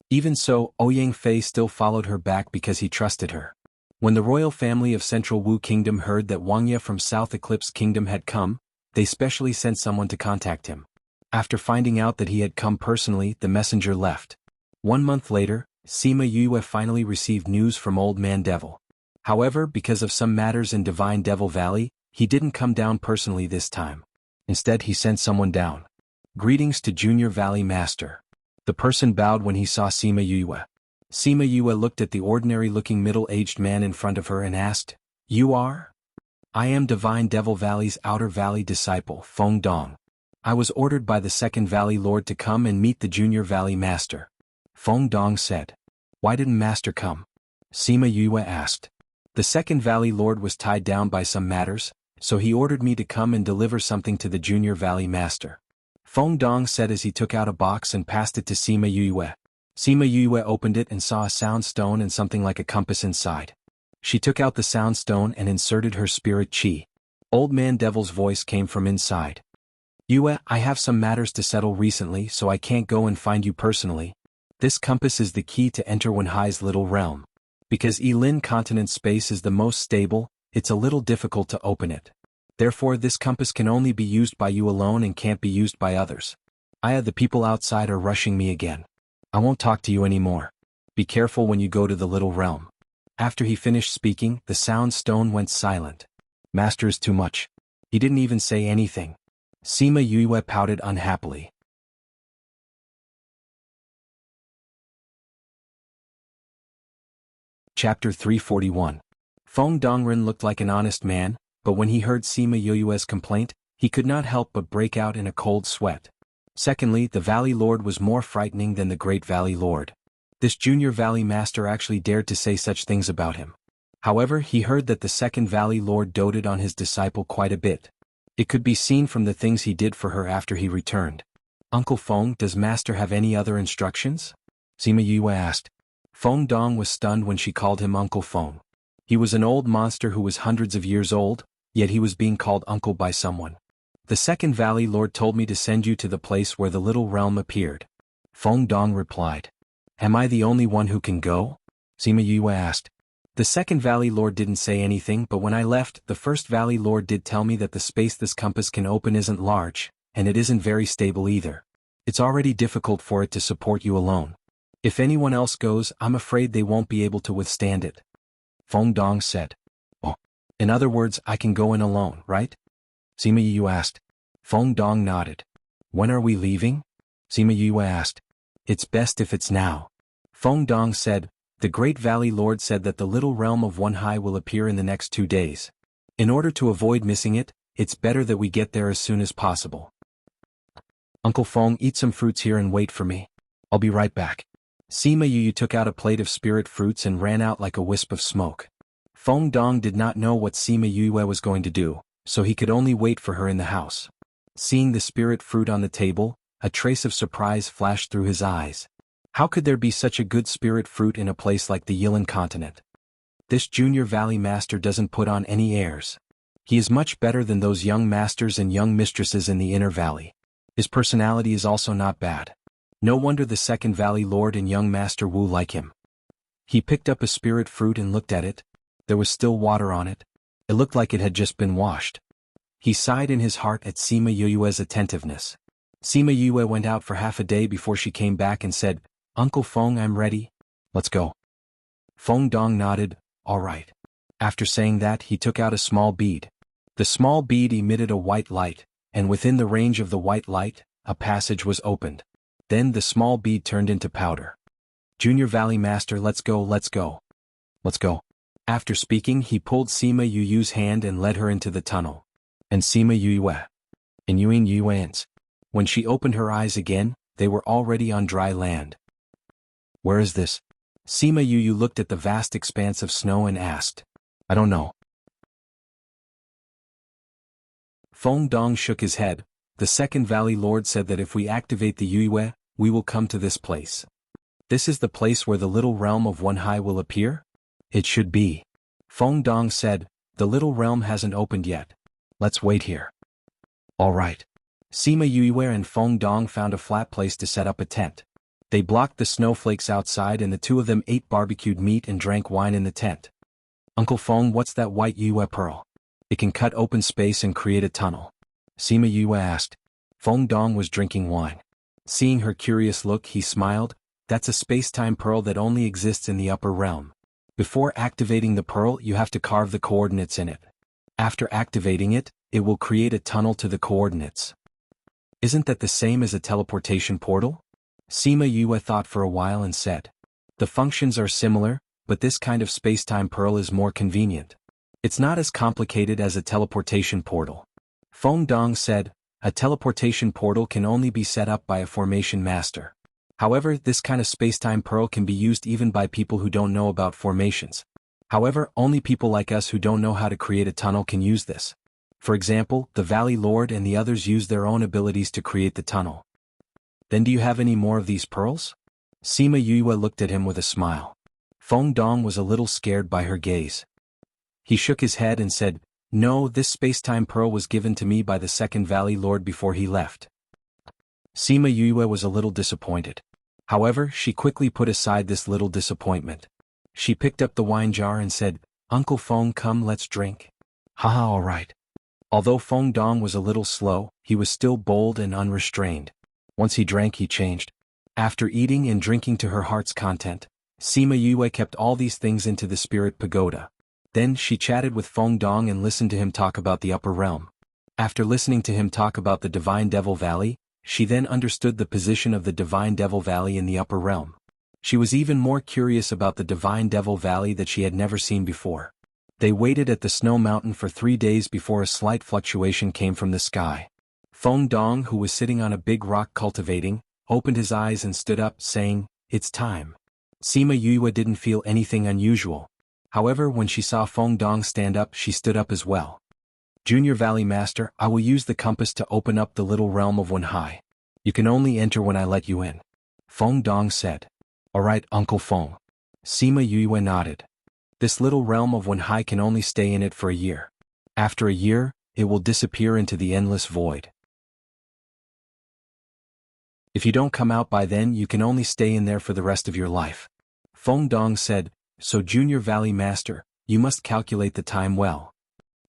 Even so, Ouyang Fei still followed her back because he trusted her. When the royal family of Central Wu Kingdom heard that Wangya from South Eclipse Kingdom had come, they specially sent someone to contact him. After finding out that he had come personally, the messenger left. 1 month later, Sima Yue finally received news from Old Man Devil. However, because of some matters in Divine Devil Valley, he didn't come down personally this time. Instead, he sent someone down. Greetings to Junior Valley Master. The person bowed when he saw Sima Yue. Sima Yue looked at the ordinary-looking middle-aged man in front of her and asked, "You are?" "I am Divine Devil Valley's Outer Valley disciple, Feng Dong. I was ordered by the Second Valley Lord to come and meet the Junior Valley Master." Feng Dong said. "Why didn't Master come?" Sima Yue asked. "The Second Valley Lord was tied down by some matters, so he ordered me to come and deliver something to the Junior Valley Master." Feng Dong said as he took out a box and passed it to Sima Yue. Sima Yue opened it and saw a sound stone and something like a compass inside. She took out the sound stone and inserted her spirit chi. Old Man Devil's voice came from inside. "Yue, I have some matters to settle recently, so I can't go and find you personally. This compass is the key to enter Wenhai's Little Realm. Because Yilin continent space is the most stable, it's a little difficult to open it. Therefore this compass can only be used by you alone and can't be used by others. The people outside are rushing me again. I won't talk to you anymore. Be careful when you go to the Little Realm." After he finished speaking, the sound stone went silent. "Master is too much. He didn't even say anything." Sima Yue pouted unhappily. Chapter 341. Feng Dongren looked like an honest man, but when he heard Sima Yue's complaint, he could not help but break out in a cold sweat. Secondly, the Valley Lord was more frightening than the Great Valley Lord. This Junior Valley Master actually dared to say such things about him. However, he heard that the Second Valley Lord doted on his disciple quite a bit. It could be seen from the things he did for her after he returned. "Uncle Feng, does Master have any other instructions?" Sima Yue asked. Feng Dong was stunned when she called him Uncle Feng. He was an old monster who was hundreds of years old, yet he was being called uncle by someone. "The Second Valley Lord told me to send you to the place where the Little Realm appeared." Feng Dong replied. "Am I the only one who can go?" Sima Yue asked. "The Second Valley Lord didn't say anything, but when I left, the First Valley Lord did tell me that the space this compass can open isn't large, and it isn't very stable either. It's already difficult for it to support you alone. If anyone else goes, I'm afraid they won't be able to withstand it." Feng Dong said. "Oh, in other words, I can go in alone, right?" Sima Yue asked. Feng Dong nodded. "When are we leaving?" Sima Yue asked. "It's best if it's now." Feng Dong said, "The Great Valley Lord said that the Little Realm of Wenhai will appear in the next 2 days. In order to avoid missing it, it's better that we get there as soon as possible. Uncle Feng, eat some fruits here and wait for me. I'll be right back." Sima Yue took out a plate of spirit fruits and ran out like a wisp of smoke. Feng Dong did not know what Sima Yue was going to do, so he could only wait for her in the house. Seeing the spirit fruit on the table, a trace of surprise flashed through his eyes. How could there be such a good spirit fruit in a place like the Yilin continent? This Junior Valley Master doesn't put on any airs. He is much better than those young masters and young mistresses in the Inner Valley. His personality is also not bad. No wonder the Second Valley Lord and young Master Wu like him. He picked up a spirit fruit and looked at it. There was still water on it. It looked like it had just been washed. He sighed in his heart at Sima Yue's attentiveness. Sima Yue went out for half a day before she came back and said, "Uncle Feng, I'm ready. Let's go." Feng Dong nodded, "All right." After saying that, he took out a small bead. The small bead emitted a white light, and within the range of the white light, a passage was opened. Then the small bead turned into powder. Junior Valley Master, let's go, let's go. Let's go. After speaking, he pulled Sima Yu's hand and led her into the tunnel. And Sima Yue. And Yuan Yuan's. When she opened her eyes again, they were already on dry land. Where is this? Sima Yu looked at the vast expanse of snow and asked. I don't know. Feng Dong shook his head. The second Valley Lord said that if we activate the Yue, we will come to this place. This is the place where the little realm of One High will appear? It should be. Feng Dong said, the little realm hasn't opened yet. Let's wait here. All right. Sima Yue and Feng Dong found a flat place to set up a tent. They blocked the snowflakes outside and the two of them ate barbecued meat and drank wine in the tent. Uncle Feng, what's that white Yue pearl? It can cut open space and create a tunnel. Sima Yue asked. Feng Dong was drinking wine. Seeing her curious look, he smiled. That's a space-time pearl that only exists in the upper realm. Before activating the pearl, you have to carve the coordinates in it. After activating it, it will create a tunnel to the coordinates. Isn't that the same as a teleportation portal? Sima Yue thought for a while and said. The functions are similar, but this kind of space-time pearl is more convenient. It's not as complicated as a teleportation portal. Feng Dong said, a teleportation portal can only be set up by a formation master. However, this kind of space-time pearl can be used even by people who don't know about formations. However, only people like us who don't know how to create a tunnel can use this. For example, the Valley Lord and the others use their own abilities to create the tunnel. Then do you have any more of these pearls? Sima Yue looked at him with a smile. Feng Dong was a little scared by her gaze. He shook his head and said, no, this space-time pearl was given to me by the second Valley Lord before he left. Sima Yue was a little disappointed. However, she quickly put aside this little disappointment. She picked up the wine jar and said, Uncle Feng, come, let's drink. Haha, all right. Although Feng Dong was a little slow, he was still bold and unrestrained. Once he drank, he changed. After eating and drinking to her heart's content, Sima Yue kept all these things into the spirit pagoda. Then she chatted with Feng Dong and listened to him talk about the upper realm. After listening to him talk about the Divine Devil Valley, she then understood the position of the Divine Devil Valley in the upper realm. She was even more curious about the Divine Devil Valley that she had never seen before. They waited at the snow mountain for 3 days before a slight fluctuation came from the sky. Feng Dong, who was sitting on a big rock cultivating, opened his eyes and stood up, saying, it's time. Sima Yue didn't feel anything unusual. However, when she saw Feng Dong stand up, she stood up as well. Junior Valley Master, I will use the compass to open up the little realm of One High. You can only enter when I let you in. Feng Dong said. All right, Uncle Feng. Sima Yue nodded. This little realm of One High can only stay in it for a year. After a year, it will disappear into the endless void. If you don't come out by then, you can only stay in there for the rest of your life. Feng Dong said, so Junior Valley Master, you must calculate the time well.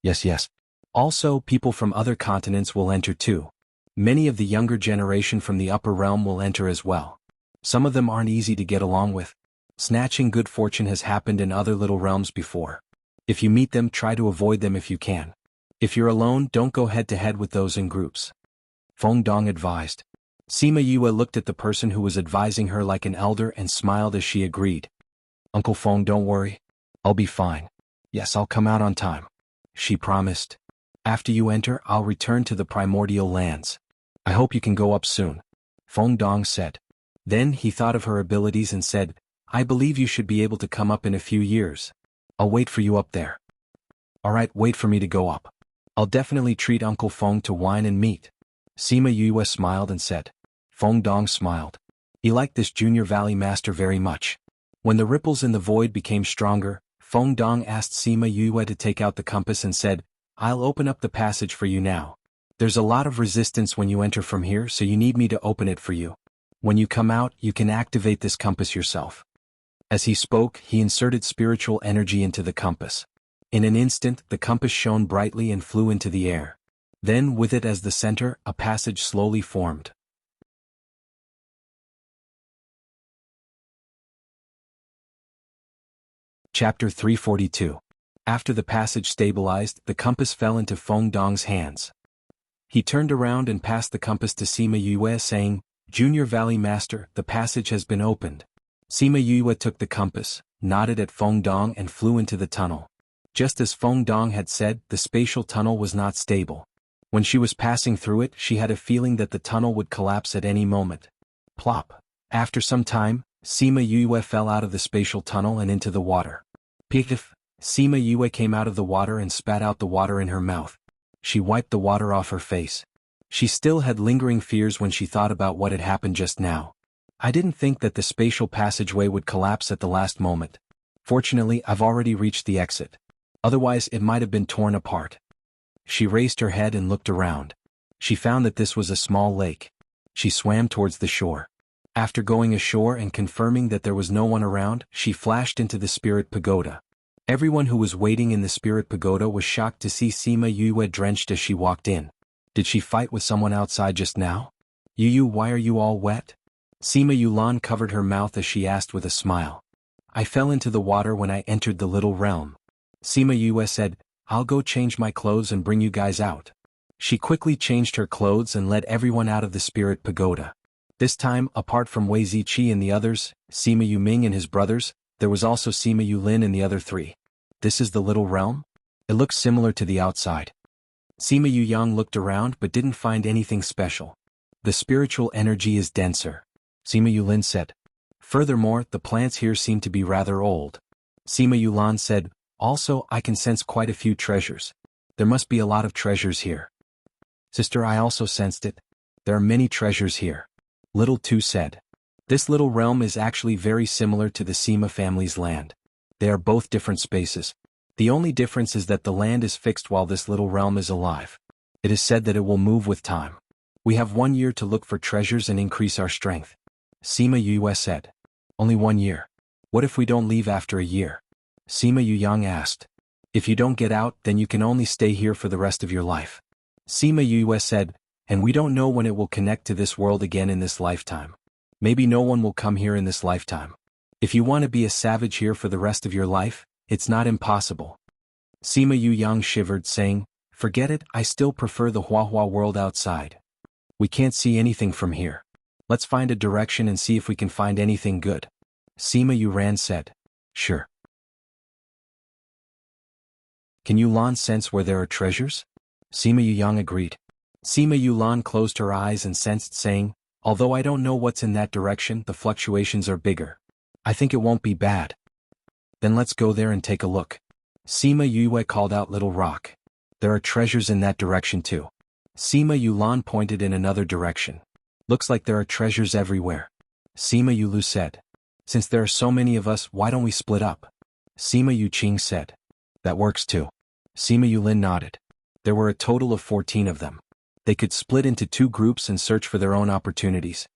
Yes. Also, people from other continents will enter too. Many of the younger generation from the upper realm will enter as well. Some of them aren't easy to get along with. Snatching good fortune has happened in other little realms before. If you meet them, try to avoid them if you can. If you're alone, don't go head-to-head with those in groups. Feng Dong advised. Sima Yue looked at the person who was advising her like an elder and smiled as she agreed. Uncle Feng, don't worry. I'll be fine. Yes, I'll come out on time. She promised. After you enter, I'll return to the primordial lands. I hope you can go up soon. Feng Dong said. Then he thought of her abilities and said, I believe you should be able to come up in a few years. I'll wait for you up there. All right, wait for me to go up. I'll definitely treat Uncle Feng to wine and meat. Sima Yue smiled and said. Feng Dong smiled. He liked this Junior Valley Master very much. When the ripples in the void became stronger, Feng Dong asked Sima Yue to take out the compass and said, I'll open up the passage for you now. There's a lot of resistance when you enter from here, so you need me to open it for you. When you come out, you can activate this compass yourself. As he spoke, he inserted spiritual energy into the compass. In an instant, the compass shone brightly and flew into the air. Then, with it as the center, a passage slowly formed. Chapter 342. After the passage stabilized, the compass fell into Feng Dong's hands. He turned around and passed the compass to Sima Yue, saying, Junior Valley Master, the passage has been opened. Sima Yue took the compass, nodded at Feng Dong and flew into the tunnel. Just as Feng Dong had said, the spatial tunnel was not stable. When she was passing through it, she had a feeling that the tunnel would collapse at any moment. Plop. After some time, Sima Yue fell out of the spatial tunnel and into the water. Piff. Sima Yue came out of the water and spat out the water in her mouth. She wiped the water off her face. She still had lingering fears when she thought about what had happened just now. I didn't think that the spatial passageway would collapse at the last moment. Fortunately, I've already reached the exit. Otherwise, it might have been torn apart. She raised her head and looked around. She found that this was a small lake. She swam towards the shore. After going ashore and confirming that there was no one around, she flashed into the spirit pagoda. Everyone who was waiting in the spirit pagoda was shocked to see Sima Yue drenched as she walked in. Did she fight with someone outside just now? Yu, why are you all wet? Sima Yulan covered her mouth as she asked with a smile. I fell into the water when I entered the little realm. Sima Yue said, I'll go change my clothes and bring you guys out. She quickly changed her clothes and led everyone out of the spirit pagoda. This time, apart from Wei Ziqi and the others, Sima Yuming and his brothers, there was also Sima Yulin and the other three. This is the little realm? It looks similar to the outside. Sima Yuyang looked around but didn't find anything special. The spiritual energy is denser. Sima Yulin said. Furthermore, the plants here seem to be rather old. Sima Yulan said, also, I can sense quite a few treasures. There must be a lot of treasures here. Sister, I also sensed it. There are many treasures here. Little Two said. This little realm is actually very similar to the Sima family's land. They are both different spaces. The only difference is that the land is fixed while this little realm is alive. It is said that it will move with time. We have 1 year to look for treasures and increase our strength. Sima Yue said. Only 1 year. What if we don't leave after a year? Sima Yuyang asked. If you don't get out, then you can only stay here for the rest of your life. Sima Yue said, and we don't know when it will connect to this world again in this lifetime. Maybe no one will come here in this lifetime. If you want to be a savage here for the rest of your life, it's not impossible. Sima Yuyang shivered, saying, forget it, I still prefer the Huahua world outside. We can't see anything from here. Let's find a direction and see if we can find anything good. Sima Yuran said. Sure. Can Yulan sense where there are treasures? Sima Yuyang agreed. Sima Yulan closed her eyes and sensed, saying, although I don't know what's in that direction, the fluctuations are bigger. I think it won't be bad. Then let's go there and take a look. Sima Yue called out Little Rock. There are treasures in that direction too. Sima Yulan pointed in another direction. Looks like there are treasures everywhere. Sima Yulu said. Since there are so many of us, why don't we split up? Sima Yuqing said. That works too. Sima Yulin nodded. There were a total of 14 of them. They could split into 2 groups and search for their own opportunities.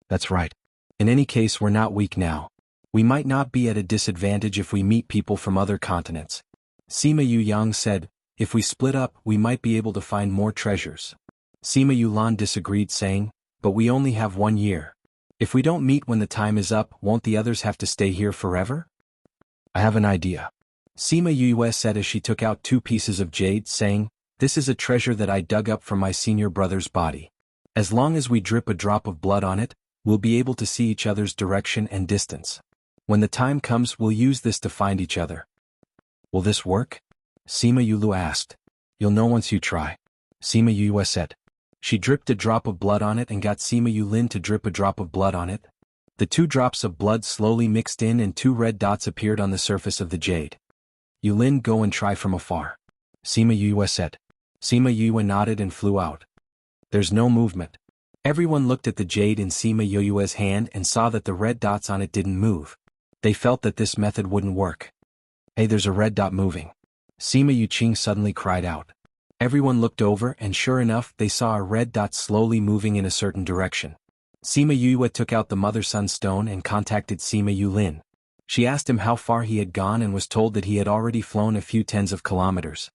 That's right. In any case, we're not weak now. We might not be at a disadvantage if we meet people from other continents. Sima Yuyang said, if we split up, we might be able to find more treasures. Sima Yulan disagreed, saying, but we only have 1 year. If we don't meet when the time is up, won't the others have to stay here forever? I have an idea. Sima Yue said as she took out 2 pieces of jade, saying, this is a treasure that I dug up from my senior brother's body. As long as we drip a drop of blood on it, we'll be able to see each other's direction and distance. When the time comes, we'll use this to find each other. Will this work? Sima Yulu asked. You'll know once you try. Sima Yue said. She dripped a drop of blood on it and got Sima Yulin to drip a drop of blood on it. The 2 drops of blood slowly mixed in and 2 red dots appeared on the surface of the jade. Yulin, go and try from afar. Sima Yue said. Sima Yue nodded and flew out. There's no movement. Everyone looked at the jade in Sima Yue's hand and saw that the red dots on it didn't move. They felt that this method wouldn't work. Hey, there's a red dot moving. Sima Yuqing suddenly cried out. Everyone looked over and sure enough, they saw a red dot slowly moving in a certain direction. Sima Yue took out the Mother Sun Stone and contacted Sima Yulin. She asked him how far he had gone and was told that he had already flown a few tens of kilometers.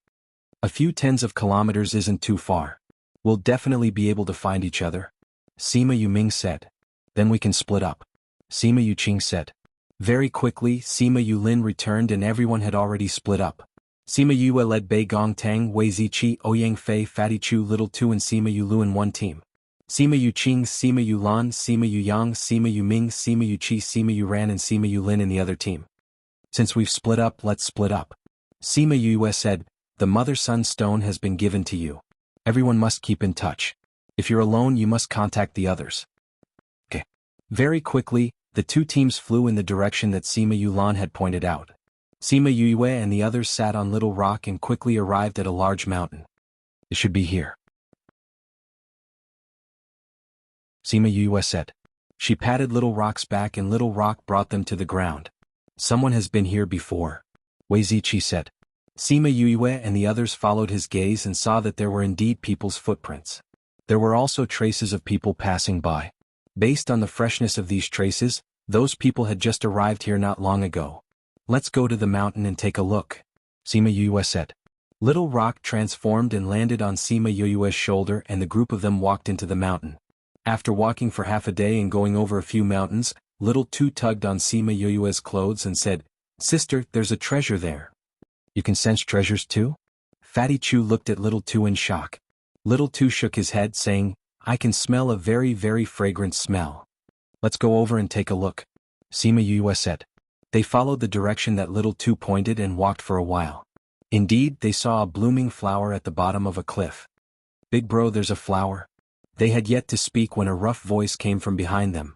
A few tens of kilometers isn't too far. We'll definitely be able to find each other. Sima Yuming said. Then we can split up. Sima Yuqing said. Very quickly, Sima Yulin returned and everyone had already split up. Sima Yue led Bei Gong Tang, Wei Ziqi, Ouyang Fei, Fatty Chu, Little Two and Sima Yulu in one team. Sima Yu Qing, Sima Yu Lan, Sima Yu Yang, Sima Yu Ming, Sima Yu Qi, Sima Yu Ran and Sima Yu Lin in the other team. Since we've split up, let's split up. Sima Yu said, the Mother-Sun Stone has been given to you. Everyone must keep in touch. If you're alone, you must contact the others. Okay. Very quickly, the two teams flew in the direction that Sima Yu Lan had pointed out. Sima Yu and the others sat on Little Rock and quickly arrived at a large mountain. It should be here. Sima Yu said. She patted Little Rock's back and Little Rock brought them to the ground. Someone has been here before. Wei Ziqi said. Sima Yu and the others followed his gaze and saw that there were indeed people's footprints. There were also traces of people passing by. Based on the freshness of these traces, those people had just arrived here not long ago. Let's go to the mountain and take a look, Sima Yu said. Little Rock transformed and landed on Sima Yu's shoulder and the group of them walked into the mountain. After walking for half a day and going over a few mountains, Little Two tugged on Sima Yu's clothes and said, Sister, there's a treasure there. You can sense treasures too? Fatty Chu looked at Little Two in shock. Little Two shook his head saying, I can smell a very, very fragrant smell. Let's go over and take a look, Sima Yu said. They followed the direction that Little Two pointed and walked for a while. Indeed, they saw a blooming flower at the bottom of a cliff. Big bro, there's a flower. They had yet to speak when a rough voice came from behind them.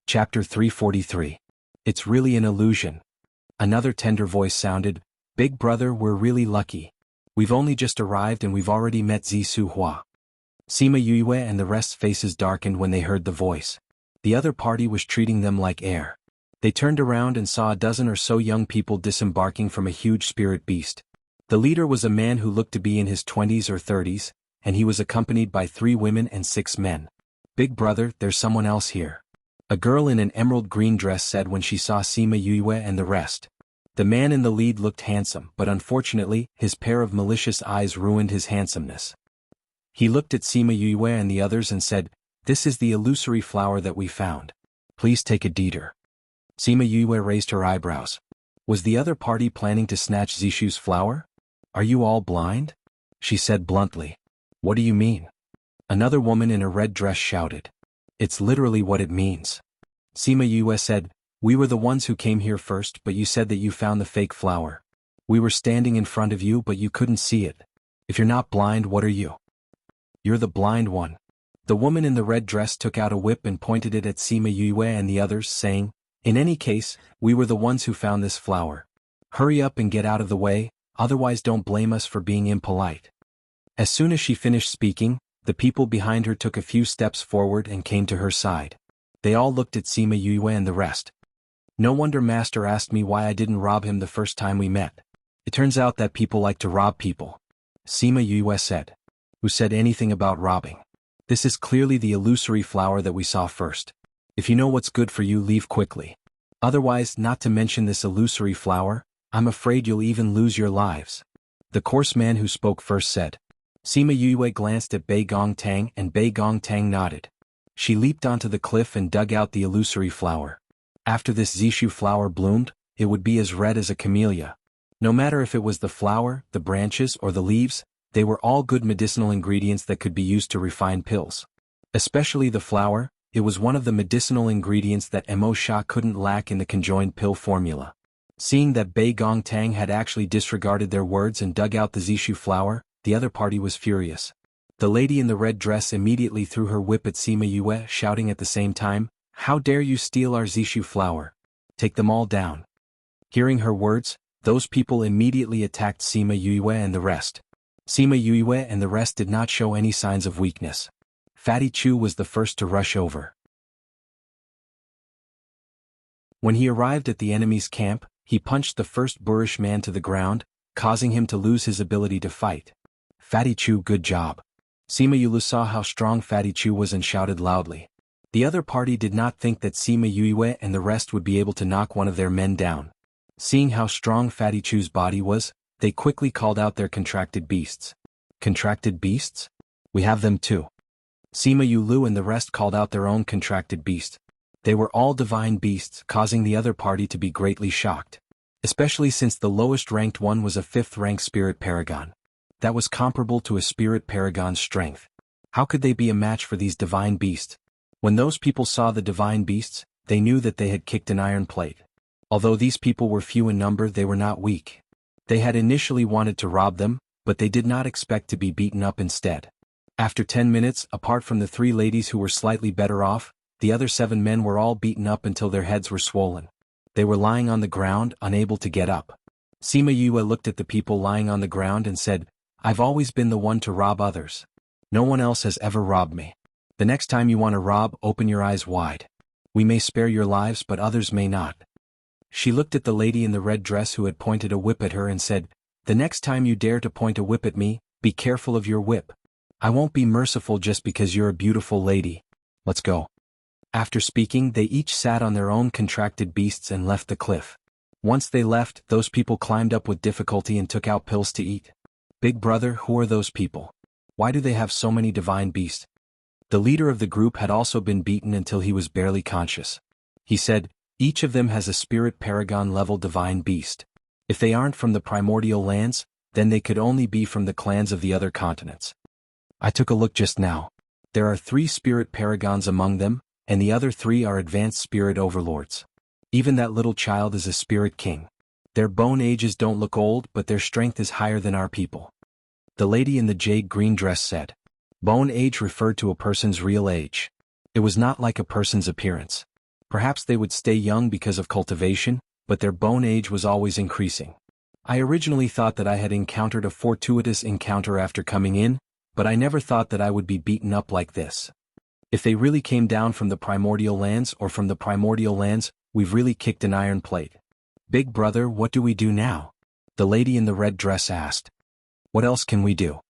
Chapter 343. It's really an illusion. Another tender voice sounded, Big brother, we're really lucky. We've only just arrived and we've already met Zisu Hua. Sima Yue and the rest's faces darkened when they heard the voice. The other party was treating them like air. They turned around and saw a dozen or so young people disembarking from a huge spirit beast. The leader was a man who looked to be in his 20s or 30s, and he was accompanied by 3 women and 6 men. Big brother, there's someone else here. A girl in an emerald green dress said when she saw Sima Yue and the rest. The man in the lead looked handsome, but unfortunately, his pair of malicious eyes ruined his handsomeness. He looked at Sima Yue and the others and said, This is the illusory flower that we found. Please take a deeder. Sima Yue raised her eyebrows. Was the other party planning to snatch Zishu's flower? Are you all blind? She said bluntly. What do you mean? Another woman in a red dress shouted. It's literally what it means. Sima Yue said, We were the ones who came here first, but you said that you found the fake flower. We were standing in front of you but you couldn't see it. If you're not blind, what are you? You're the blind one. The woman in the red dress took out a whip and pointed it at Sima Yue and the others, saying, In any case, we were the ones who found this flower. Hurry up and get out of the way, otherwise don't blame us for being impolite. As soon as she finished speaking, the people behind her took a few steps forward and came to her side. They all looked at Sima Yue and the rest. No wonder Master asked me why I didn't rob him the first time we met. It turns out that people like to rob people. Sima Yue said. Who said anything about robbing? This is clearly the illusory flower that we saw first. If you know what's good for you, leave quickly. Otherwise, not to mention this illusory flower, I'm afraid you'll even lose your lives. The coarse man who spoke first said. Sima Yue glanced at Bei Gong Tang and Bei Gong Tang nodded. She leaped onto the cliff and dug out the illusory flower. After this Zishu flower bloomed, it would be as red as a camellia. No matter if it was the flower, the branches, or the leaves, they were all good medicinal ingredients that could be used to refine pills. Especially the flower, it was one of the medicinal ingredients that Mo Sha couldn't lack in the conjoined pill formula. Seeing that Bei Gong Tang had actually disregarded their words and dug out the Zishu flower, the other party was furious. The lady in the red dress immediately threw her whip at Sima Yue, shouting at the same time, How dare you steal our Zishu flower? Take them all down. Hearing her words, those people immediately attacked Sima Yue and the rest. Sima Yue and the rest did not show any signs of weakness. Fatty Chu was the first to rush over. When he arrived at the enemy's camp, he punched the first boorish man to the ground, causing him to lose his ability to fight. Fatty Chu, good job. Sima Yue saw how strong Fatty Chu was and shouted loudly. The other party did not think that Sima Yue and the rest would be able to knock one of their men down. Seeing how strong Fatty Chu's body was, they quickly called out their contracted beasts. Contracted beasts? We have them too. Sima Yulu and the rest called out their own contracted beast. They were all divine beasts, causing the other party to be greatly shocked. especially since the lowest ranked one was a 5th rank spirit paragon. That was comparable to a spirit paragon's strength. How could they be a match for these divine beasts? When those people saw the divine beasts, they knew that they had kicked an iron plate. Although these people were few in number, they were not weak. They had initially wanted to rob them, but they did not expect to be beaten up instead. After 10 minutes, apart from the 3 ladies who were slightly better off, the other 7 men were all beaten up until their heads were swollen. They were lying on the ground, unable to get up. Sima Yue looked at the people lying on the ground and said, "I've always been the one to rob others. No one else has ever robbed me. The next time you want to rob, open your eyes wide. We may spare your lives, but others may not." She looked at the lady in the red dress who had pointed a whip at her and said, "The next time you dare to point a whip at me, be careful of your whip. I won't be merciful just because you're a beautiful lady. Let's go." After speaking, they each sat on their own contracted beasts and left the cliff. Once they left, those people climbed up with difficulty and took out pills to eat. "Big brother, who are those people? Why do they have so many divine beasts?" The leader of the group had also been beaten until he was barely conscious. He said, "Each of them has a spirit paragon level divine beast. If they aren't from the primordial lands, then they could only be from the clans of the other continents. I took a look just now. There are 3 spirit paragons among them, and the other 3 are advanced spirit overlords. Even that little child is a spirit king. Their bone ages don't look old, but their strength is higher than our people." The lady in the jade green dress said. Bone age referred to a person's real age. It was not like a person's appearance. Perhaps they would stay young because of cultivation, but their bone age was always increasing. I originally thought that I had encountered a fortuitous encounter after coming in, but I never thought that I would be beaten up like this. If they really came down from the primordial lands or from the primordial lands, we've really kicked an iron plate. "Big brother, what do we do now?" the lady in the red dress asked. "What else can we do?"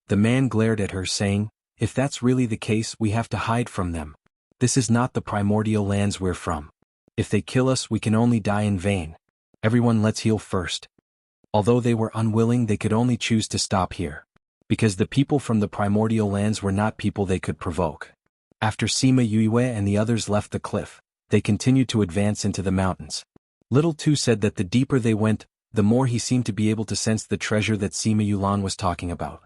The man glared at her saying, "If that's really the case, we have to hide from them. This is not the primordial lands we're from. If they kill us, we can only die in vain. Everyone, let's heal first." Although they were unwilling, they could only choose to stop here. Because the people from the primordial lands were not people they could provoke. After Sima Yue and the others left the cliff, they continued to advance into the mountains. Little Tu said that the deeper they went, the more he seemed to be able to sense the treasure that Sima Yulan was talking about.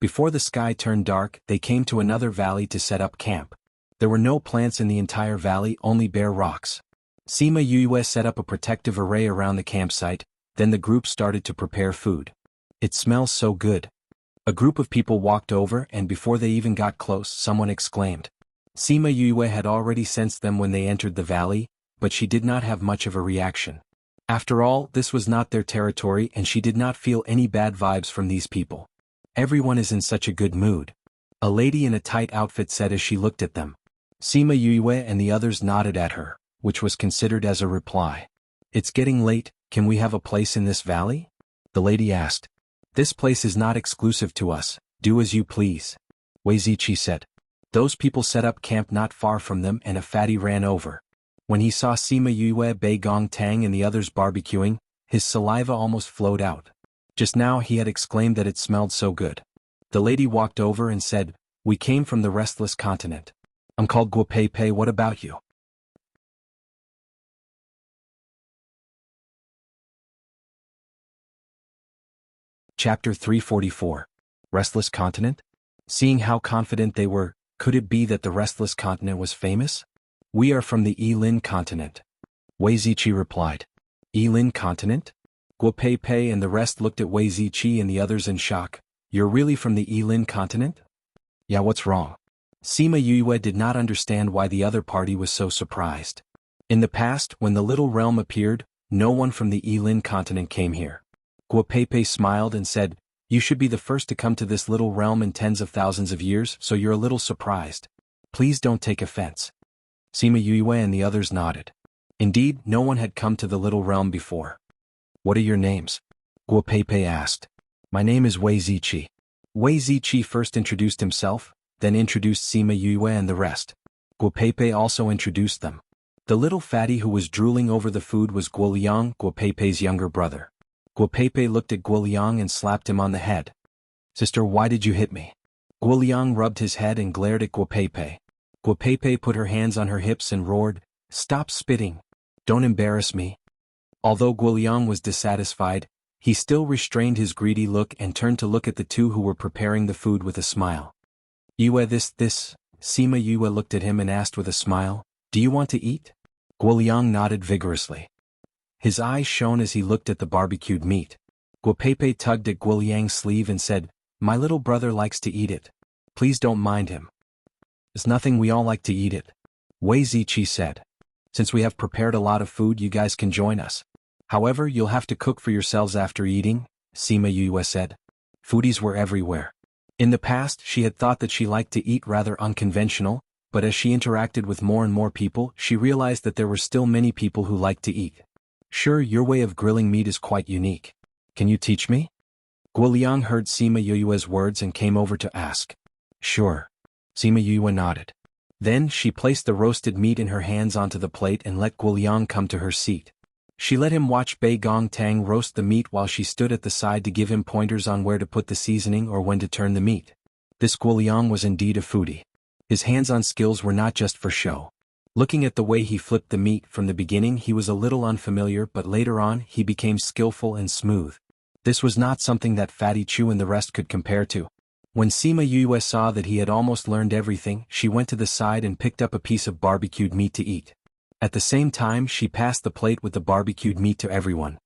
Before the sky turned dark, they came to another valley to set up camp. There were no plants in the entire valley, only bare rocks. Sima Yue set up a protective array around the campsite, then the group started to prepare food. "It smells so good." A group of people walked over, and before they even got close, someone exclaimed. Sima Yue had already sensed them when they entered the valley, but she did not have much of a reaction. After all, this was not their territory and she did not feel any bad vibes from these people. "Everyone is in such a good mood," a lady in a tight outfit said as she looked at them. Sima Yue and the others nodded at her, which was considered as a reply. "It's getting late, can we have a place in this valley?" the lady asked. "This place is not exclusive to us, do as you please," Wei Ziqi said. Those people set up camp not far from them and a fatty ran over. When he saw Sima Yue, Bei Gong Tang and the others barbecuing, his saliva almost flowed out. Just now he had exclaimed that it smelled so good. The lady walked over and said, "We came from the restless continent. I'm called Guo Pei Pei, what about you?" Chapter 344. Restless Continent? Seeing how confident they were, could it be that the restless continent was famous? "We are from the Yilin continent," Wei Ziqi replied. "Yilin continent?" Guo Pei Pei and the rest looked at Wei Ziqi and the others in shock. "You're really from the Yilin continent?" "Yeah, what's wrong?" Sima Yue did not understand why the other party was so surprised. In the past, when the little realm appeared, no one from the Yilin continent came here. Guo Pei Pei smiled and said, "You should be the first to come to this little realm in tens of thousands of years, so you're a little surprised. Please don't take offense." Sima Yue and the others nodded. Indeed, no one had come to the little realm before. "What are your names?" Guo Pei Pei asked. "My name is Wei Ziqi." Wei Ziqi first introduced himself, then introduced Sima Yue and the rest. Guo Pei Pei also introduced them. The little fatty who was drooling over the food was Guo Liang, Guo Pei Pei's younger brother. Guo Pei Pei looked at Guo Liang and slapped him on the head. "Sister, why did you hit me?" Guo Liang rubbed his head and glared at Guo Pei Pei. Guo Pei Pei put her hands on her hips and roared, Stop spitting. Don't embarrass me. Although Guoliang was dissatisfied, he still restrained his greedy look and turned to look at the two who were preparing the food with a smile. Yue this. Sima Yue looked at him and asked with a smile, do you want to eat? Guoliang nodded vigorously. His eyes shone as he looked at the barbecued meat. Guopeipei tugged at Guoliang's sleeve and said, my little brother likes to eat it. Please don't mind him. It's nothing, we all like to eat it. Wei Ziqi said. Since we have prepared a lot of food, you guys can join us. However, you'll have to cook for yourselves after eating, Sima Yue said. Foodies were everywhere. In the past, she had thought that she liked to eat rather unconventional, but as she interacted with more and more people, she realized that there were still many people who liked to eat. Sure, your way of grilling meat is quite unique. Can you teach me? Guoliang heard Sima Yue's words and came over to ask. Sure. Sima Yue nodded. Then she placed the roasted meat in her hands onto the plate and let Guoliang come to her seat. She let him watch Bei Gong Tang roast the meat while she stood at the side to give him pointers on where to put the seasoning or when to turn the meat. This Guoliang was indeed a foodie. His hands-on skills were not just for show. Looking at the way he flipped the meat from the beginning, he was a little unfamiliar, but later on he became skillful and smooth. This was not something that Fatty Chu and the rest could compare to. When Sima Yue saw that he had almost learned everything, she went to the side and picked up a piece of barbecued meat to eat. At the same time, she passed the plate with the barbecued meat to everyone.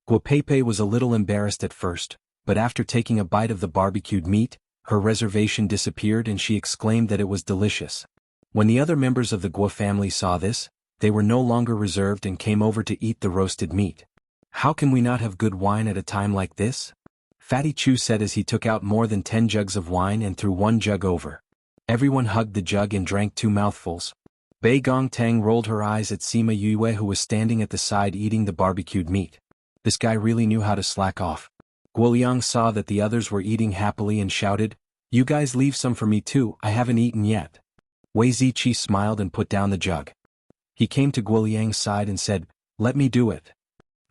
Guopeipei was a little embarrassed at first, but after taking a bite of the barbecued meat, her reservation disappeared and she exclaimed that it was delicious. When the other members of the Guo family saw this, they were no longer reserved and came over to eat the roasted meat. How can we not have good wine at a time like this? Fatty Chu said as he took out more than 10 jugs of wine and threw one jug over. Everyone hugged the jug and drank 2 mouthfuls. Bei Gong Tang rolled her eyes at Sima Yue, who was standing at the side eating the barbecued meat. This guy really knew how to slack off. Guoliang saw that the others were eating happily and shouted, you guys leave some for me too, I haven't eaten yet. Wei Ziqi smiled and put down the jug. He came to Guoliang's side and said, let me do it.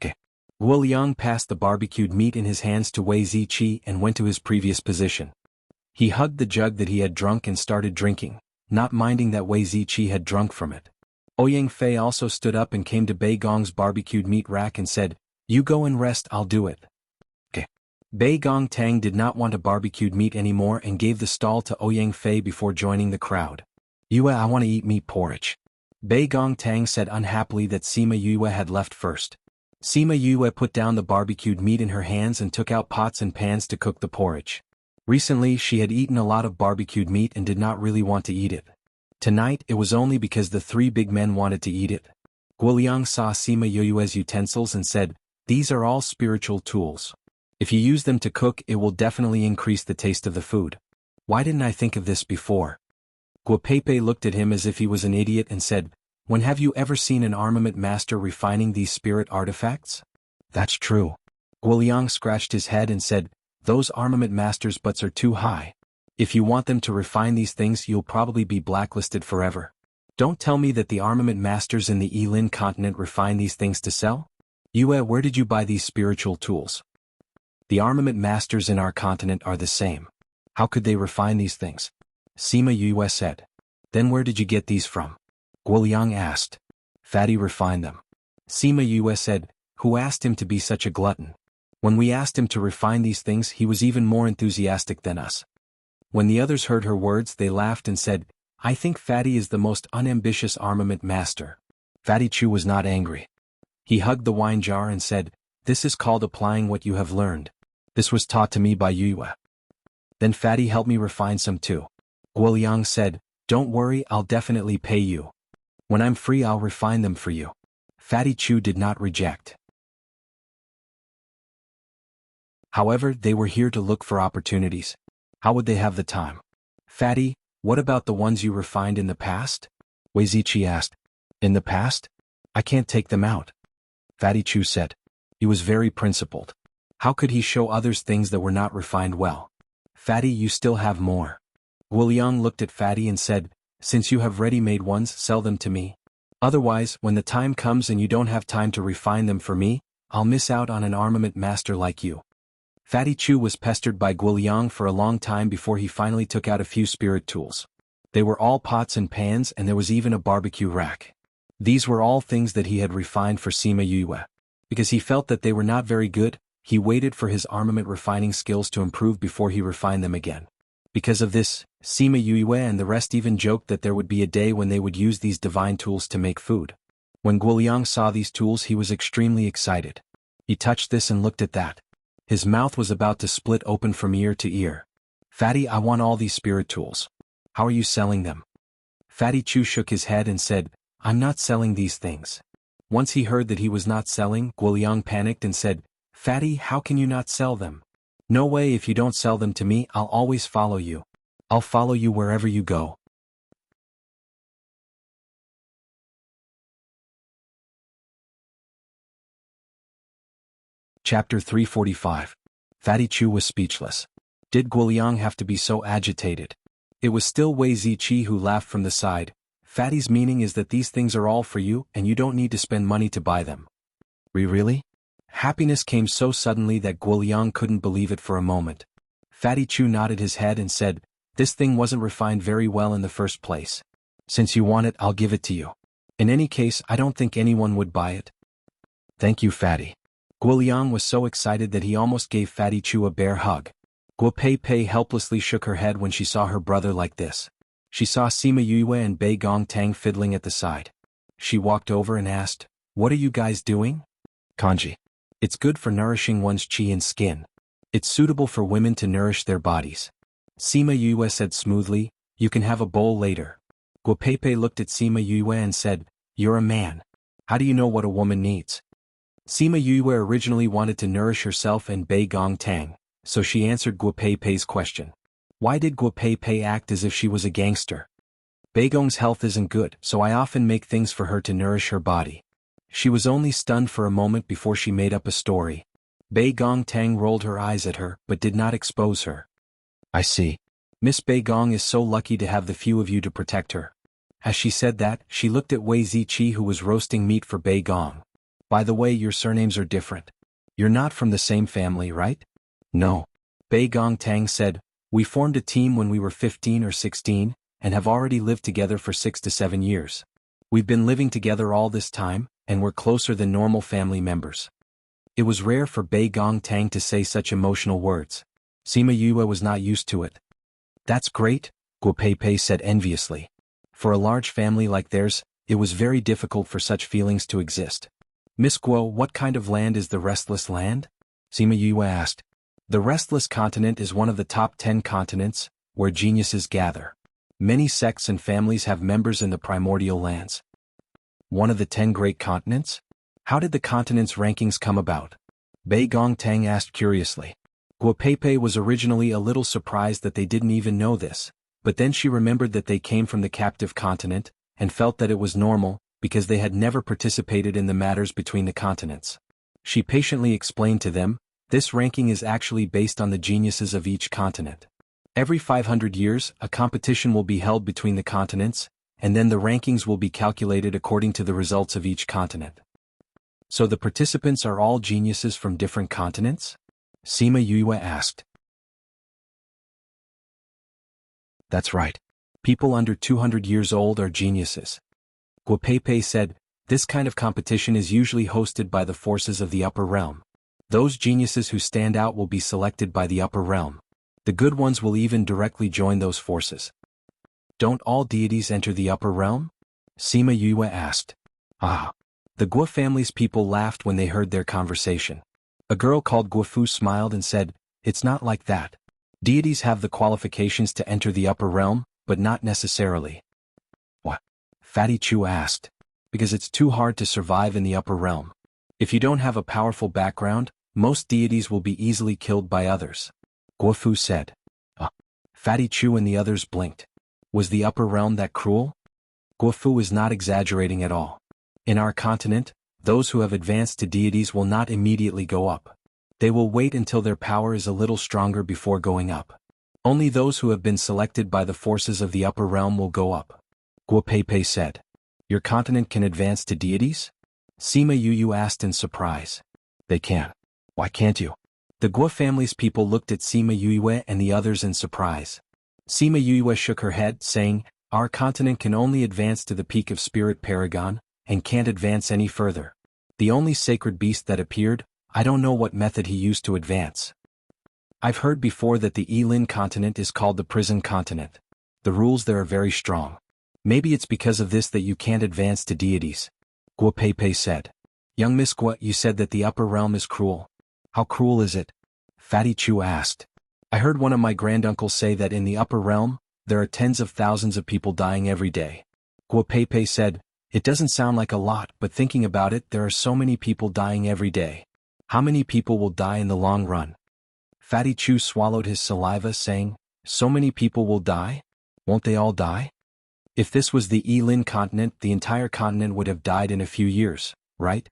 Okay. Guoliang passed the barbecued meat in his hands to Wei Ziqi and went to his previous position. He hugged the jug that he had drunk and started drinking, not minding that Wei Ziqi had drunk from it. Ouyang Fei also stood up and came to Bei Gong's barbecued meat rack and said, you go and rest, I'll do it. Okay. Bei Gong Tang did not want a barbecued meat anymore and gave the stall to Ouyang Fei before joining the crowd. Yue, I want to eat meat porridge. Bei Gong Tang said unhappily that Sima Yue had left first. Sima Yue put down the barbecued meat in her hands and took out pots and pans to cook the porridge. Recently, she had eaten a lot of barbecued meat and did not really want to eat it. Tonight, it was only because the 3 big men wanted to eat it. Guoliang saw Sima Yue's utensils and said, these are all spiritual tools. If you use them to cook, it will definitely increase the taste of the food. Why didn't I think of this before? Guopeipei looked at him as if he was an idiot and said, when have you ever seen an armament master refining these spirit artifacts? That's true. Guoliang scratched his head and said, those armament masters' butts are too high. If you want them to refine these things, you'll probably be blacklisted forever. Don't tell me that the armament masters in the Yilin continent refine these things to sell? Yue, where did you buy these spiritual tools? The armament masters in our continent are the same. How could they refine these things? Sima Yue said. Then where did you get these from? Guoliang asked. Fatty refined them. Sima Yue said, who asked him to be such a glutton? When we asked him to refine these things, he was even more enthusiastic than us. When the others heard her words, they laughed and said, I think Fatty is the most unambitious armament master. Fatty Chu was not angry. He hugged the wine jar and said, this is called applying what you have learned. This was taught to me by Yue. Then Fatty helped me refine some too. Guoliang said, don't worry, I'll definitely pay you. When I'm free, I'll refine them for you. Fatty Chu did not reject. However, they were here to look for opportunities. How would they have the time? Fatty, what about the ones you refined in the past? Wei Ziqi asked. In the past? I can't take them out. Fatty Chu said. He was very principled. How could he show others things that were not refined well? Fatty, you still have more. Guoliang looked at Fatty and said, since you have ready-made ones, sell them to me. Otherwise, when the time comes and you don't have time to refine them for me, I'll miss out on an armament master like you. Fatty Chu was pestered by Guoliang for a long time before he finally took out a few spirit tools. They were all pots and pans, and there was even a barbecue rack. These were all things that he had refined for Sima Yue. Because he felt that they were not very good, he waited for his armament refining skills to improve before he refined them again. Because of this, Sima Yue and the rest even joked that there would be a day when they would use these divine tools to make food. When Guoliang saw these tools, he was extremely excited. He touched this and looked at that. His mouth was about to split open from ear to ear. "Fatty, I want all these spirit tools. How are you selling them?" Fatty Chu shook his head and said, "I'm not selling these things." Once he heard that he was not selling, Guoliang panicked and said, "Fatty, how can you not sell them?" "No way, if you don't sell them to me, I'll always follow you. I'll follow you wherever you go." Chapter 345. Fatty Chu was speechless. Did Guoliang have to be so agitated? It was still Wei Ziqi who laughed from the side. "Fatty's meaning is that these things are all for you and you don't need to spend money to buy them." Really? Happiness came so suddenly that Guoliang couldn't believe it for a moment. Fatty Chu nodded his head and said, "This thing wasn't refined very well in the first place. Since you want it, I'll give it to you. In any case, I don't think anyone would buy it." "Thank you, Fatty." Guoliang was so excited that he almost gave Fatty Chu a bear hug. Guo Pei Pei helplessly shook her head when she saw her brother like this. She saw Sima Yue and Bei Gong Tang fiddling at the side. She walked over and asked, "What are you guys doing?" "Kanji. It's good for nourishing one's chi and skin. It's suitable for women to nourish their bodies." Sima Yue said smoothly, "You can have a bowl later." Guo Pei Pei looked at Sima Yue and said, "You're a man. How do you know what a woman needs?" Sima Yue originally wanted to nourish herself and Bei Gong Tang, so she answered Guo Pei Pei's question. Why did Guo Pei Pei act as if she was a gangster? "Bei Gong's health isn't good, so I often make things for her to nourish her body." She was only stunned for a moment before she made up a story. Bei Gong Tang rolled her eyes at her but did not expose her. "I see. Miss Bei Gong is so lucky to have the few of you to protect her." As she said that, she looked at Wei Ziqi who was roasting meat for Bei Gong. "By the way, your surnames are different. You're not from the same family, right?" "No." Bei Gong Tang said, "We formed a team when we were 15 or 16, and have already lived together for 6 to 7 years. We've been living together all this time, and we're closer than normal family members." It was rare for Bei Gong Tang to say such emotional words. Sima Yue was not used to it. "That's great," Guo Pei Pei said enviously. For a large family like theirs, it was very difficult for such feelings to exist. "Miss Guo, what kind of land is the Restless Land?" Sima Yue asked. The Restless Continent is one of the top 10 continents, where geniuses gather. Many sects and families have members in the primordial lands. One of the 10 great continents? How did the continent's rankings come about? Bei Gong Tang asked curiously. Guo Pei Pei was originally a little surprised that they didn't even know this, but then she remembered that they came from the captive continent, and felt that it was normal, because they had never participated in the matters between the continents. She patiently explained to them, this ranking is actually based on the geniuses of each continent. Every 500 years, a competition will be held between the continents, and then the rankings will be calculated according to the results of each continent. So the participants are all geniuses from different continents? Sima Yue asked. That's right. People under 200 years old are geniuses. Guo Pei Pei said, this kind of competition is usually hosted by the forces of the upper realm. Those geniuses who stand out will be selected by the upper realm. The good ones will even directly join those forces. Don't all deities enter the upper realm? Sima Yue asked. Ah. The Guo family's people laughed when they heard their conversation. A girl called Guo Fu smiled and said, it's not like that. Deities have the qualifications to enter the upper realm, but not necessarily. What? Fatty Chu asked. Because it's too hard to survive in the upper realm. If you don't have a powerful background, most deities will be easily killed by others. Guo Fu said. Fatty Chu and the others blinked. Was the upper realm that cruel? Guo Fu is not exaggerating at all. In our continent, those who have advanced to deities will not immediately go up. They will wait until their power is a little stronger before going up. Only those who have been selected by the forces of the upper realm will go up. Guo Pei Pei said. Your continent can advance to deities? Sima Yu asked in surprise. They can. Why can't you? The Guo family's people looked at Sima Yue and the others in surprise. Sima Yue shook her head, saying, Our continent can only advance to the peak of Spirit Paragon, and can't advance any further. The only sacred beast that appeared, I don't know what method he used to advance. I've heard before that the Elin continent is called the prison continent. The rules there are very strong. Maybe it's because of this that you can't advance to deities. Guo Peipei said. Young Miss Guo, you said that the upper realm is cruel. How cruel is it? Fatty Chu asked. I heard one of my granduncles say that in the upper realm, there are tens of thousands of people dying every day. Guo Peipei said, it doesn't sound like a lot, but thinking about it, there are so many people dying every day. How many people will die in the long run? Fatty Chu swallowed his saliva, saying, so many people will die? Won't they all die? If this was the Elin continent, the entire continent would have died in a few years, right?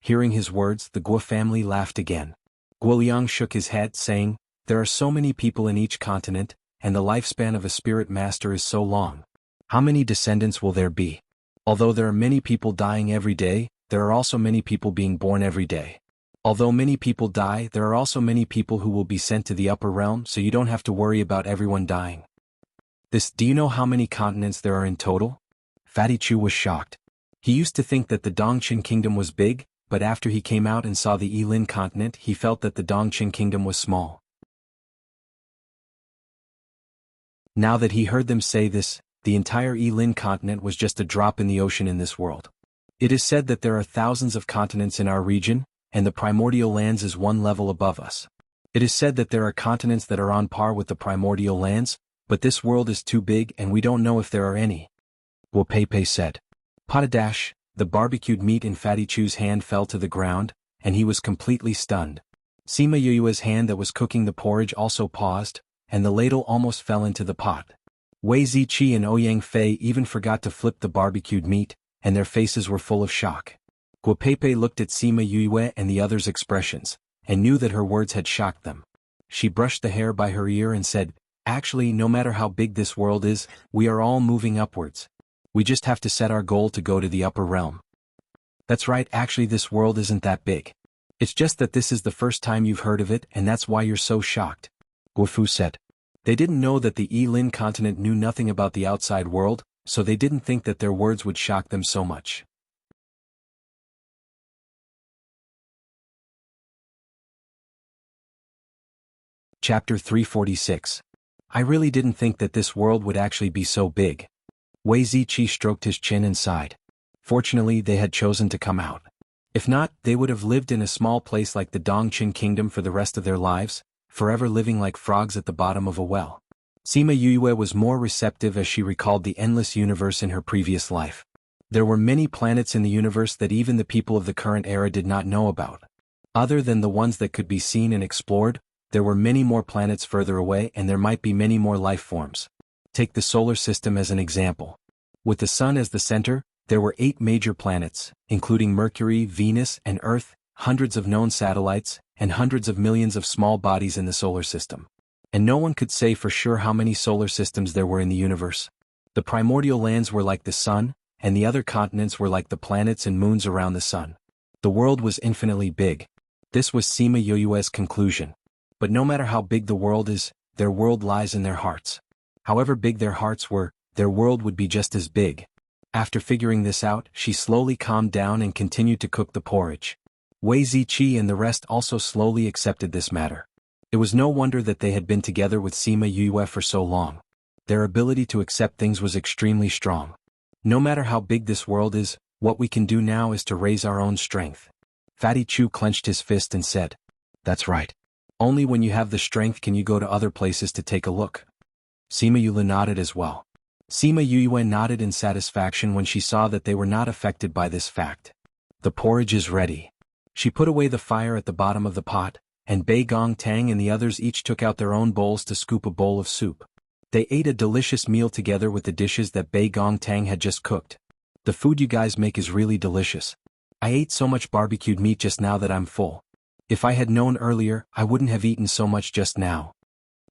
Hearing his words, the Guo family laughed again. Guo Liang shook his head, saying, there are so many people in each continent, and the lifespan of a spirit master is so long. How many descendants will there be? Although there are many people dying every day, there are also many people being born every day. Although many people die, there are also many people who will be sent to the upper realm, so you don't have to worry about everyone dying. Do you know how many continents there are in total? Fatty Chu was shocked. He used to think that the Dongqing kingdom was big, but after he came out and saw the Elin continent, he felt that the Dongqing kingdom was small. Now that he heard them say this, the entire Elin continent was just a drop in the ocean in this world. It is said that there are thousands of continents in our region, and the primordial lands is one level above us. It is said that there are continents that are on par with the primordial lands, but this world is too big and we don't know if there are any. Guo Peipei said. Potadash, the barbecued meat in Fatty Chu's hand fell to the ground, and he was completely stunned. Sima Yuyua's hand that was cooking the porridge also paused, and the ladle almost fell into the pot. Wei Ziqi and Ouyang Fei even forgot to flip the barbecued meat, and their faces were full of shock. Guo Peipei looked at Sima Yuyue and the others' expressions, and knew that her words had shocked them. She brushed the hair by her ear and said, actually, no matter how big this world is, we are all moving upwards. We just have to set our goal to go to the upper realm. That's right, actually this world isn't that big. It's just that this is the first time you've heard of it and that's why you're so shocked. Guo Fu said. They didn't know that the Elin continent knew nothing about the outside world, so they didn't think that their words would shock them so much. Chapter 346. I really didn't think that this world would actually be so big. Wei Ziqi stroked his chin and sighed. Fortunately, they had chosen to come out. If not, they would have lived in a small place like the Dongqing kingdom for the rest of their lives, forever living like frogs at the bottom of a well. Sima Yuyue was more receptive as she recalled the endless universe in her previous life. There were many planets in the universe that even the people of the current era did not know about. Other than the ones that could be seen and explored, there were many more planets further away and there might be many more life forms. Take the solar system as an example. With the Sun as the center, there were 8 major planets, including Mercury, Venus, and Earth, hundreds of known satellites, and hundreds of millions of small bodies in the solar system. And no one could say for sure how many solar systems there were in the universe. The primordial lands were like the Sun, and the other continents were like the planets and moons around the Sun. The world was infinitely big. This was Sima Yoyue's conclusion. But no matter how big the world is, their world lies in their hearts. However big their hearts were, their world would be just as big. After figuring this out, she slowly calmed down and continued to cook the porridge. Wei Ziqi and the rest also slowly accepted this matter. It was no wonder that they had been together with Sima Yue for so long. Their ability to accept things was extremely strong. No matter how big this world is, what we can do now is to raise our own strength. Fatty Chu clenched his fist and said, "That's right. Only when you have the strength can you go to other places to take a look." Sima Yue nodded as well. Sima Yue nodded in satisfaction when she saw that they were not affected by this fact. The porridge is ready. She put away the fire at the bottom of the pot, and Bei Gong Tang and the others each took out their own bowls to scoop a bowl of soup. They ate a delicious meal together with the dishes that Bei Gong Tang had just cooked. "The food you guys make is really delicious. I ate so much barbecued meat just now that I'm full. If I had known earlier, I wouldn't have eaten so much just now,"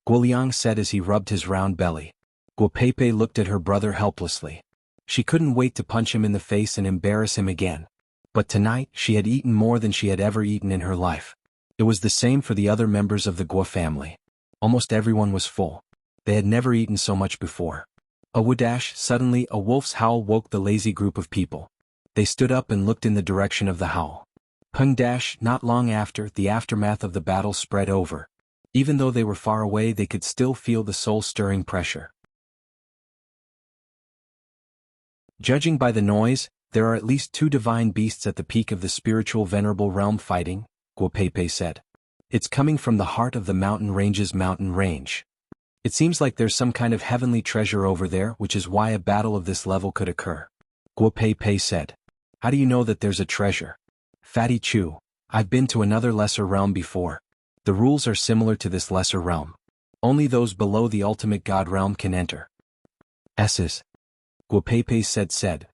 Guo Liang said as he rubbed his round belly. Guo Peipei looked at her brother helplessly. She couldn't wait to punch him in the face and embarrass him again. But tonight, she had eaten more than she had ever eaten in her life. It was the same for the other members of the Guo family. Almost everyone was full. They had never eaten so much before. A whoodash, suddenly a wolf's howl woke the lazy group of people. They stood up and looked in the direction of the howl. Pung dash, not long after, the aftermath of the battle spread over. Even though they were far away, they could still feel the soul-stirring pressure. Judging by the noise, there are at least 2 divine beasts at the peak of the spiritual venerable realm fighting, Guopeipei said. It's coming from the heart of the mountain range's mountain range. It seems like there's some kind of heavenly treasure over there, which is why a battle of this level could occur. Guopeipei said. How do you know that there's a treasure? Fatty Chu, I've been to another lesser realm before. The rules are similar to this lesser realm. Only those below the ultimate god realm can enter. S's. Guopeipei said.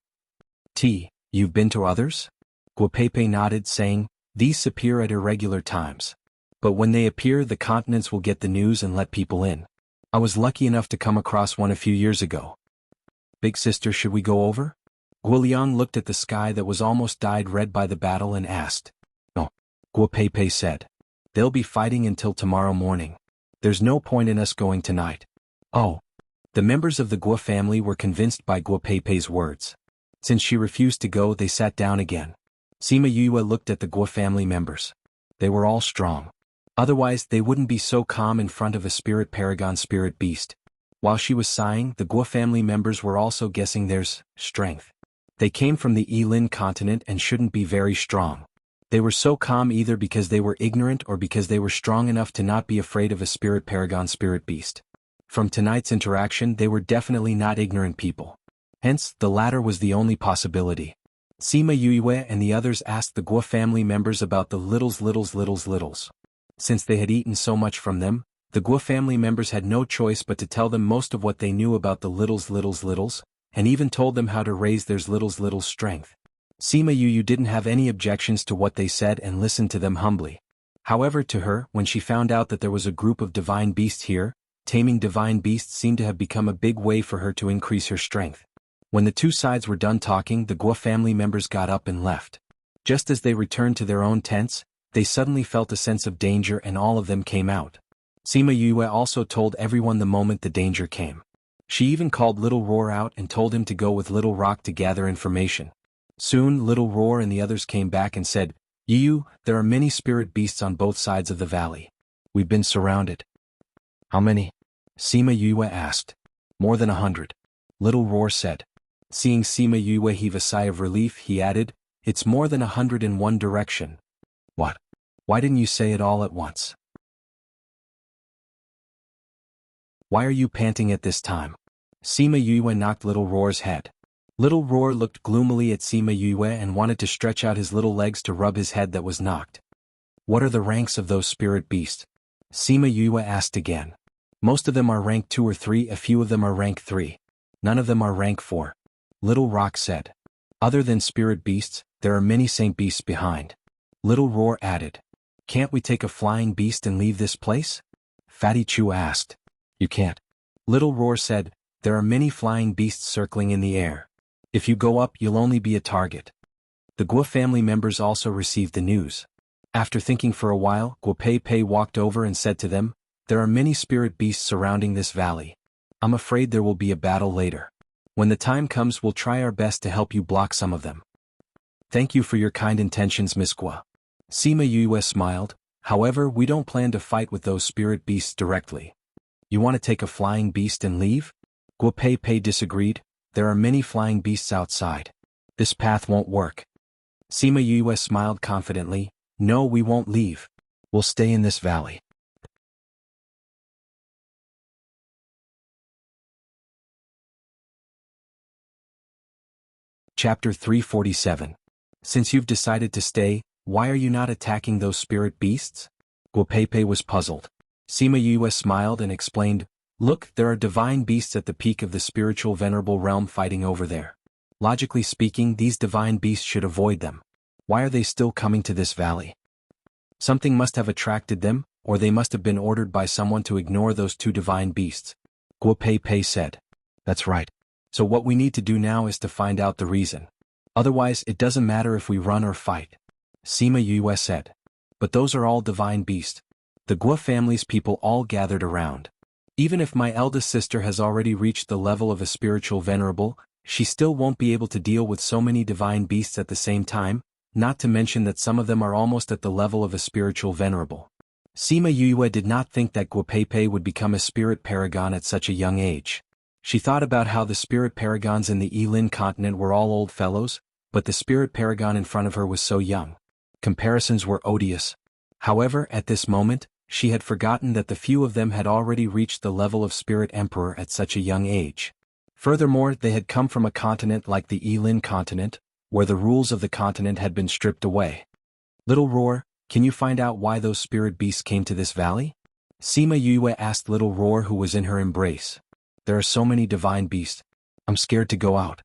You've been to others? Guopeipei nodded, saying, these appear at irregular times. But when they appear, the continents will get the news and let people in. I was lucky enough to come across one a few years ago. Big sister, should we go over? Guoliang looked at the sky that was almost dyed red by the battle and asked. No. Guopeipei said. They'll be fighting until tomorrow morning. There's no point in us going tonight. Oh. The members of the Guo family were convinced by Guopeipei's words. Since she refused to go, they sat down again. Sima Yue looked at the Guo family members. They were all strong. Otherwise, they wouldn't be so calm in front of a spirit paragon spirit beast. While she was sighing, the Guo family members were also guessing there's strength. They came from the Yilin continent and shouldn't be very strong. They were so calm either because they were ignorant or because they were strong enough to not be afraid of a spirit paragon spirit beast. From tonight's interaction, they were definitely not ignorant people. Hence, the latter was the only possibility. Sima Yue and the others asked the Guo family members about the littles. Since they had eaten so much from them, the Guo family members had no choice but to tell them most of what they knew about the littles, and even told them how to raise their littles' strength. Sima Yu didn't have any objections to what they said and listened to them humbly. However, to her, when she found out that there was a group of divine beasts here, taming divine beasts seemed to have become a big way for her to increase her strength. When the two sides were done talking, the Guo family members got up and left. Just as they returned to their own tents, they suddenly felt a sense of danger and all of them came out. Sima Yue also told everyone the moment the danger came. She even called Little Roar out and told him to go with Little Rock to gather information. Soon Little Roar and the others came back and said, Yu, there are many spirit beasts on both sides of the valley. We've been surrounded. How many? Sima Yue asked. More than 100. Little Roar said. Seeing Sima Yue heave a sigh of relief, he added, it's more than 100 in one direction. What? Why didn't you say it all at once? Why are you panting at this time? Sima Yue knocked Little Roar's head. Little Roar looked gloomily at Sima Yue and wanted to stretch out his little legs to rub his head that was knocked. What are the ranks of those spirit beasts? Sima Yue asked again. Most of them are rank 2 or 3, a few of them are rank 3. None of them are rank 4. Little Rock said. Other than spirit beasts, there are many saint beasts behind. Little Roar added. Can't we take a flying beast and leave this place? Fatty Chu asked. You can't. Little Roar said, there are many flying beasts circling in the air. If you go up, you'll only be a target. The Guo family members also received the news. After thinking for a while, Guopeipei walked over and said to them, there are many spirit beasts surrounding this valley. I'm afraid there will be a battle later. When the time comes, we'll try our best to help you block some of them. Thank you for your kind intentions, Miss Guo. Sima Yue smiled. However, we don't plan to fight with those spirit beasts directly. You want to take a flying beast and leave? Guopeipei disagreed. There are many flying beasts outside. This path won't work. Sima Yue smiled confidently. No, we won't leave. We'll stay in this valley. Chapter 347. Since you've decided to stay, why are you not attacking those spirit beasts? Guopeipei was puzzled. Sima Yue smiled and explained, look, there are divine beasts at the peak of the spiritual venerable realm fighting over there. Logically speaking, these divine beasts should avoid them. Why are they still coming to this valley? Something must have attracted them, or they must have been ordered by someone to ignore those two divine beasts. Guopeipei said. That's right. So what we need to do now is to find out the reason. Otherwise, it doesn't matter if we run or fight. Sima Yue said. But those are all divine beasts. The Guo family's people all gathered around. Even if my eldest sister has already reached the level of a spiritual venerable, she still won't be able to deal with so many divine beasts at the same time, not to mention that some of them are almost at the level of a spiritual venerable. Sima Yue did not think that Guopeipei would become a spirit paragon at such a young age. She thought about how the spirit paragons in the Yilin continent were all old fellows, but the spirit paragon in front of her was so young. Comparisons were odious. However, at this moment, she had forgotten that the few of them had already reached the level of spirit emperor at such a young age. Furthermore, they had come from a continent like the Yilin continent, where the rules of the continent had been stripped away. Little Roar, can you find out why those spirit beasts came to this valley? Sima Yue asked Little Roar, who was in her embrace. There are so many divine beasts. I'm scared to go out.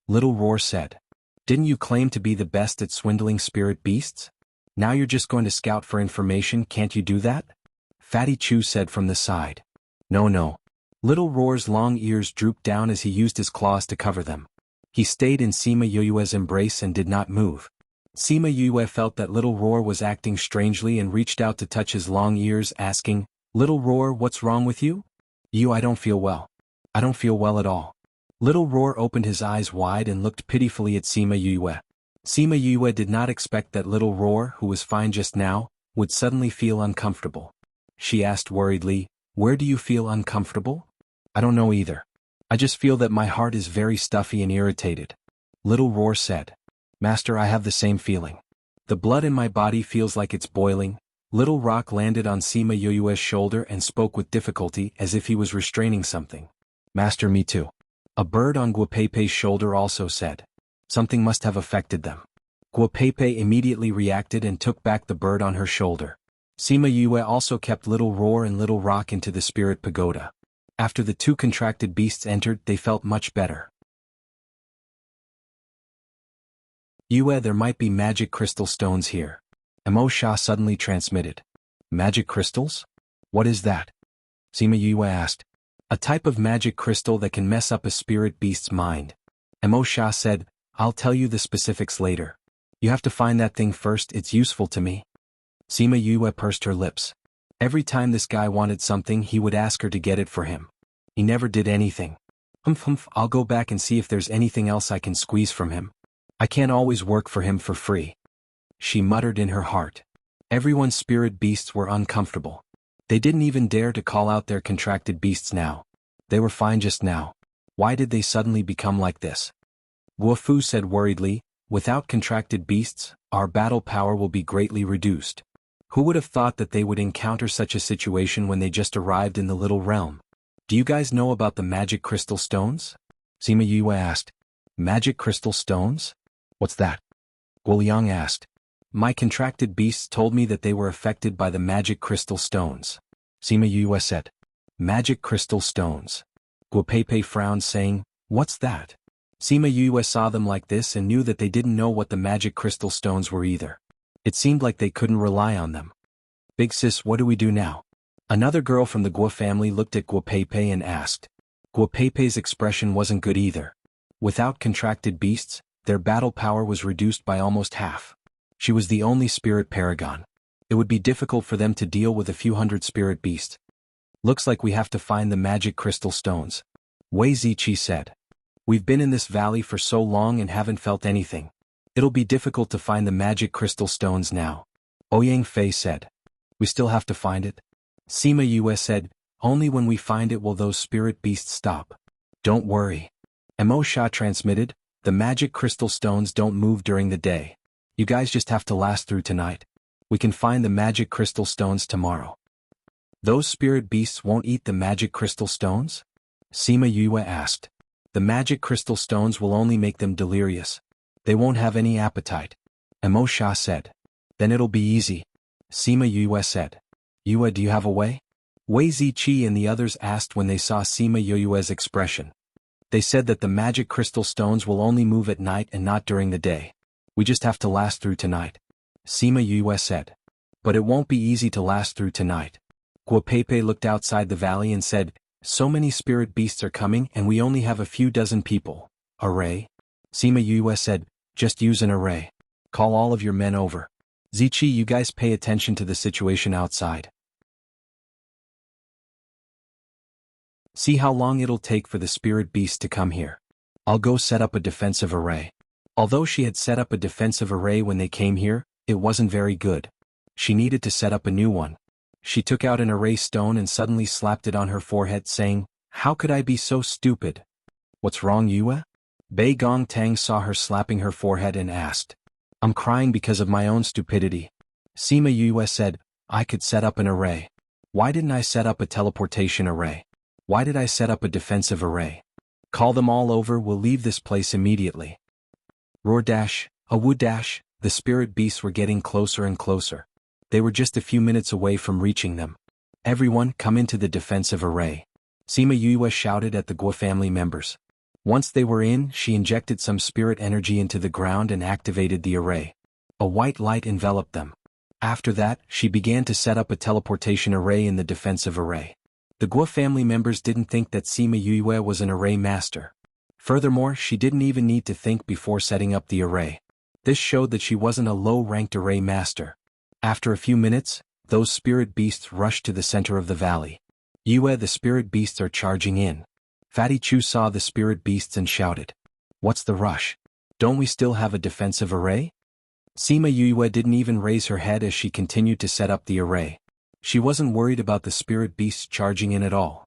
Little Roar said. Didn't you claim to be the best at swindling spirit beasts? Now you're just going to scout for information, can't you do that? Fatty Chu said from the side. No. Little Roar's long ears drooped down as he used his claws to cover them. He stayed in Sima Yue's embrace and did not move. Sima Yue felt that Little Roar was acting strangely and reached out to touch his long ears, asking, Little Roar, what's wrong with you? I don't feel well. I don't feel well at all. Little Roar opened his eyes wide and looked pitifully at Sima Yue. Sima Yue did not expect that Little Roar, who was fine just now, would suddenly feel uncomfortable. She asked worriedly, Where do you feel uncomfortable? I don't know either. I just feel that my heart is very stuffy and irritated. Little Roar said. Master, I have the same feeling. The blood in my body feels like it's boiling. Little Rock landed on Sima Yue's shoulder and spoke with difficulty as if he was restraining something. Master, me too. A bird on Guopeipei's shoulder also said. Something must have affected them. Guopeipei immediately reacted and took back the bird on her shoulder. Sima Yue also kept Little Roar and Little Rock into the spirit pagoda. After the two contracted beasts entered, they felt much better. Yue, there might be magic crystal stones here. Emo Sha suddenly transmitted. Magic crystals? What is that? Sima Yue asked. A type of magic crystal that can mess up a spirit beast's mind. Emo Sha said, I'll tell you the specifics later. You have to find that thing first, it's useful to me. Sima Yue pursed her lips. Every time this guy wanted something, he would ask her to get it for him. He never did anything. Humph, I'll go back and see if there's anything else I can squeeze from him. I can't always work for him for free. She muttered in her heart. Everyone's spirit beasts were uncomfortable. They didn't even dare to call out their contracted beasts now. They were fine just now. Why did they suddenly become like this? Guofu said worriedly, without contracted beasts, our battle power will be greatly reduced. Who would have thought that they would encounter such a situation when they just arrived in the little realm? Do you guys know about the magic crystal stones? Sima Yue asked. Magic crystal stones? What's that? Guoliang asked. My contracted beasts told me that they were affected by the magic crystal stones. Sima Yue said. Magic crystal stones. Guopeipei frowned, saying, What's that? Sima Yue saw them like this and knew that they didn't know what the magic crystal stones were either. It seemed like they couldn't rely on them. Big sis, what do we do now? Another girl from the Guo family looked at Guopeipei and asked. Guopeipei's expression wasn't good either. Without contracted beasts, their battle power was reduced by almost half. She was the only spirit paragon. It would be difficult for them to deal with a few hundred spirit beasts. Looks like we have to find the magic crystal stones. Wei Ziqi said. We've been in this valley for so long and haven't felt anything. It'll be difficult to find the magic crystal stones now. Ouyang Fei said. We still have to find it. Sima Yue said, only when we find it will those spirit beasts stop. Don't worry. Emo Sha transmitted, the magic crystal stones don't move during the day. You guys just have to last through tonight. We can find the magic crystal stones tomorrow. Those spirit beasts won't eat the magic crystal stones? Sima Yue asked. The magic crystal stones will only make them delirious. They won't have any appetite. Emo Sha said. Then it'll be easy. Sima Yue said. Yue, do you have a way? Wei Ziqi and the others asked when they saw Sima Yue's expression. They said that the magic crystal stones will only move at night and not during the day. We just have to last through tonight. Sima Yue said. But it won't be easy to last through tonight. Guopeipei looked outside the valley and said, so many spirit beasts are coming and we only have a few dozen people. Array? Sima Yue said, just use an array. Call all of your men over. Ziqi, you guys pay attention to the situation outside. See how long it'll take for the spirit beast to come here. I'll go set up a defensive array. Although she had set up a defensive array when they came here, it wasn't very good. She needed to set up a new one. She took out an array stone and suddenly slapped it on her forehead, saying, "How could I be so stupid?" "What's wrong, Yue?" Bei Gong Tang saw her slapping her forehead and asked. "I'm crying because of my own stupidity." Sima Yue said, "I could set up an array. Why didn't I set up a teleportation array? Why did I set up a defensive array? Call them all over, we'll leave this place immediately." Roar dash, a woo dash, the spirit beasts were getting closer and closer. They were just a few minutes away from reaching them. "Everyone, come into the defensive array," Sima Yue shouted at the Guo family members. Once they were in, she injected some spirit energy into the ground and activated the array. A white light enveloped them. After that, she began to set up a teleportation array in the defensive array. The Guo family members didn't think that Sima Yue was an array master. Furthermore, she didn't even need to think before setting up the array. This showed that she wasn't a low-ranked array master. After a few minutes, those spirit beasts rushed to the center of the valley. "Yue, the spirit beasts are charging in." Fatty Chu saw the spirit beasts and shouted, "What's the rush? Don't we still have a defensive array?" Sima Yue didn't even raise her head as she continued to set up the array. She wasn't worried about the spirit beasts charging in at all.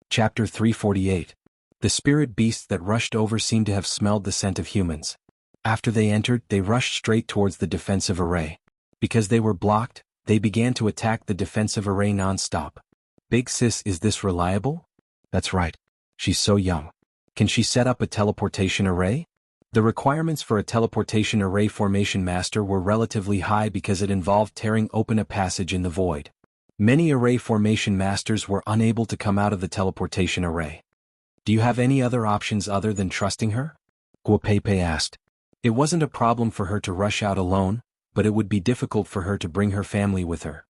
Chapter 348. The spirit beasts that rushed over seemed to have smelled the scent of humans. After they entered, they rushed straight towards the defensive array. Because they were blocked, they began to attack the defensive array non-stop. "Big sis, is this reliable?" "That's right. She's so young. Can she set up a teleportation array?" The requirements for a teleportation array formation master were relatively high because it involved tearing open a passage in the void. Many array formation masters were unable to come out of the teleportation array. "Do you have any other options other than trusting her?" Guo Peipei asked. It wasn't a problem for her to rush out alone, but it would be difficult for her to bring her family with her.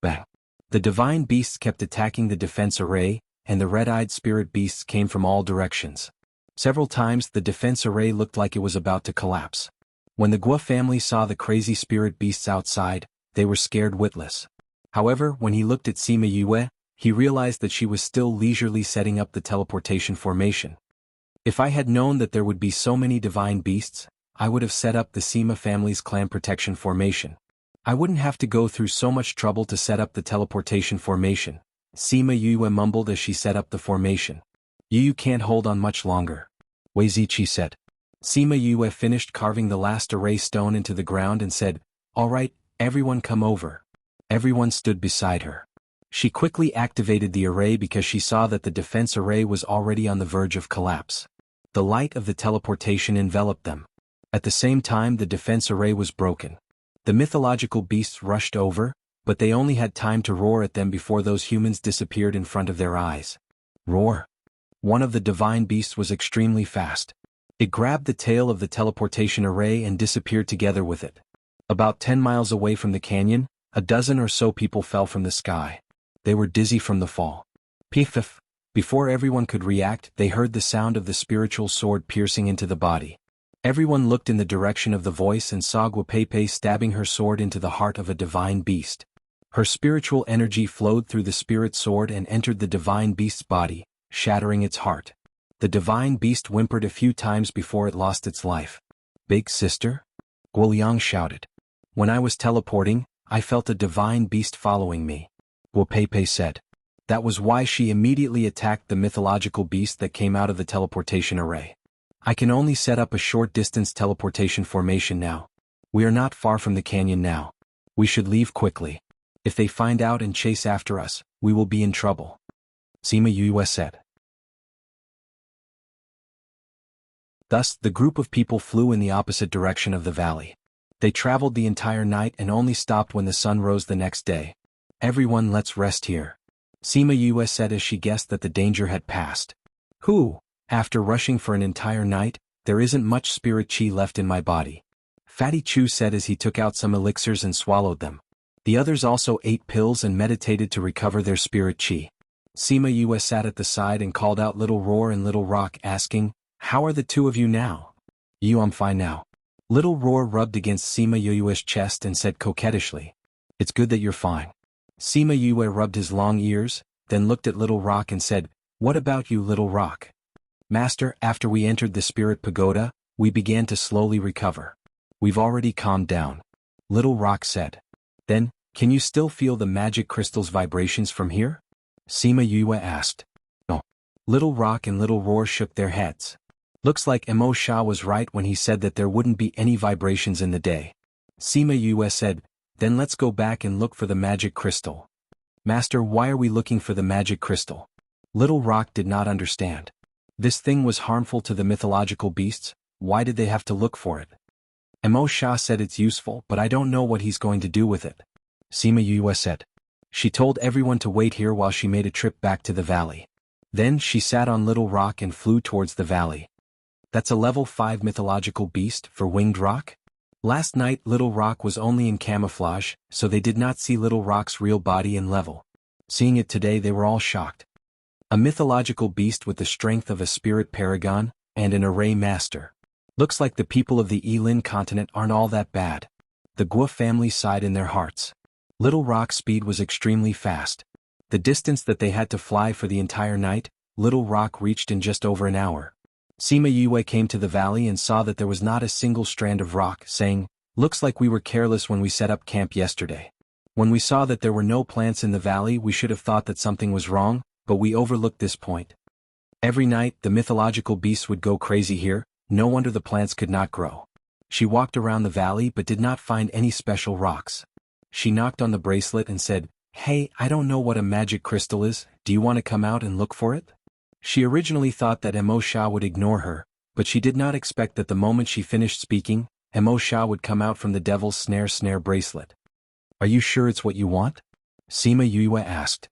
Bang! The divine beasts kept attacking the defense array, and the red-eyed spirit beasts came from all directions. Several times the defense array looked like it was about to collapse. When the Guo family saw the crazy spirit beasts outside, they were scared witless. However, when he looked at Sima Yue, he realized that she was still leisurely setting up the teleportation formation. "If I had known that there would be so many divine beasts, I would have set up the Sima family's clan protection formation. I wouldn't have to go through so much trouble to set up the teleportation formation," Sima Yue mumbled as she set up the formation. "You can't hold on much longer," Wei Ziqi said. Sima Yue finished carving the last array stone into the ground and said, "All right, everyone come over." Everyone stood beside her. She quickly activated the array because she saw that the defense array was already on the verge of collapse. The light of the teleportation enveloped them. At the same time, the defense array was broken. The mythological beasts rushed over, but they only had time to roar at them before those humans disappeared in front of their eyes. Roar! One of the divine beasts was extremely fast. It grabbed the tail of the teleportation array and disappeared together with it. About 10 miles away from the canyon, a dozen or so people fell from the sky. They were dizzy from the fall. Piff! Before everyone could react, they heard the sound of the spiritual sword piercing into the body. Everyone looked in the direction of the voice and saw Guo Peipei stabbing her sword into the heart of a divine beast. Her spiritual energy flowed through the spirit sword and entered the divine beast's body, shattering its heart. The divine beast whimpered a few times before it lost its life. "Big sister?" Guo Liang shouted. "When I was teleporting, I felt a divine beast following me," Guo Peipei said. That was why she immediately attacked the mythological beast that came out of the teleportation array. "I can only set up a short-distance teleportation formation now. We are not far from the canyon now. We should leave quickly. If they find out and chase after us, we will be in trouble," Sima Yue said. Thus, the group of people flew in the opposite direction of the valley. They traveled the entire night and only stopped when the sun rose the next day. "Everyone, let's rest here," Sima Yue said as she guessed that the danger had passed. "Who? After rushing for an entire night, there isn't much spirit chi left in my body," Fatty Chu said as he took out some elixirs and swallowed them. The others also ate pills and meditated to recover their spirit chi. Sima Yue sat at the side and called out Little Roar and Little Rock, asking, "How are the two of you now?" "You, I'm fine now. Little Roar rubbed against Sima Yue's chest and said coquettishly, "It's good that you're fine." Sima Yue rubbed his long ears, then looked at Little Rock and said, "What about you, Little Rock?" "Master, after we entered the spirit pagoda, we began to slowly recover. We've already calmed down," Little Rock said. "Then, can you still feel the magic crystal's vibrations from here?" Sima Yue asked. "No." Little Rock and Little Roar shook their heads. Looks like Emo Sha was right when he said that there wouldn't be any vibrations in the day. Sima Yue said, "Then let's go back and look for the magic crystal." "Master, why are we looking for the magic crystal?" Little Rock did not understand. This thing was harmful to the mythological beasts, why did they have to look for it? Emo Sha said it's useful, but I don't know what he's going to do with it. Sima Yue said. She told everyone to wait here while she made a trip back to the valley. Then she sat on Little Rock and flew towards the valley. That's a level 5 mythological beast for Winged Rock? Last night Little Rock was only in camouflage, so they did not see Little Rock's real body and level. Seeing it today they were all shocked. A mythological beast with the strength of a spirit paragon, and an array master. Looks like the people of the Yilin continent aren't all that bad. The Guo family sighed in their hearts. Little Rock's speed was extremely fast. The distance that they had to fly for the entire night, Little Rock reached in just over an hour. Sima Yue came to the valley and saw that there was not a single strand of rock, saying, "Looks like we were careless when we set up camp yesterday. When we saw that there were no plants in the valley we should have thought that something was wrong, but we overlooked this point. Every night the mythological beasts would go crazy here, no wonder the plants could not grow." She walked around the valley but did not find any special rocks. She knocked on the bracelet and said, "Hey, I don't know what a magic crystal is, do you want to come out and look for it?" She originally thought that Emo Sha would ignore her, but she did not expect that the moment she finished speaking, Emo Sha would come out from the devil's snare bracelet. "Are you sure it's what you want?" Sima Yue asked.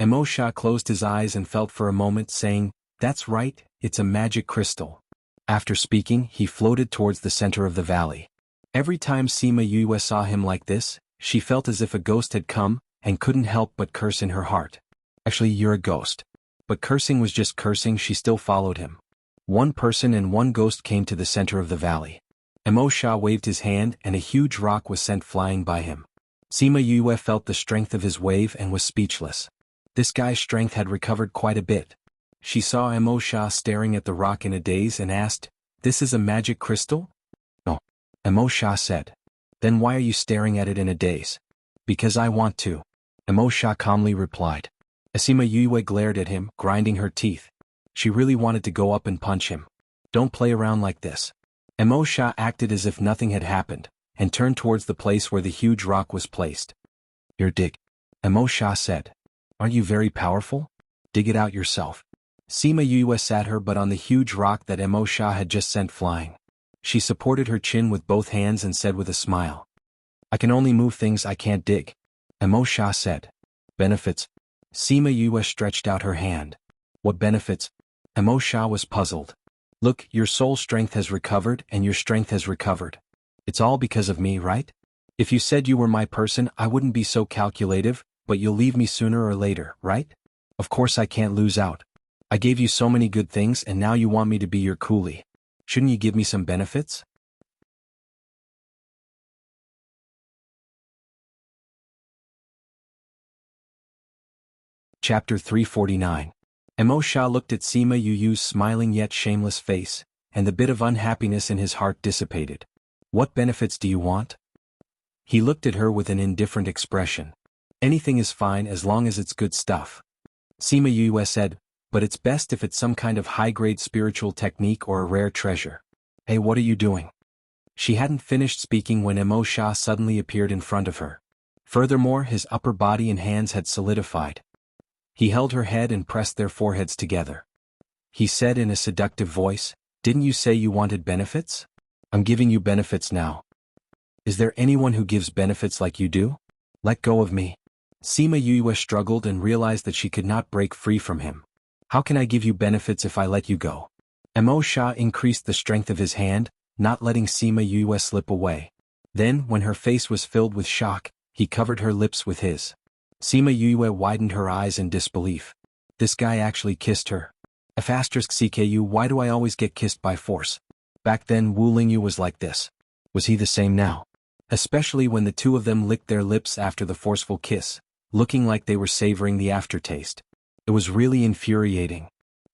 Emo Sha closed his eyes and felt for a moment, saying, "That's right, it's a magic crystal." After speaking, he floated towards the center of the valley. Every time Sima Yue saw him like this, she felt as if a ghost had come, and couldn't help but curse in her heart. "Actually, you're a ghost." But cursing was just cursing, she still followed him. One person and one ghost came to the center of the valley. Emo Sha waved his hand and a huge rock was sent flying by him. Sima Yue felt the strength of his wave and was speechless. This guy's strength had recovered quite a bit. She saw Emo Sha staring at the rock in a daze and asked, "This is a magic crystal?" "No," Emo Sha said. "Then why are you staring at it in a daze?" "Because I want to," Emo Sha calmly replied. Sima Yue glared at him, grinding her teeth. She really wanted to go up and punch him. "Don't play around like this." Emo Sha acted as if nothing had happened, and turned towards the place where the huge rock was placed. "Your dig," Emo Sha said. "Aren't you very powerful? Dig it out yourself." Sima Yue sat her but on the huge rock that Emo Sha had just sent flying. She supported her chin with both hands and said with a smile, "I can only move things I can't dig," Emo Sha said. "Benefits?" Sima Yue stretched out her hand. "What benefits?" Emo Sha was puzzled. "Look, your soul strength has recovered and your strength has recovered. It's all because of me, right? If you said you were my person I wouldn't be so calculative, but you'll leave me sooner or later, right? Of course I can't lose out. I gave you so many good things and now you want me to be your coolie. Shouldn't you give me some benefits?" Chapter 349. Emo Sha looked at Sima Yue's smiling yet shameless face, and the bit of unhappiness in his heart dissipated. "What benefits do you want?" He looked at her with an indifferent expression. "Anything is fine as long as it's good stuff." Sima Yue said, "But it's best if it's some kind of high-grade spiritual technique or a rare treasure." "Hey, what are you doing?" She hadn't finished speaking when Emo Sha suddenly appeared in front of her. Furthermore, his upper body and hands had solidified. He held her head and pressed their foreheads together. He said in a seductive voice, "Didn't you say you wanted benefits? I'm giving you benefits now. Is there anyone who gives benefits like you do? Let go of me." Sima Yue struggled and realized that she could not break free from him. "How can I give you benefits if I let you go?" Emo Sha increased the strength of his hand, not letting Sima Yue slip away. Then, when her face was filled with shock, he covered her lips with his. Sima Yue widened her eyes in disbelief. This guy actually kissed her. F***CKU, why do I always get kissed by force? Back then Wu Lingyu was like this. Was he the same now? Especially when the two of them licked their lips after the forceful kiss, looking like they were savoring the aftertaste. It was really infuriating.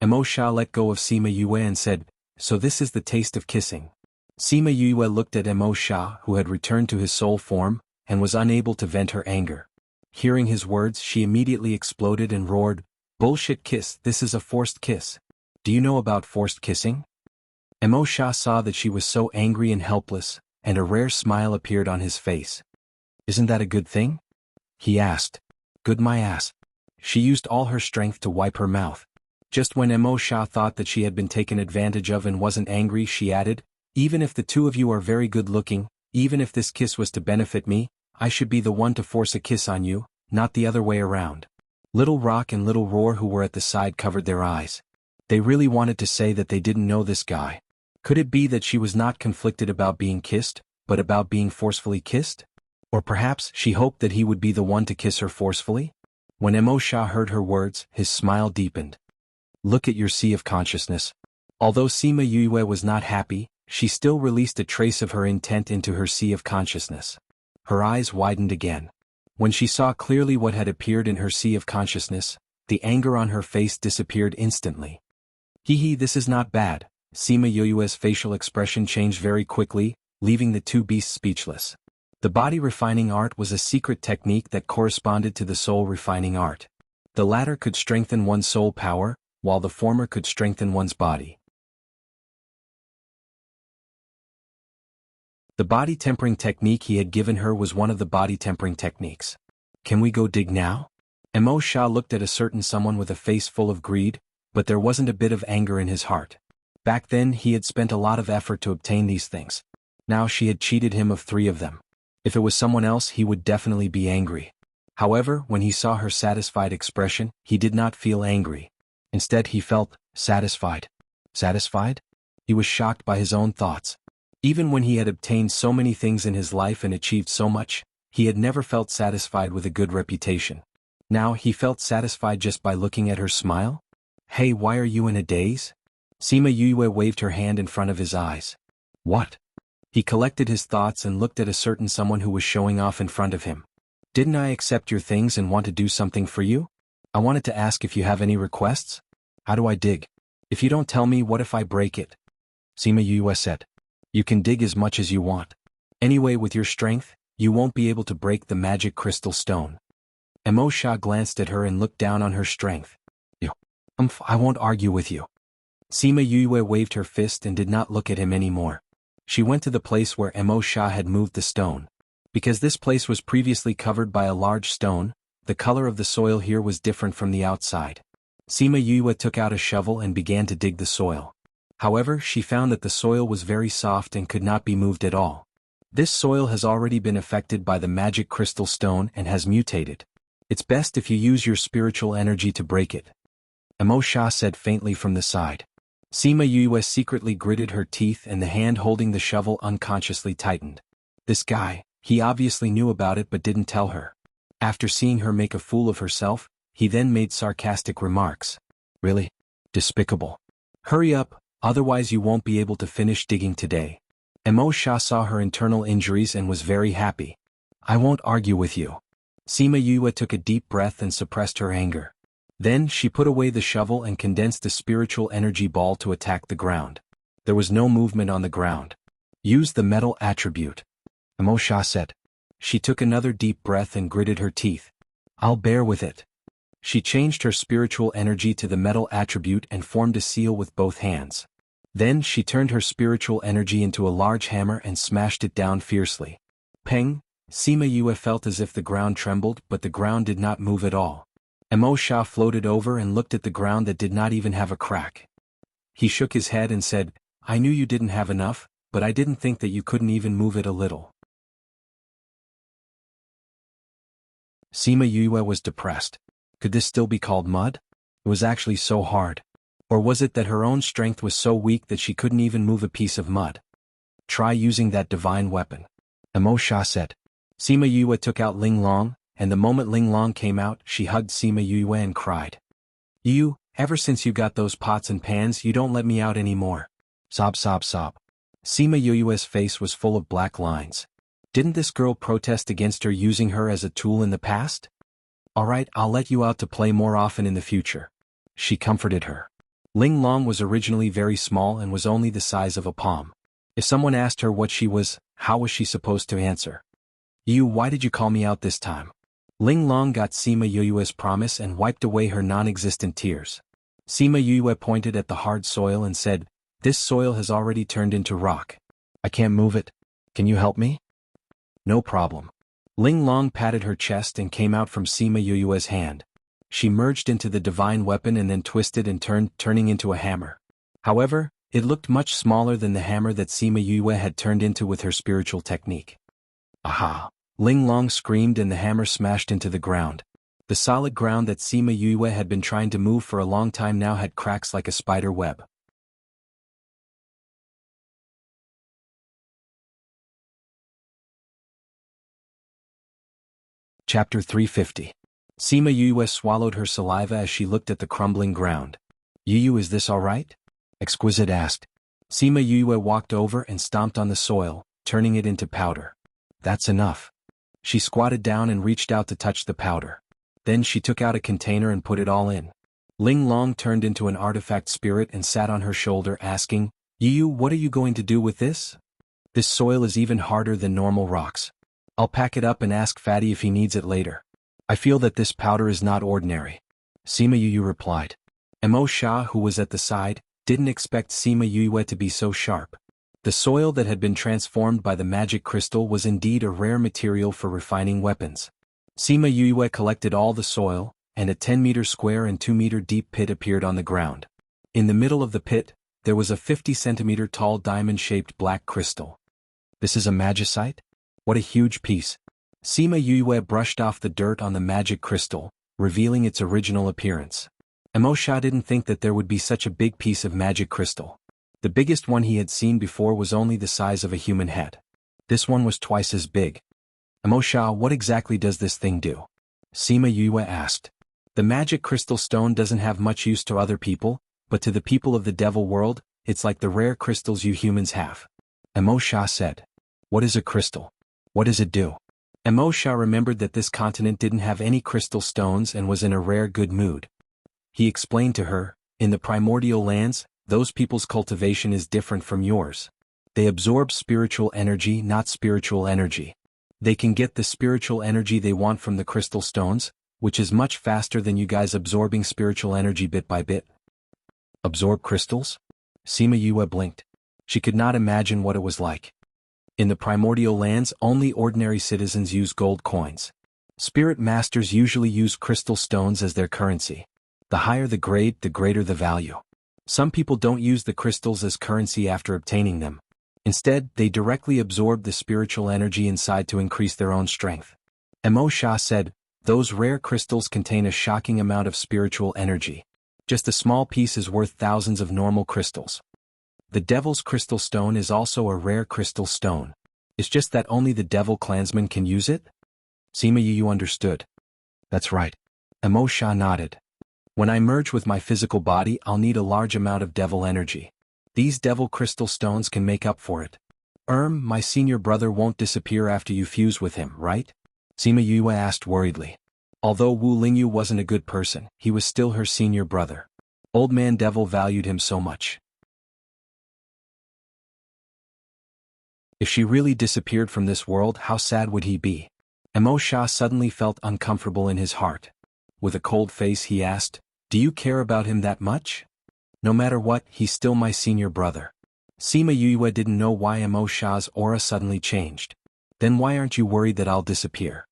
Mo Sha let go of Sima Yue and said, "So this is the taste of kissing." Sima Yue looked at Mo Sha, who had returned to his soul form, and was unable to vent her anger. Hearing his words, she immediately exploded and roared, "Bullshit kiss, this is a forced kiss. Do you know about forced kissing?" Mo Sha saw that she was so angry and helpless, and a rare smile appeared on his face. "Isn't that a good thing?" he asked. "Good my ass." She used all her strength to wipe her mouth. Just when Mo Sha thought that she had been taken advantage of and wasn't angry, she added, "Even if the two of you are very good looking, even if this kiss was to benefit me, I should be the one to force a kiss on you, not the other way around." Little Rock and Little Roar, who were at the side, covered their eyes. They really wanted to say that they didn't know this guy. Could it be that she was not conflicted about being kissed, but about being forcefully kissed? Or perhaps she hoped that he would be the one to kiss her forcefully? When Mo Sha heard her words, his smile deepened. "Look at your sea of consciousness." Although Sima Yue was not happy, she still released a trace of her intent into her sea of consciousness. Her eyes widened again. When she saw clearly what had appeared in her sea of consciousness, the anger on her face disappeared instantly. "Hee, this is not bad." Sima Yue's facial expression changed very quickly, leaving the two beasts speechless. The body refining art was a secret technique that corresponded to the soul refining art. The latter could strengthen one's soul power, while the former could strengthen one's body. The body tempering technique he had given her was one of the body tempering techniques. "Can we go dig now?" Mo Sha looked at a certain someone with a face full of greed, but there wasn't a bit of anger in his heart. Back then he had spent a lot of effort to obtain these things. Now she had cheated him of 3 of them. If it was someone else, he would definitely be angry. However, when he saw her satisfied expression, he did not feel angry. Instead he felt satisfied. Satisfied? He was shocked by his own thoughts. Even when he had obtained so many things in his life and achieved so much, he had never felt satisfied with a good reputation. Now he felt satisfied just by looking at her smile? "Hey, why are you in a daze?" Sima Yue waved her hand in front of his eyes. "What?" He collected his thoughts and looked at a certain someone who was showing off in front of him. "Didn't I accept your things and want to do something for you? I wanted to ask if you have any requests? How do I dig? If you don't tell me, what if I break it?" Sima Yue said. "You can dig as much as you want. Anyway, with your strength, you won't be able to break the magic crystal stone." Mo Sha glanced at her and looked down on her strength. I won't argue with you." Sima Yue waved her fist and did not look at him anymore. She went to the place where Mo Sha had moved the stone. Because this place was previously covered by a large stone, the color of the soil here was different from the outside. Sima Yue took out a shovel and began to dig the soil. However, she found that the soil was very soft and could not be moved at all. This soil has already been affected by the magic crystal stone and has mutated. It's best if you use your spiritual energy to break it. Mo Sha said faintly from the side. Sima Yue secretly gritted her teeth and the hand holding the shovel unconsciously tightened. This guy, he obviously knew about it but didn't tell her. After seeing her make a fool of herself, he then made sarcastic remarks. "Really? Despicable. Hurry up, otherwise you won't be able to finish digging today." Mo Sha saw her internal injuries and was very happy. "I won't argue with you." Sima Yue took a deep breath and suppressed her anger. Then she put away the shovel and condensed a spiritual energy ball to attack the ground. There was no movement on the ground. "Use the metal attribute," Mo Sha said. She took another deep breath and gritted her teeth. "I'll bear with it." She changed her spiritual energy to the metal attribute and formed a seal with both hands. Then she turned her spiritual energy into a large hammer and smashed it down fiercely. Peng! Sima Yue felt as if the ground trembled, but the ground did not move at all. Mo Sha floated over and looked at the ground that did not even have a crack. He shook his head and said, "I knew you didn't have enough, but I didn't think that you couldn't even move it a little." Sima Yue was depressed. Could this still be called mud? It was actually so hard. Or was it that her own strength was so weak that she couldn't even move a piece of mud? "Try using that divine weapon," Mo Sha said. Sima Yue took out Ling Long, and the moment Ling Long came out, she hugged Sima Yue and cried. ever since you got those pots and pans you don't let me out anymore. Sob sob sob. Sima Yuyue's face was full of black lines. Didn't this girl protest against her using her as a tool in the past? Alright, I'll let you out to play more often in the future. She comforted her. Ling Long was originally very small and was only the size of a palm. If someone asked her what she was, how was she supposed to answer? You, why did you call me out this time? Ling Long got Sima Yuyue's promise and wiped away her non-existent tears. Sima Yuyue pointed at the hard soil and said, "This soil has already turned into rock. I can't move it. Can you help me?" "No problem." Ling Long patted her chest and came out from Sima Yuyue's hand. She merged into the divine weapon and then twisted and turned, turning into a hammer. However, it looked much smaller than the hammer that Sima Yuyue had turned into with her spiritual technique. Aha! Ling Long screamed and the hammer smashed into the ground. The solid ground that Sima Yuyue had been trying to move for a long time now had cracks like a spider web. Chapter 350. Sima Yuyue swallowed her saliva as she looked at the crumbling ground. "Yuyu, is this all right?" Exquisite asked. Sima Yuyue walked over and stomped on the soil, turning it into powder. "That's enough." She squatted down and reached out to touch the powder. Then she took out a container and put it all in. Ling Long turned into an artifact spirit and sat on her shoulder asking, "Yuyu, what are you going to do with this?" "This soil is even harder than normal rocks. I'll pack it up and ask Fatty if he needs it later. I feel that this powder is not ordinary." Sima Yuyu replied. Mo Sha, who was at the side, didn't expect Sima Yuyue to be so sharp. The soil that had been transformed by the magic crystal was indeed a rare material for refining weapons. Sima Yuyue collected all the soil, and a 10-meter square and 2-meter deep pit appeared on the ground. In the middle of the pit, there was a 50-centimeter tall diamond-shaped black crystal. "This is a magicite? What a huge piece." Sima Yuyue brushed off the dirt on the magic crystal, revealing its original appearance. Mo Sha didn't think that there would be such a big piece of magic crystal. The biggest one he had seen before was only the size of a human head. This one was twice as big. "Mo Sha, what exactly does this thing do?" Sima Yuyue asked. "The magic crystal stone doesn't have much use to other people, but to the people of the devil world, it's like the rare crystals you humans have." Mo Sha said. "What is a crystal? What does it do?" Mo Sha remembered that this continent didn't have any crystal stones and was in a rare good mood. He explained to her, "In the primordial lands, those people's cultivation is different from yours. They absorb spiritual energy, not spiritual energy. They can get the spiritual energy they want from the crystal stones, which is much faster than you guys absorbing spiritual energy bit by bit." "Absorb crystals?" Sima Yuyue blinked. She could not imagine what it was like. In the primordial lands, only ordinary citizens use gold coins. Spirit masters usually use crystal stones as their currency. The higher the grade, the greater the value. Some people don't use the crystals as currency after obtaining them. Instead, they directly absorb the spiritual energy inside to increase their own strength. Mo Sha said, "Those rare crystals contain a shocking amount of spiritual energy. Just a small piece is worth thousands of normal crystals. The Devil's Crystal Stone is also a rare crystal stone. It's just that only the Devil clansmen can use it?" Sima Yuyue understood. "That's right." Mo Sha nodded. "When I merge with my physical body, I'll need a large amount of devil energy. These devil crystal stones can make up for it." My senior brother won't disappear after you fuse with him, right?" Sima Yuyue asked worriedly. Although Wu Lingyu wasn't a good person, he was still her senior brother. Old Man Devil valued him so much. If she really disappeared from this world, how sad would he be? Mo Sha suddenly felt uncomfortable in his heart. With a cold face he asked, "Do you care about him that much?" "No matter what, he's still my senior brother." Sima Yuyue didn't know why Mo Sha's aura suddenly changed. "Then why aren't you worried that I'll disappear?"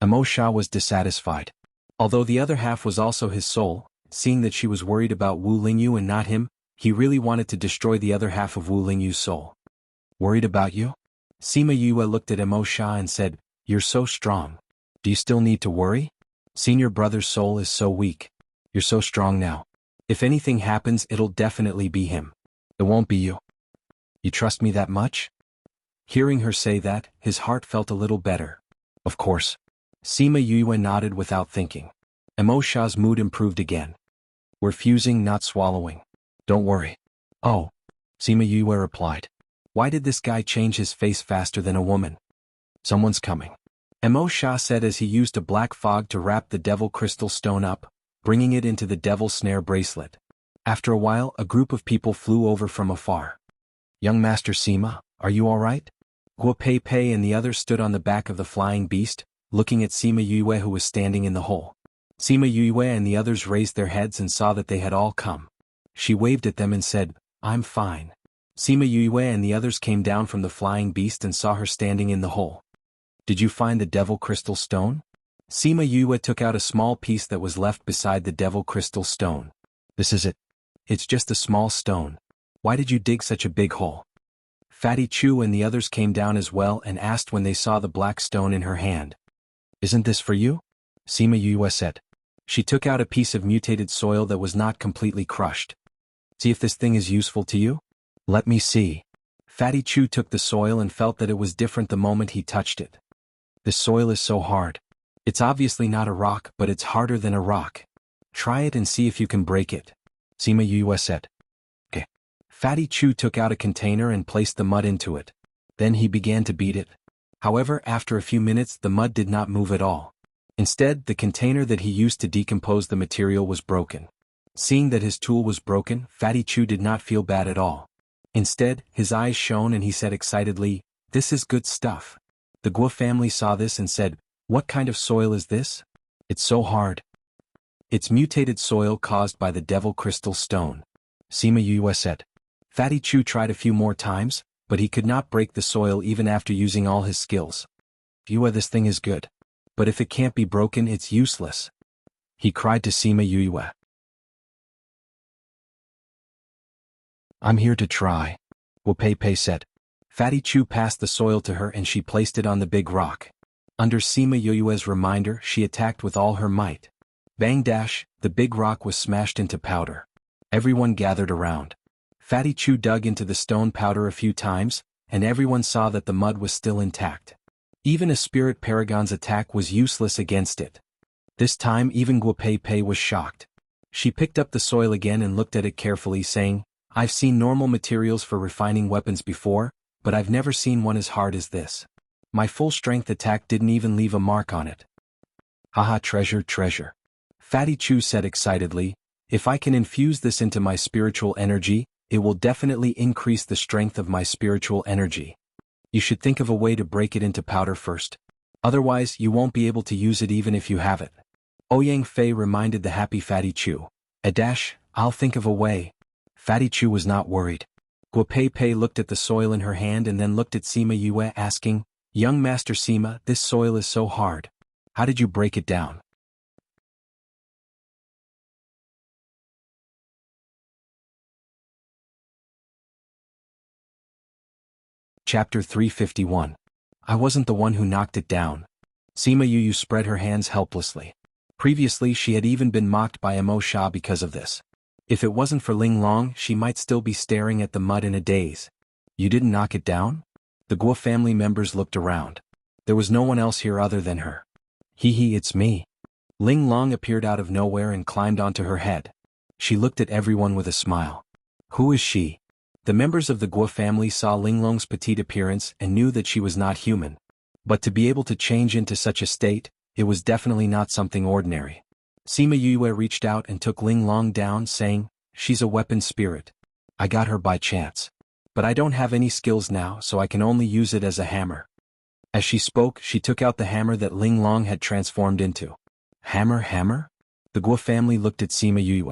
Mo Sha was dissatisfied. Although the other half was also his soul, seeing that she was worried about Wu Lingyu and not him, he really wanted to destroy the other half of Wu Lingyu's soul. "Worried about you?" Sima Yuyue looked at Mo Sha and said, "You're so strong. Do you still need to worry? Senior brother's soul is so weak. You're so strong now. If anything happens, it'll definitely be him. It won't be you. You trust me that much?" Hearing her say that, his heart felt a little better. "Of course." Sima Yuyue nodded without thinking. Mo Sha's mood improved again. We're fusing, not swallowing. Don't worry. Oh. Sima Yue replied. Why did this guy change his face faster than a woman? Someone's coming. Mo Sha said as he used a black fog to wrap the devil crystal stone up, bringing it into the devil snare bracelet. After a while, a group of people flew over from afar. Young Master Sima, are you all right? Guo Pei Pei and the others stood on the back of the flying beast, looking at Sima Yue who was standing in the hole. Sima Yue and the others raised their heads and saw that they had all come. She waved at them and said, I'm fine. Sima Yue and the others came down from the flying beast and saw her standing in the hole. Did you find the devil crystal stone? Sima Yue took out a small piece that was left beside the devil crystal stone. This is it. It's just a small stone. Why did you dig such a big hole? Fatty Chu and the others came down as well and asked when they saw the black stone in her hand. Isn't this for you? Sima Yue said. She took out a piece of mutated soil that was not completely crushed. See if this thing is useful to you? Let me see. Fatty Chu took the soil and felt that it was different the moment he touched it. This soil is so hard. It's obviously not a rock, but it's harder than a rock. Try it and see if you can break it. Sima Yue said. Okay. Fatty Chu took out a container and placed the mud into it. Then he began to beat it. However, after a few minutes the mud did not move at all. Instead, the container that he used to decompose the material was broken. Seeing that his tool was broken, Fatty Chu did not feel bad at all. Instead, his eyes shone and he said excitedly, This is good stuff. The Guo family saw this and said, What kind of soil is this? It's so hard. It's mutated soil caused by the devil crystal stone. Sima Yue said. Fatty Chu tried a few more times, but he could not break the soil even after using all his skills. Yue, this thing is good. But if it can't be broken, it's useless. He cried to Sima Yue. I'm here to try. Wu Pei Pei said. Fatty Chu passed the soil to her and she placed it on the big rock. Under Sima Yue's reminder, she attacked with all her might. Bang dash, the big rock was smashed into powder. Everyone gathered around. Fatty Chu dug into the stone powder a few times, and everyone saw that the mud was still intact. Even a spirit paragon's attack was useless against it. This time even Guo Pei Pei was shocked. She picked up the soil again and looked at it carefully, saying, I've seen normal materials for refining weapons before, but I've never seen one as hard as this. My full strength attack didn't even leave a mark on it. Haha, treasure, treasure. Fatty Chu said excitedly, if I can infuse this into my spiritual energy, it will definitely increase the strength of my spiritual energy. You should think of a way to break it into powder first. Otherwise, you won't be able to use it even if you have it. Ouyang Fei reminded the happy Fatty Chu. I'll think of a way. Fatty Chu was not worried. Guo Pei Pei looked at the soil in her hand and then looked at Sima Yue asking, Young Master Sima, this soil is so hard. How did you break it down? Chapter 351. I wasn't the one who knocked it down. Sima Yue spread her hands helplessly. Previously she had even been mocked by Mo Sha because of this. If it wasn't for Ling Long, she might still be staring at the mud in a daze. You didn't knock it down? The Guo family members looked around. There was no one else here other than her. Hee, it's me. Ling Long appeared out of nowhere and climbed onto her head. She looked at everyone with a smile. Who is she? The members of the Guo family saw Ling Long's petite appearance and knew that she was not human. But to be able to change into such a state, it was definitely not something ordinary. Sima Yue reached out and took Ling Long down, saying, She's a weapon spirit. I got her by chance. But I don't have any skills now, so I can only use it as a hammer. As she spoke, she took out the hammer that Ling Long had transformed into. Hammer? The Guo family looked at Sima Yue.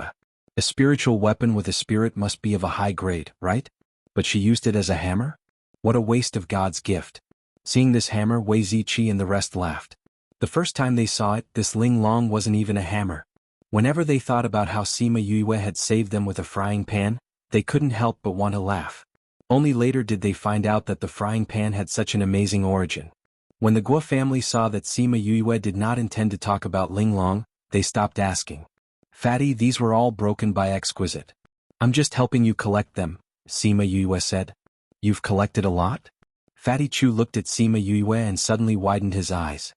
A spiritual weapon with a spirit must be of a high grade, right? But she used it as a hammer? What a waste of God's gift. Seeing this hammer, Wei Ziqi and the rest laughed. The first time they saw it, this Ling Long wasn't even a hammer. Whenever they thought about how Sima Yue had saved them with a frying pan, they couldn't help but want to laugh. Only later did they find out that the frying pan had such an amazing origin. When the Guo family saw that Sima Yue did not intend to talk about Ling Long, they stopped asking. Fatty, these were all broken by Exquisite. I'm just helping you collect them, Sima Yue said. You've collected a lot? Fatty Chu looked at Sima Yue and suddenly widened his eyes.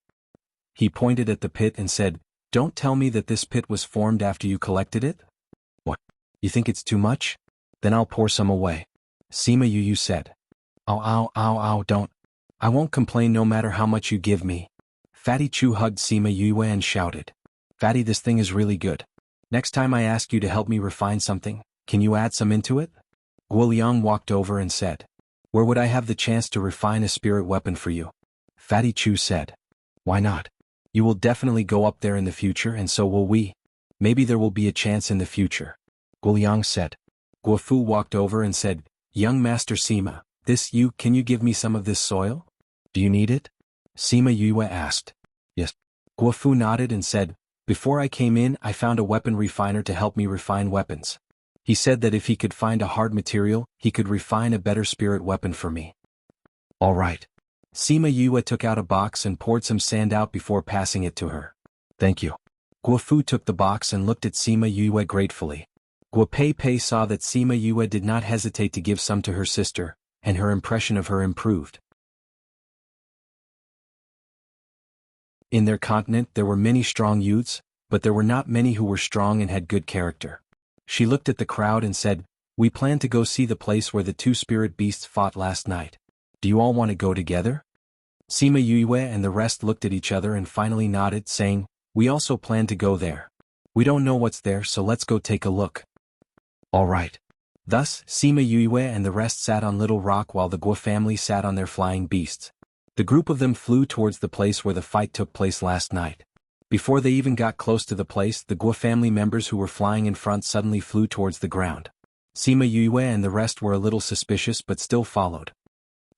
He pointed at the pit and said, Don't tell me that this pit was formed after you collected it? You think it's too much? Then I'll pour some away. Sima Yu said. Ow, don't. I won't complain no matter how much you give me. Fatty Chu hugged Sima Yu and shouted. Fatty, this thing is really good. Next time I ask you to help me refine something, can you add some into it? Guoliang walked over and said. Where would I have the chance to refine a spirit weapon for you? Fatty Chu said. Why not? You will definitely go up there in the future and so will we. Maybe there will be a chance in the future. Guoliang said. Guofu walked over and said, Young Master Sima, can you give me some of this soil? Do you need it? Sima Yue asked. Yes. Guofu nodded and said, Before I came in I found a weapon refiner to help me refine weapons. He said that if he could find a hard material, he could refine a better spirit weapon for me. All right. Sima Yue took out a box and poured some sand out before passing it to her. Thank you. Guofu took the box and looked at Sima Yue gratefully. Guo Pei Pei saw that Sima Yue did not hesitate to give some to her sister, and her impression of her improved. In their continent there were many strong youths, but there were not many who were strong and had good character. She looked at the crowd and said, We plan to go see the place where the two spirit beasts fought last night. Do you all want to go together? Sima Yue and the rest looked at each other and finally nodded, saying, We also plan to go there. We don't know what's there, so let's go take a look. All right. Thus, Sima Yue and the rest sat on Little Rock while the Guo family sat on their flying beasts. The group of them flew towards the place where the fight took place last night. Before they even got close to the place, the Guo family members who were flying in front suddenly flew towards the ground. Sima Yue and the rest were a little suspicious but still followed.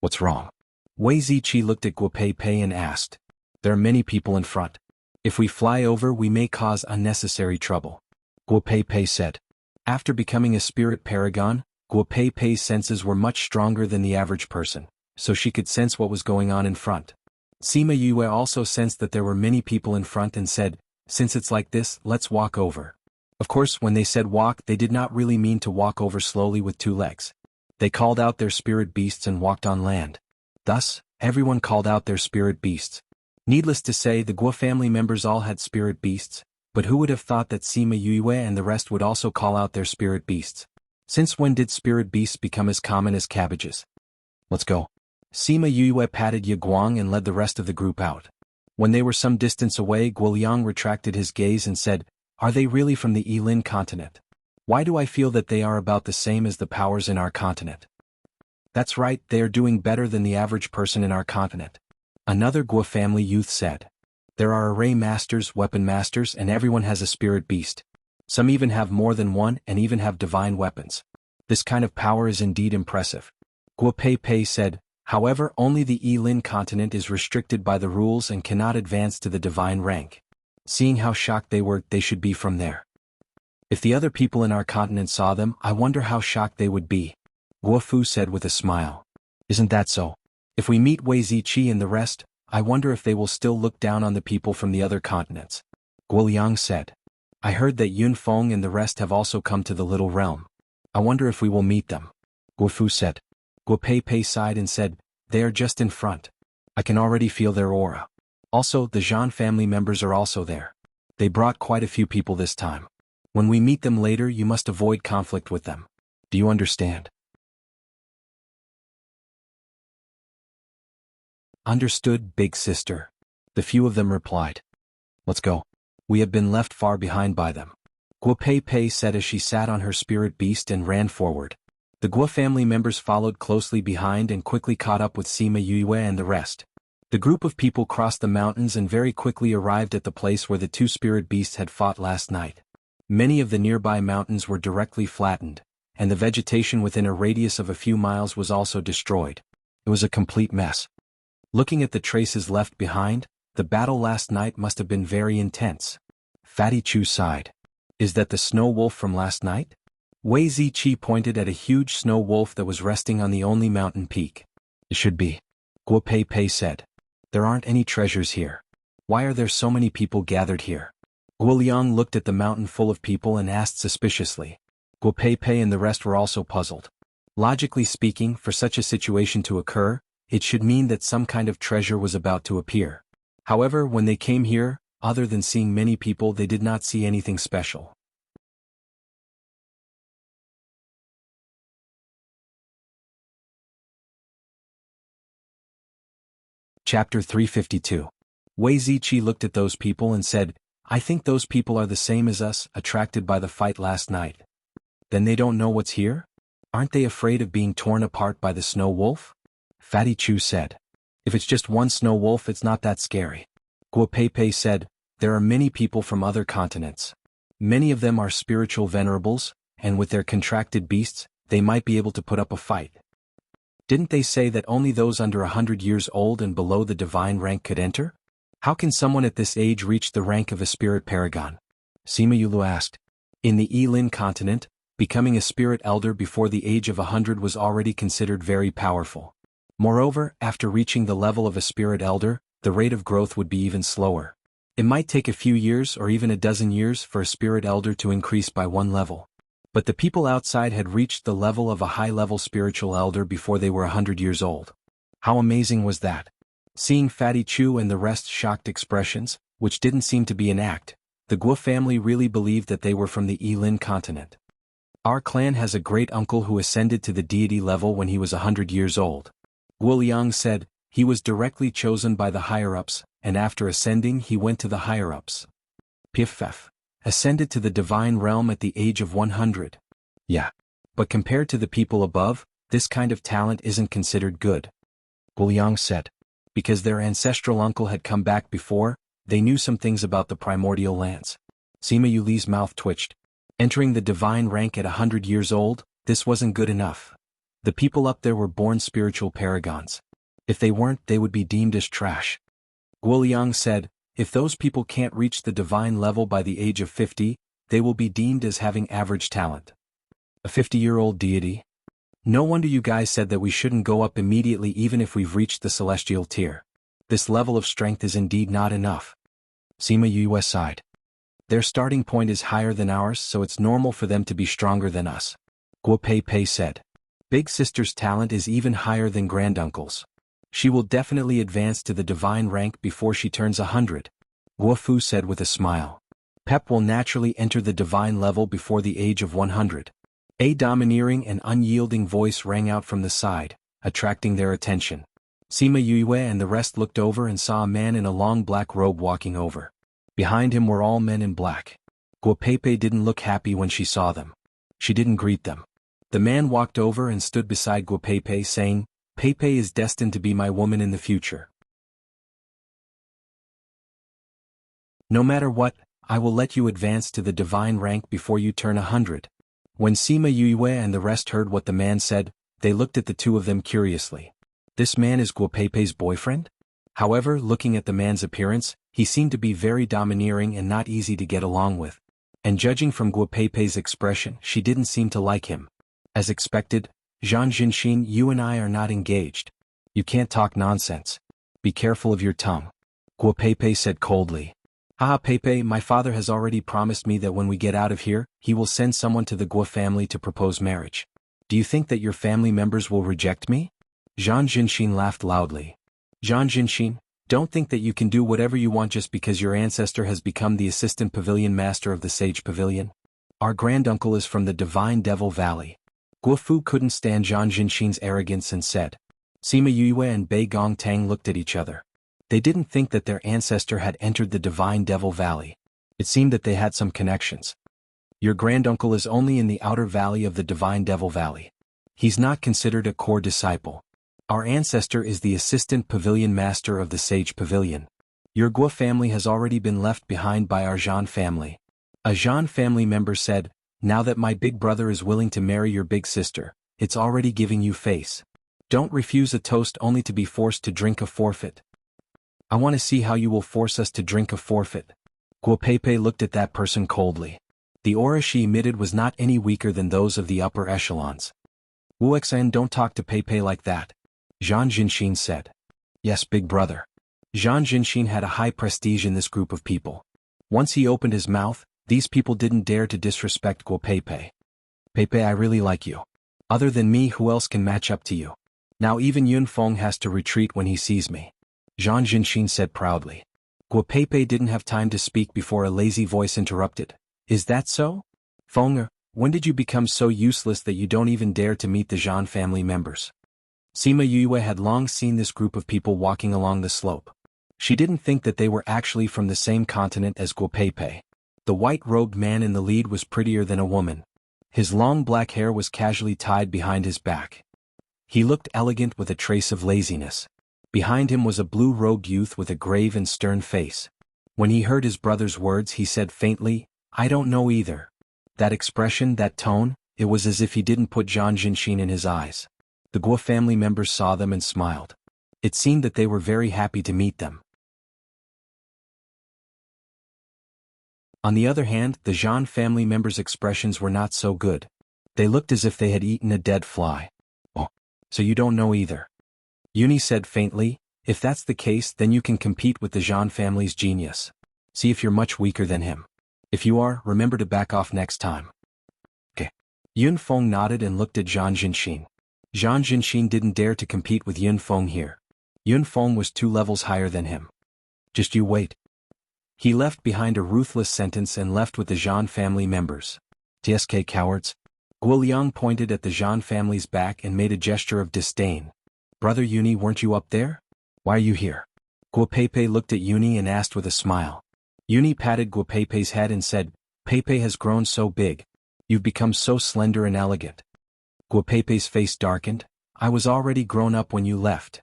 What's wrong? Wei Ziqi looked at Guo Pei Pei and asked. There are many people in front. If we fly over we may cause unnecessary trouble. Guo Pei Pei said. After becoming a spirit paragon, Guo Pei Pei's senses were much stronger than the average person, so she could sense what was going on in front. Sima Yue also sensed that there were many people in front and said, Since it's like this, let's walk over. Of course, when they said walk, they did not really mean to walk over slowly with 2 legs. They called out their spirit beasts and walked on land. Thus, everyone called out their spirit beasts. Needless to say, the Guo family members all had spirit beasts, but who would have thought that Sima Yue and the rest would also call out their spirit beasts? Since when did spirit beasts become as common as cabbages? Let's go. Sima Yue patted Ye Guang and led the rest of the group out. When they were some distance away, Guoliang retracted his gaze and said, Are they really from the Yilin continent? Why do I feel that they are about the same as the powers in our continent? That's right, they are doing better than the average person in our continent. Another Guo family youth said. There are array masters, weapon masters, and everyone has a spirit beast. Some even have more than one and even have divine weapons. This kind of power is indeed impressive. Guo Pei Pei said, However, only the Yilin continent is restricted by the rules and cannot advance to the divine rank. Seeing how shocked they were, they should be from there. If the other people in our continent saw them, I wonder how shocked they would be. Guo Fu said with a smile. Isn't that so? If we meet Wei Ziqi and the rest, I wonder if they will still look down on the people from the other continents. Guoliang said. I heard that Yun Feng and the rest have also come to the Little Realm. I wonder if we will meet them. Guo Fu said. Guo Pei Pei sighed and said, They are just in front. I can already feel their aura. Also, the Zhan family members are also there. They brought quite a few people this time. When we meet them later, you must avoid conflict with them. Do you understand? Understood, big sister. The few of them replied. Let's go. We have been left far behind by them. Guo Pei Pei said as she sat on her spirit beast and ran forward. The Guo family members followed closely behind and quickly caught up with Sima Yue and the rest. The group of people crossed the mountains and very quickly arrived at the place where the 2 spirit beasts had fought last night. Many of the nearby mountains were directly flattened, and the vegetation within a radius of a few miles was also destroyed. It was a complete mess. Looking at the traces left behind, the battle last night must have been very intense. Fatty Chu sighed. Is that the snow wolf from last night? Wei Ziqi pointed at a huge snow wolf that was resting on the only mountain peak. It should be. Guo Pei Pei said. There aren't any treasures here. Why are there so many people gathered here? Guoliang looked at the mountain full of people and asked suspiciously. Guo Pei Pei and the rest were also puzzled. Logically speaking, for such a situation to occur, it should mean that some kind of treasure was about to appear. However, when they came here, other than seeing many people, they did not see anything special. Chapter 352. Wei Ziqi looked at those people and said, I think those people are the same as us, attracted by the fight last night. Then they don't know what's here? Aren't they afraid of being torn apart by the snow wolf? Fatty Chu said. If it's just one snow wolf, it's not that scary. Guo Pei said, there are many people from other continents. Many of them are spiritual venerables, and with their contracted beasts, they might be able to put up a fight. Didn't they say that only those under 100 years old and below the divine rank could enter? How can someone at this age reach the rank of a spirit paragon? Sima Yulu asked. In the Yilin continent, becoming a spirit elder before the age of 100 was already considered very powerful. Moreover, after reaching the level of a spirit elder, the rate of growth would be even slower. It might take a few years or even a dozen years for a spirit elder to increase by one level. But the people outside had reached the level of a high-level spiritual elder before they were 100 years old. How amazing was that? Seeing Fatty Chu and the rest shocked expressions, which didn't seem to be an act, the Guo family really believed that they were from the Yilin continent. Our clan has a great uncle who ascended to the deity level when he was 100 years old. Guo Liang said, he was directly chosen by the higher-ups, and after ascending he went to the higher-ups. Piff ascended to the divine realm at the age of 100. Yeah. But compared to the people above, this kind of talent isn't considered good. Guo Liang said. Because their ancestral uncle had come back before, they knew some things about the primordial lands. Sima Yuli's mouth twitched. Entering the divine rank at 100 years old, this wasn't good enough. The people up there were born spiritual paragons. If they weren't, they would be deemed as trash. Guo Liang said, if those people can't reach the divine level by the age of 50, they will be deemed as having average talent. A 50-year-old deity? No wonder you guys said that we shouldn't go up immediately even if we've reached the celestial tier. This level of strength is indeed not enough. Sima Yue sighed. Their starting point is higher than ours, so it's normal for them to be stronger than us. Guo Pei said. Big sister's talent is even higher than granduncle's. She will definitely advance to the divine rank before she turns 100. Guo Fu said with a smile. Pep will naturally enter the divine level before the age of 100. A domineering and unyielding voice rang out from the side, attracting their attention. Sima Yue and the rest looked over and saw a man in a long black robe walking over. Behind him were all men in black. Guo Pei didn't look happy when she saw them. She didn't greet them. The man walked over and stood beside Guo Pei saying, Pei is destined to be my woman in the future. No matter what, I will let you advance to the divine rank before you turn 100. When Sima Yue and the rest heard what the man said, they looked at the two of them curiously. This man is Guo Pei's boyfriend? However, looking at the man's appearance, he seemed to be very domineering and not easy to get along with. And judging from Guo Pei's expression, she didn't seem to like him. As expected, Zhang Jinxin, you and I are not engaged. You can't talk nonsense. Be careful of your tongue. Guo Pei said coldly. Haha Pei, my father has already promised me that when we get out of here, he will send someone to the Guo family to propose marriage. Do you think that your family members will reject me? Zhang Jinxin laughed loudly. Zhang Jinxin, don't think that you can do whatever you want just because your ancestor has become the assistant pavilion master of the Sage Pavilion. Our granduncle is from the Divine Devil Valley. Guo Fu couldn't stand Zhang Jinxin's arrogance and said. Sima Yue and Bei Gongtang looked at each other. They didn't think that their ancestor had entered the Divine Devil Valley. It seemed that they had some connections. Your granduncle is only in the outer valley of the Divine Devil Valley. He's not considered a core disciple. Our ancestor is the assistant pavilion master of the Sage Pavilion. Your Guo family has already been left behind by our Zhan family. A Zhan family member said, now that my big brother is willing to marry your big sister, it's already giving you face. Don't refuse a toast only to be forced to drink a forfeit. I want to see how you will force us to drink a forfeit. Guo Pei looked at that person coldly. The aura she emitted was not any weaker than those of the upper echelons. Wuxia, don't talk to Pei like that. Zhang Jinxin said. Yes, big brother. Zhang Jinxin had a high prestige in this group of people. Once he opened his mouth, these people didn't dare to disrespect Guo Pei. Pei, I really like you. Other than me, who else can match up to you? Now even Yun Feng has to retreat when he sees me. Zhang Jinxin said proudly. Guo Pei didn't have time to speak before a lazy voice interrupted. Is that so? Feng, when did you become so useless that you don't even dare to meet the Zhan family members? Sima Yue had long seen this group of people walking along the slope. She didn't think that they were actually from the same continent as Guo Peipei. The white-robed man in the lead was prettier than a woman. His long black hair was casually tied behind his back. He looked elegant with a trace of laziness. Behind him was a blue-robed youth with a grave and stern face. When he heard his brother's words, he said faintly, "I don't know either." That expression, that tone, it was as if he didn't put Zhang Jinxin in his eyes. The Guo family members saw them and smiled. It seemed that they were very happy to meet them. On the other hand, the Zhang family members' expressions were not so good. They looked as if they had eaten a dead fly. "Oh, so you don't know either?" Yuni said faintly, "If that's the case, then you can compete with the Zhang family's genius. See if you're much weaker than him. If you are, remember to back off next time." Okay. Yun Feng nodded and looked at Zhang Jinxin. Zhang Jinxin didn't dare to compete with Yun Feng here. Yun Feng was 2 levels higher than him. "Just you wait." He left behind a ruthless sentence and left with the Zhang family members. "TSK cowards." Guo Liang pointed at the Zhang family's back and made a gesture of disdain. "Brother Yuni, weren't you up there? Why are you here?" Guo Peipei looked at Yuni and asked with a smile. Yuni patted Guo Peipei's head and said, "Peipei has grown so big. You've become so slender and elegant." Guo Peipei's face darkened. "I was already grown up when you left.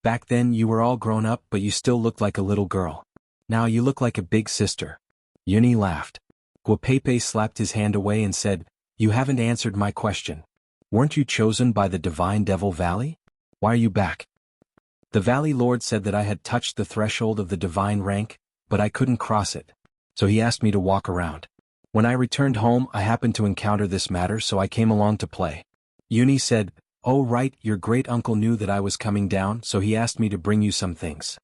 Back then you were all grown up, but you still looked like a little girl. Now you look like a big sister." Yuni laughed. Guo Peipei slapped his hand away and said, "You haven't answered my question. Weren't you chosen by the Divine Devil Valley? Why are you back?" "The Valley Lord said that I had touched the threshold of the divine rank, but I couldn't cross it. So he asked me to walk around. When I returned home, I happened to encounter this matter, so I came along to play." Yuni said, "Oh right, your great uncle knew that I was coming down, so he asked me to bring you some things."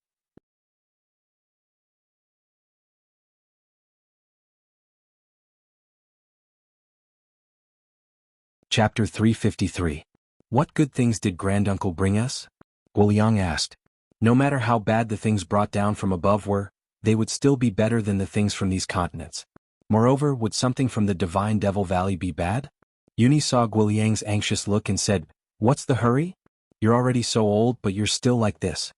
Chapter 353. What good things did Granduncle bring us? Guo Liang asked. No matter how bad the things brought down from above were, they would still be better than the things from these continents. Moreover, would something from the Divine Devil Valley be bad? Yuni saw Guo Liang's anxious look and said, "What's the hurry? You're already so old, but you're still like this."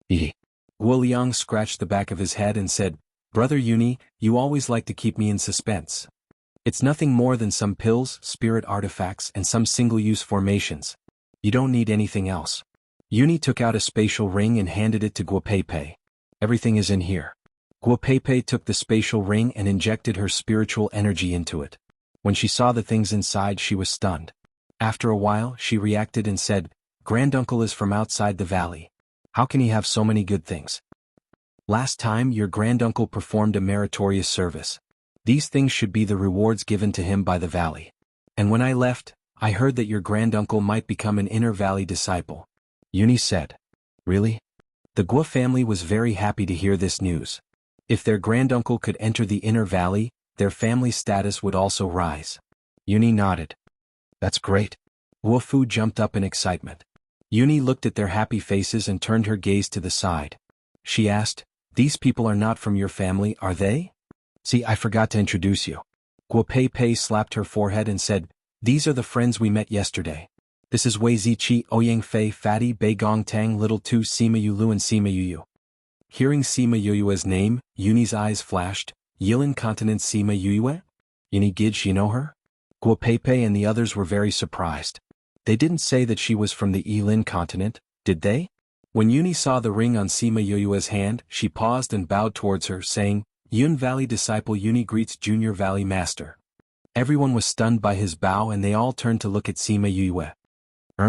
Guo Liang scratched the back of his head and said, "Brother Yuni, you always like to keep me in suspense. It's nothing more than some pills, spirit artifacts, and some single-use formations. You don't need anything else." Yuni took out a spatial ring and handed it to Guo Peipei. "Everything is in here." Guo Peipei took the spatial ring and injected her spiritual energy into it. When she saw the things inside, she was stunned. After a while, she reacted and said, "Granduncle is from outside the valley. How can he have so many good things? Last time, your granduncle performed a meritorious service. These things should be the rewards given to him by the valley. And when I left, I heard that your granduncle might become an inner valley disciple." Yuni said. "Really?" The Guo family was very happy to hear this news. If their granduncle could enter the inner valley, their family status would also rise. Yuni nodded. "That's great." Guo Fu jumped up in excitement. Yuni looked at their happy faces and turned her gaze to the side. She asked, "These people are not from your family, are they?" "See, I forgot to introduce you." Guo Peipei slapped her forehead and said, "These are the friends we met yesterday. This is Wei Ziqi, Ouyang Fei, Fatty, Bei Gong Tang, Little Tu, Sima Yulu and Sima Yuyu." Hearing Sima Yuyue's name, Yuni's eyes flashed. "Yilin Continent Sima Yuyue? Yuni Gidge, you know her?" Guo Peipei and the others were very surprised. They didn't say that she was from the Yilin Continent, did they? When Yuni saw the ring on Sima Yuyue's hand, she paused and bowed towards her, saying, "Yun Valley Disciple Yuni greets Junior Valley Master." Everyone was stunned by his bow and they all turned to look at Sima Yuyue.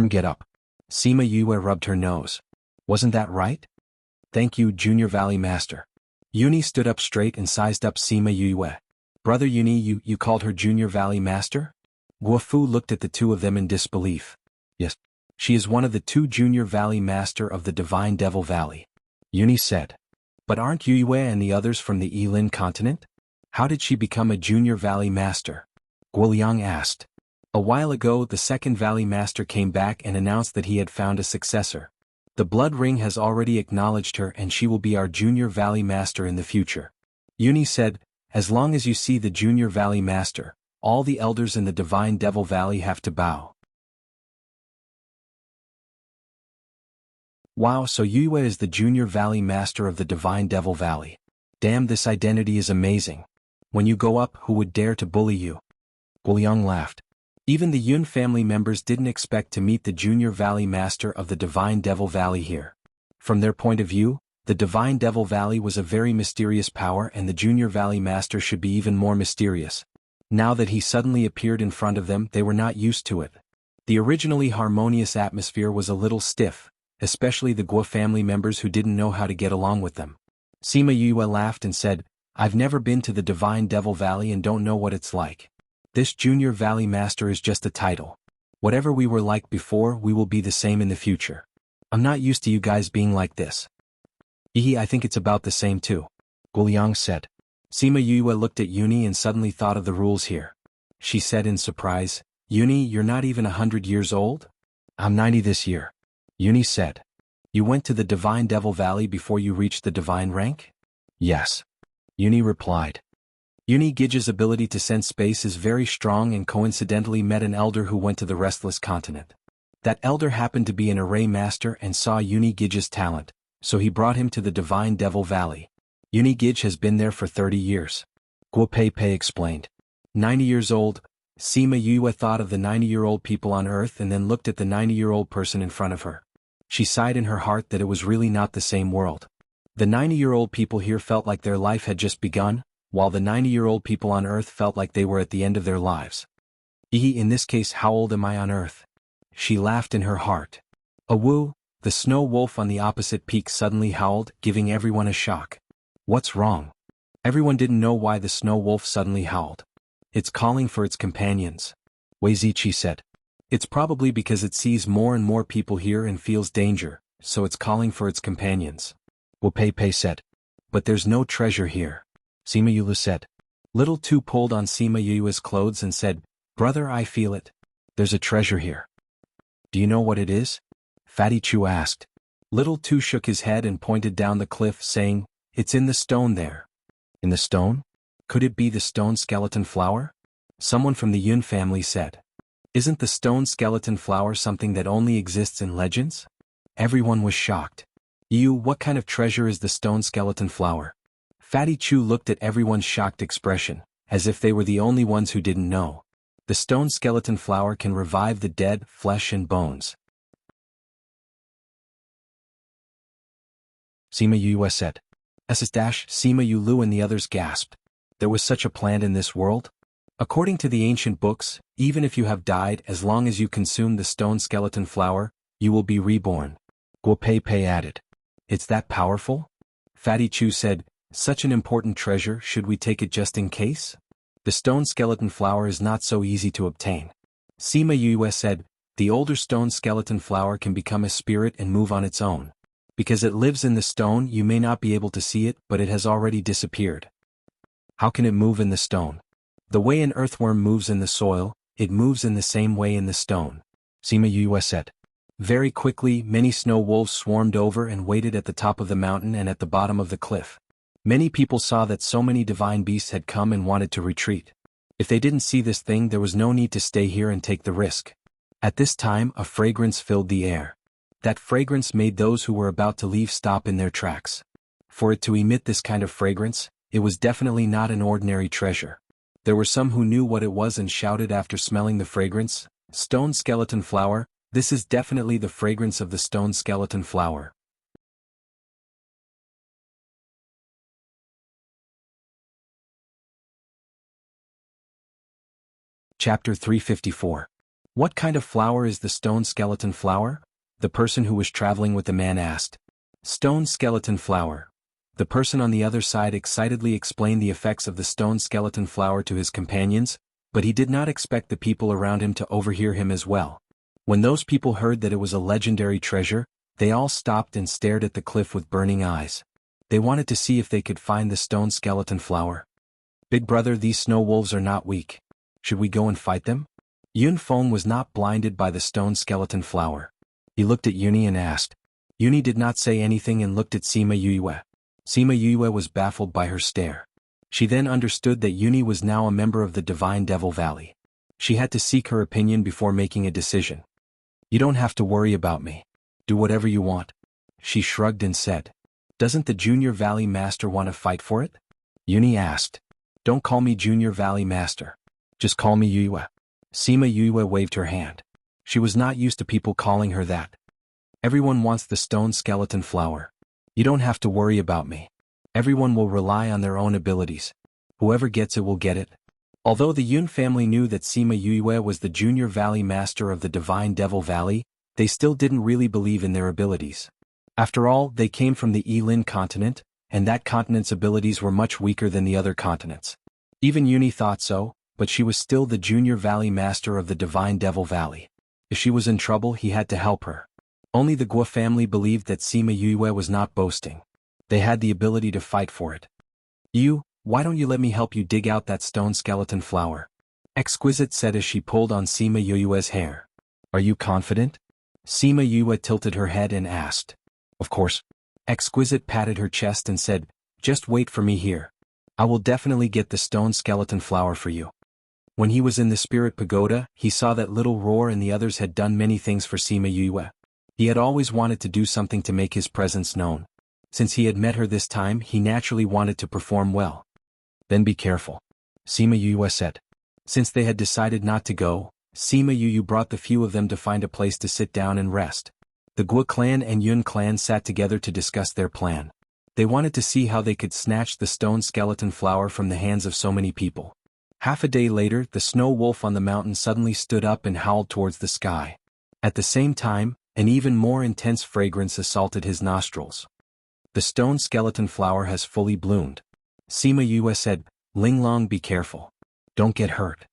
Get up." Sima Yuyue rubbed her nose. "Wasn't that right?" "Thank you, Junior Valley Master." Yuni stood up straight and sized up Sima Yuyue. "Brother Yuni, you called her Junior Valley Master?" Guo Fu looked at the two of them in disbelief. "Yes. She is one of the 2 Junior Valley Master of the Divine Devil Valley." Yuni said. "But aren't Yuyue and the others from the Yilin Continent? How did she become a Junior Valley Master?" Guo Liang asked. "A while ago, the 2nd Valley Master came back and announced that he had found a successor. The Blood Ring has already acknowledged her and she will be our Junior Valley Master in the future." Yuni said, "As long as you see the Junior Valley Master, all the elders in the Divine Devil Valley have to bow." Wow, so Yue is the Junior Valley Master of the Divine Devil Valley. Damn, this identity is amazing. When you go up, who would dare to bully you? Guoliang laughed. Even the Yun family members didn't expect to meet the Junior Valley Master of the Divine Devil Valley here. From their point of view, the Divine Devil Valley was a very mysterious power, and the Junior Valley Master should be even more mysterious. Now that he suddenly appeared in front of them, they were not used to it. The originally harmonious atmosphere was a little stiff, especially the Guo family members who didn't know how to get along with them. Sima Yue laughed and said, "I've never been to the Divine Devil Valley and don't know what it's like. This Junior Valley Master is just a title. Whatever we were like before, we will be the same in the future. I'm not used to you guys being like this." I think it's about the same too," Guoliang said. Sima Yue looked at Yuni and suddenly thought of the rules here. She said in surprise, "Yuni, you're not even 100 years old?" "I'm 90 this year," Yuni said. "You went to the Divine Devil Valley before you reached the Divine rank?" "Yes," Yuni replied. Uni Gij's ability to sense space is very strong, and coincidentally met an elder who went to the Restless Continent. That elder happened to be an array master and saw Uni Gij's talent, so he brought him to the Divine Devil Valley. Uni Gij has been there for 30 years. Guo Pei Pei explained. 90 years old. Sima Yue thought of the 90-year-old people on Earth and then looked at the 90-year-old person in front of her. She sighed in her heart that it was really not the same world. The 90-year-old people here felt like their life had just begun, while the 90-year-old people on Earth felt like they were at the end of their lives. In this case, how old am I on Earth? She laughed in her heart. Awoo, the snow wolf on the opposite peak suddenly howled, giving everyone a shock. What's wrong? Everyone didn't know why the snow wolf suddenly howled. It's calling for its companions, Wei Ziqi said. It's probably because it sees more and more people here and feels danger, so it's calling for its companions, Wu Pei Pei said. But there's no treasure here, Sima Yue said. Little Tu pulled on Sima Yue's clothes and said, "Brother, I feel it. There's a treasure here." "Do you know what it is?" Fatty Chu asked. Little Tu shook his head and pointed down the cliff, saying, "It's in the stone there." "In the stone? Could it be the stone skeleton flower?" Someone from the Yun family said. "Isn't the stone skeleton flower something that only exists in legends?" Everyone was shocked. What kind of treasure is the stone skeleton flower?" Fatty Chu looked at everyone's shocked expression, as if they were the only ones who didn't know. The stone skeleton flower can revive the dead, flesh and bones. Sima Yue said. Sima Yue and the others gasped. There was such a plant in this world? According to the ancient books, even if you have died, as long as you consume the stone skeleton flower, you will be reborn. Guo Pei Pei added. It's that powerful? Fatty Chu said, such an important treasure, should we take it just in case? The stone skeleton flower is not so easy to obtain. Sima Yue said, the older stone skeleton flower can become a spirit and move on its own. Because it lives in the stone, you may not be able to see it, but it has already disappeared. How can it move in the stone? The way an earthworm moves in the soil, it moves in the same way in the stone, Sima Yue said. Very quickly, many snow wolves swarmed over and waited at the top of the mountain and at the bottom of the cliff. Many people saw that so many divine beasts had come and wanted to retreat. If they didn't see this thing, there was no need to stay here and take the risk. At this time, a fragrance filled the air. That fragrance made those who were about to leave stop in their tracks. For it to emit this kind of fragrance, it was definitely not an ordinary treasure. There were some who knew what it was and shouted after smelling the fragrance, "Stone skeleton flower, this is definitely the fragrance of the stone skeleton flower." Chapter 354. What kind of flower is the stone skeleton flower? The person who was traveling with the man asked. Stone skeleton flower. The person on the other side excitedly explained the effects of the stone skeleton flower to his companions, but he did not expect the people around him to overhear him as well. When those people heard that it was a legendary treasure, they all stopped and stared at the cliff with burning eyes. They wanted to see if they could find the stone skeleton flower. Big brother, these snow wolves are not weak. Should we go and fight them? Yun Feng was not blinded by the stone skeleton flower. He looked at Yuni and asked. Yuni did not say anything and looked at Sima Yue. Sima Yue was baffled by her stare. She then understood that Yuni was now a member of the Divine Devil Valley. She had to seek her opinion before making a decision. You don't have to worry about me. Do whatever you want. she shrugged and said. Doesn't the Junior Valley Master want to fight for it? Yuni asked. Don't call me Junior Valley Master. Just call me Yue. Sima Yue waved her hand. She was not used to people calling her that. Everyone wants the stone skeleton flower. You don't have to worry about me. Everyone will rely on their own abilities. Whoever gets it will get it. Although the Yun family knew that Sima Yue was the Junior Valley Master of the Divine Devil Valley, they still didn't really believe in their abilities. After all, they came from the Yilin continent, and that continent's abilities were much weaker than the other continents. Even Yuni thought so, but she was still the Junior Valley Master of the Divine Devil Valley. If she was in trouble, he had to help her. Only the Guo family believed that Sima Yue was not boasting. They had the ability to fight for it. Why don't you let me help you dig out that stone skeleton flower? Exquisite said as she pulled on Sima Yue's hair. Are you confident? Sima Yue tilted her head and asked. Of course. Exquisite patted her chest and said, just wait for me here. I will definitely get the stone skeleton flower for you. When he was in the spirit pagoda, he saw that little Roar and the others had done many things for Sima Yue. He had always wanted to do something to make his presence known. Since he had met her this time, he naturally wanted to perform well. Then be careful. Sima Yue said. Since they had decided not to go, Sima Yue brought the few of them to find a place to sit down and rest. The Guo clan and Yun clan sat together to discuss their plan. They wanted to see how they could snatch the stone skeleton flower from the hands of so many people. Half a day later, the snow wolf on the mountain suddenly stood up and howled towards the sky. At the same time, an even more intense fragrance assaulted his nostrils. The stone skeleton flower has fully bloomed. Sima Yue said, Linglong, be careful. Don't get hurt.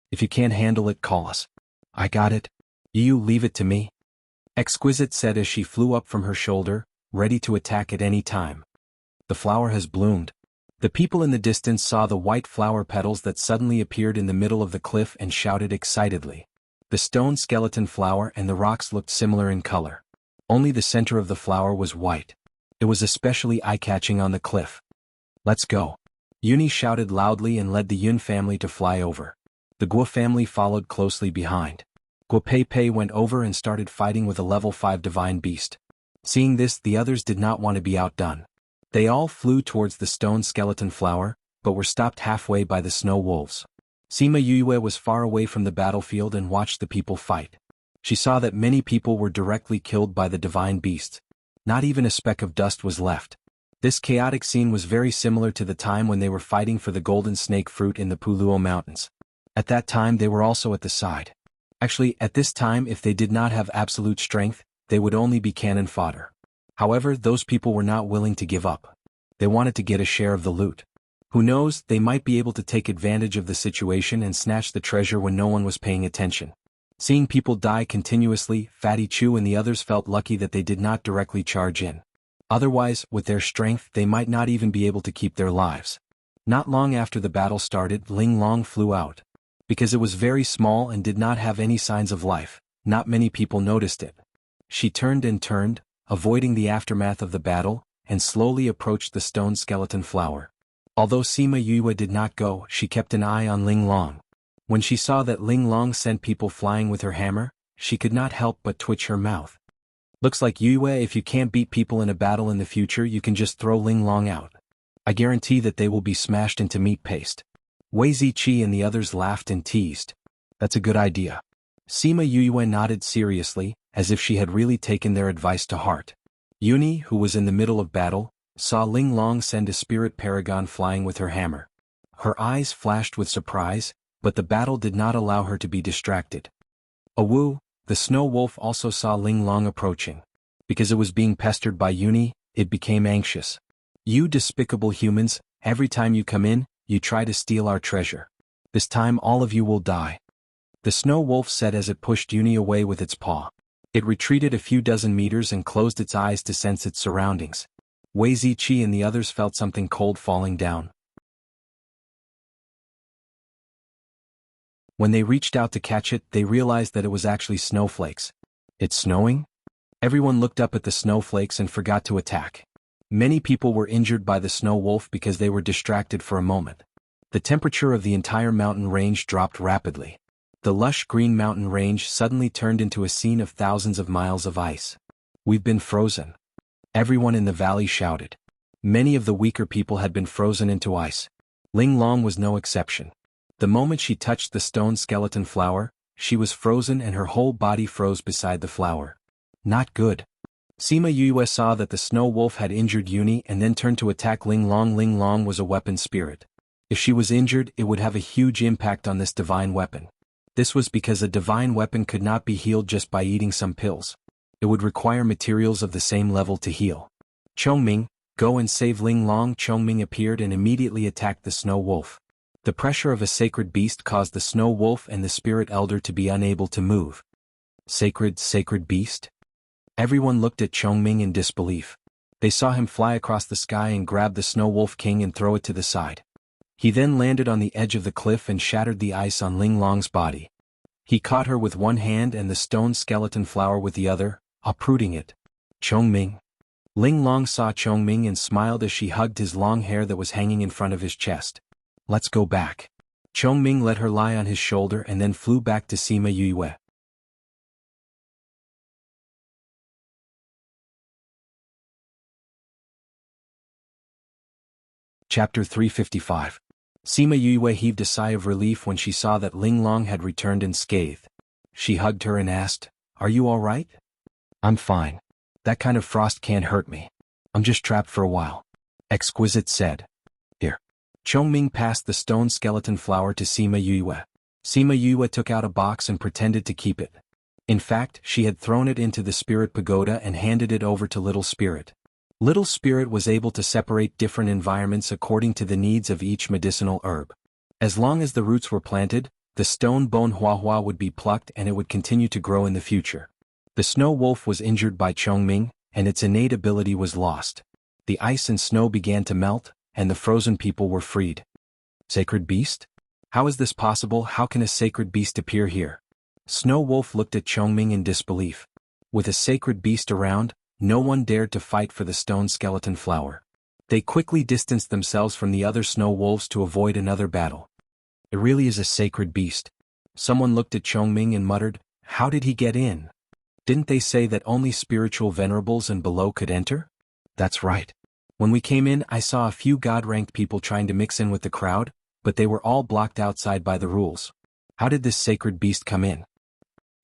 If you can't handle it, call us. I got it. You leave it to me. Exquisite said as she flew up from her shoulder, ready to attack at any time. The flower has bloomed. The people in the distance saw the white flower petals that suddenly appeared in the middle of the cliff and shouted excitedly. The stone skeleton flower and the rocks looked similar in color. Only the center of the flower was white. It was especially eye-catching on the cliff. Let's go. Yuni shouted loudly and led the Yun family to fly over. The Guo family followed closely behind. Guo Pei went over and started fighting with a level 5 divine beast. Seeing this, the others did not want to be outdone. They all flew towards the stone skeleton flower, but were stopped halfway by the snow wolves. Sima Yue was far away from the battlefield and watched the people fight. She saw that many people were directly killed by the divine beasts. Not even a speck of dust was left. This chaotic scene was very similar to the time when they were fighting for the golden snake fruit in the Puluo Mountains. At that time they were also at the side. Actually, at this time, if they did not have absolute strength, they would only be cannon fodder. However, those people were not willing to give up. They wanted to get a share of the loot. Who knows, they might be able to take advantage of the situation and snatch the treasure when no one was paying attention. Seeing people die continuously, Fatty Chu and the others felt lucky that they did not directly charge in. Otherwise, with their strength, they might not even be able to keep their lives. Not long after the battle started, Ling Long flew out. Because it was very small and did not have any signs of life, not many people noticed it. She turned and turned, avoiding the aftermath of the battle, and slowly approached the stone skeleton flower. Although Sima Yue did not go, she kept an eye on Ling Long. When she saw that Ling Long sent people flying with her hammer, she could not help but twitch her mouth. Looks like Yue, if you can't beat people in a battle in the future, you can just throw Ling Long out. I guarantee that they will be smashed into meat paste. Wei Ziqi and the others laughed and teased. That's a good idea. Sima Yue nodded seriously, as if she had really taken their advice to heart. Yuni, who was in the middle of battle, saw Ling Long send a spirit paragon flying with her hammer. Her eyes flashed with surprise, but the battle did not allow her to be distracted. Awu, the snow wolf, also saw Ling Long approaching. Because it was being pestered by Yuni, it became anxious. You despicable humans, every time you come in, you try to steal our treasure. This time all of you will die. The snow wolf said as it pushed Yuni away with its paw. It retreated a few dozen meters and closed its eyes to sense its surroundings. Wei Ziqi and the others felt something cold falling down. When they reached out to catch it, they realized that it was actually snowflakes. It's snowing? Everyone looked up at the snowflakes and forgot to attack. Many people were injured by the snow wolf because they were distracted for a moment. The temperature of the entire mountain range dropped rapidly. The lush green mountain range suddenly turned into a scene of thousands of miles of ice. We've been frozen. Everyone in the valley shouted. Many of the weaker people had been frozen into ice. Ling Long was no exception. The moment she touched the stone skeleton flower, she was frozen and her whole body froze beside the flower. Not good. Sima Yue saw that the snow wolf had injured Yuni and then turned to attack Ling Long. Ling Long was a weapon spirit. If she was injured, it would have a huge impact on this divine weapon. This was because a divine weapon could not be healed just by eating some pills. It would require materials of the same level to heal. Chongming, go and save Ling Long. Chongming appeared and immediately attacked the snow wolf. The pressure of a sacred beast caused the snow wolf and the spirit elder to be unable to move. Sacred beast? Everyone looked at Chongming in disbelief. They saw him fly across the sky and grab the snow wolf king and throw it to the side. He then landed on the edge of the cliff and shattered the ice on Ling Long's body. He caught her with one hand and the stone skeleton flower with the other, uprooting it. Chongming. Ling Long saw Chongming and smiled as she hugged his long hair that was hanging in front of his chest. Let's go back. Chongming let her lie on his shoulder and then flew back to Sima Yue. Chapter 355. Sima Yue heaved a sigh of relief when she saw that Ling Long had returned unscathed. She hugged her and asked, "Are you all right?" "I'm fine. That kind of frost can't hurt me. I'm just trapped for a while," Exquisite said. "Here." Chongming passed the stone skeleton flower to Sima Yue. Sima Yue took out a box and pretended to keep it. In fact, she had thrown it into the spirit pagoda and handed it over to Little Spirit. Little Spirit was able to separate different environments according to the needs of each medicinal herb. As long as the roots were planted, the stone bone huahua would be plucked and it would continue to grow in the future. The snow wolf was injured by Chongming, and its innate ability was lost. The ice and snow began to melt, and the frozen people were freed. Sacred beast? How is this possible? How can a sacred beast appear here? Snow Wolf looked at Chongming in disbelief. With a sacred beast around, no one dared to fight for the stone skeleton flower. They quickly distanced themselves from the other snow wolves to avoid another battle. It really is a sacred beast. Someone looked at Chongming and muttered, "How did he get in? Didn't they say that only spiritual venerables and below could enter?" "That's right. When we came in, I saw a few god-ranked people trying to mix in with the crowd, but they were all blocked outside by the rules. How did this sacred beast come in?"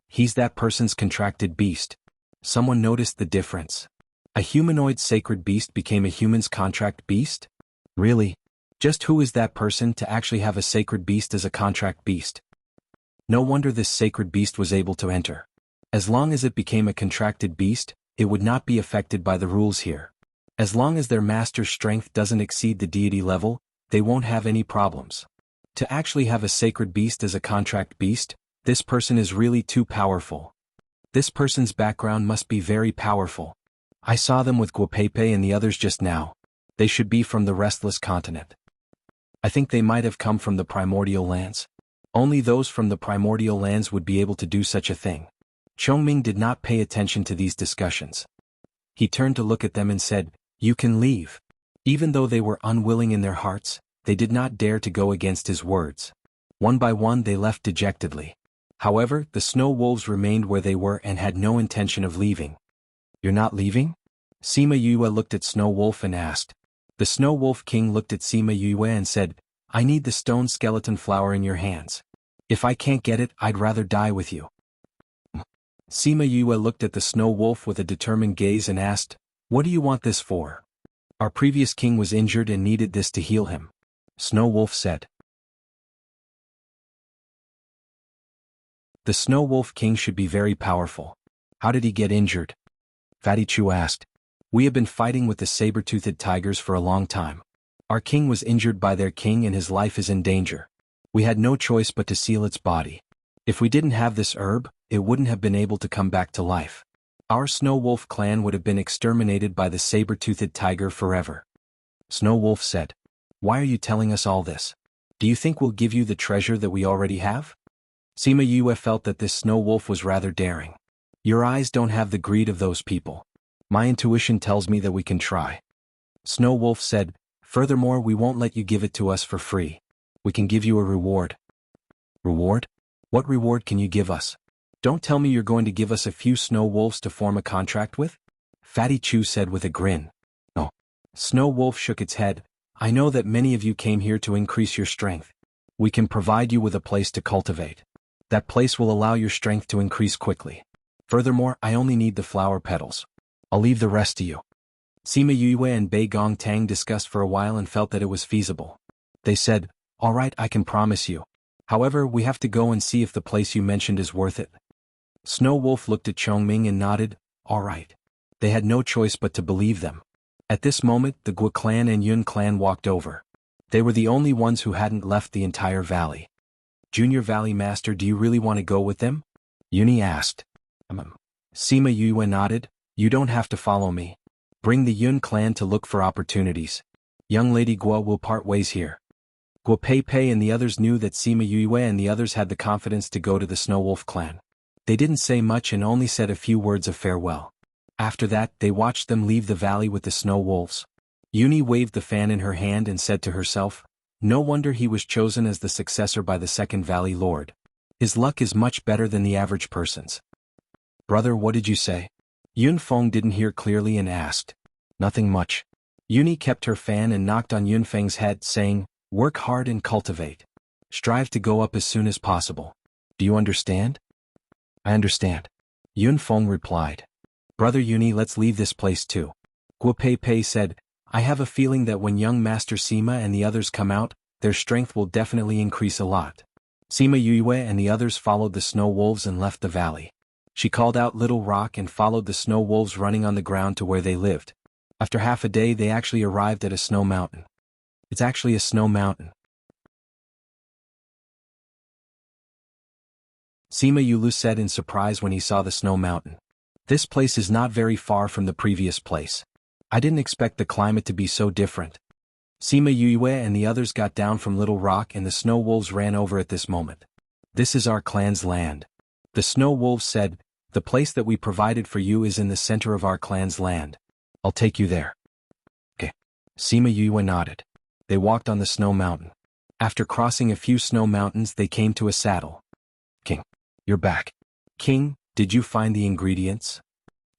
"He's that person's contracted beast." Someone noticed the difference. A humanoid sacred beast became a human's contract beast? Really? Just who is that person to actually have a sacred beast as a contract beast? No wonder this sacred beast was able to enter. As long as it became a contracted beast, it would not be affected by the rules here. As long as their master's strength doesn't exceed the deity level, they won't have any problems. To actually have a sacred beast as a contract beast, this person is really too powerful. This person's background must be very powerful. I saw them with Guapepe and the others just now. They should be from the Restless Continent. I think they might have come from the primordial lands. Only those from the primordial lands would be able to do such a thing. Chongming did not pay attention to these discussions. He turned to look at them and said, "You can leave." Even though they were unwilling in their hearts, they did not dare to go against his words. One by one they left dejectedly. However, the snow wolves remained where they were and had no intention of leaving. "You're not leaving?" Sima Yue looked at Snow Wolf and asked. The Snow Wolf King looked at Sima Yue and said, "I need the stone skeleton flower in your hands. If I can't get it, I'd rather die with you." Sima Yue looked at the Snow Wolf with a determined gaze and asked, "What do you want this for?" "Our previous king was injured and needed this to heal him," Snow Wolf said. The Snow Wolf King should be very powerful. How did he get injured? Fatty Chu asked. "We have been fighting with the saber-toothed tigers for a long time. Our king was injured by their king and his life is in danger. We had no choice but to seal its body. If we didn't have this herb, it wouldn't have been able to come back to life. Our Snow Wolf clan would have been exterminated by the saber-toothed tiger forever." Snow Wolf said, "Why are you telling us all this? Do you think we'll give you the treasure that we already have?" Sima Yue felt that this Snow Wolf was rather daring. "Your eyes don't have the greed of those people. My intuition tells me that we can try." Snow Wolf said, "Furthermore, we won't let you give it to us for free. We can give you a reward." "Reward? What reward can you give us? Don't tell me you're going to give us a few snow wolves to form a contract with? Fatty Chu said with a grin. No. Snow Wolf shook its head. I know that many of you came here to increase your strength. We can provide you with a place to cultivate. That place will allow your strength to increase quickly. Furthermore, I only need the flower petals. I'll leave the rest to you. Sima Yue and Bei Gong Tang discussed for a while and felt that it was feasible. They said, all right, I can promise you. However, we have to go and see if the place you mentioned is worth it. Snow Wolf looked at Chongming and nodded, all right. They had no choice but to believe them. At this moment, the Guo clan and Yun clan walked over. They were the only ones who hadn't left the entire valley. Junior Valley Master, do you really want to go with them? Yuni asked. Sima Yue nodded, you don't have to follow me. Bring the Yun clan to look for opportunities. Young Lady Guo will part ways here. Guo Pei Pei and the others knew that Sima Yue and the others had the confidence to go to the Snow Wolf clan. They didn't say much and only said a few words of farewell. After that, they watched them leave the valley with the snow wolves. Yuni waved the fan in her hand and said to herself, no wonder he was chosen as the successor by the second valley lord. His luck is much better than the average person's. Brother, what did you say? Yun Feng didn't hear clearly and asked. Nothing much. Yuni kept her fan and knocked on Yun Feng's head, saying, work hard and cultivate. Strive to go up as soon as possible. Do you understand? I understand. Yun Feng replied. Brother Yuni, let's leave this place too. Guo Pei Pei said, I have a feeling that when young Master Sima and the others come out, their strength will definitely increase a lot. Sima Yue and the others followed the snow wolves and left the valley. She called out Little Rock and followed the snow wolves running on the ground to where they lived. After half a day they actually arrived at a snow mountain. It's actually a snow mountain. Sima Yulu said in surprise when he saw the snow mountain. This place is not very far from the previous place. I didn't expect the climate to be so different. Sima Yue and the others got down from Little Rock and the snow wolves ran over at this moment. This is our clan's land. The snow wolves said, the place that we provided for you is in the center of our clan's land. I'll take you there. Okay. Sima Yue nodded. They walked on the snow mountain. After crossing a few snow mountains they came to a saddle. King. You're back. King, did you find the ingredients?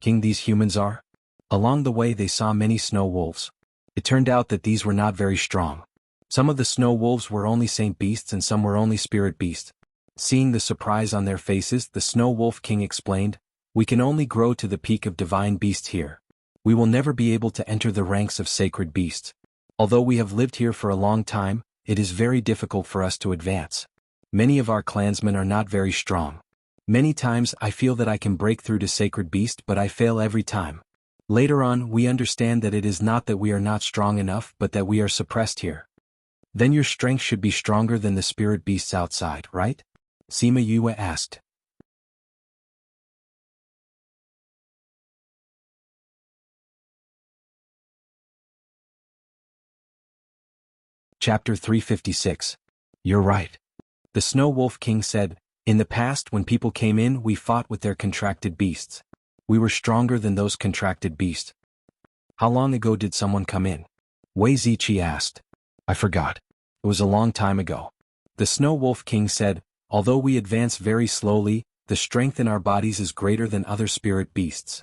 King, these humans are? Along the way they saw many snow wolves. It turned out that these were not very strong. Some of the snow wolves were only saint beasts and some were only spirit beasts. Seeing the surprise on their faces, the Snow Wolf King explained, we can only grow to the peak of divine beast here. We will never be able to enter the ranks of sacred beasts. Although we have lived here for a long time, it is very difficult for us to advance. Many of our clansmen are not very strong. Many times I feel that I can break through to sacred beast but I fail every time. Later on we understand that it is not that we are not strong enough but that we are suppressed here. Then your strength should be stronger than the spirit beasts outside, right? Sima Yue asked. Chapter 356. You're right. The Snow Wolf King said, in the past when people came in we fought with their contracted beasts. We were stronger than those contracted beasts. How long ago did someone come in? Wei Ziqi asked. I forgot. It was a long time ago. The Snow Wolf King said, although we advance very slowly, the strength in our bodies is greater than other spirit beasts.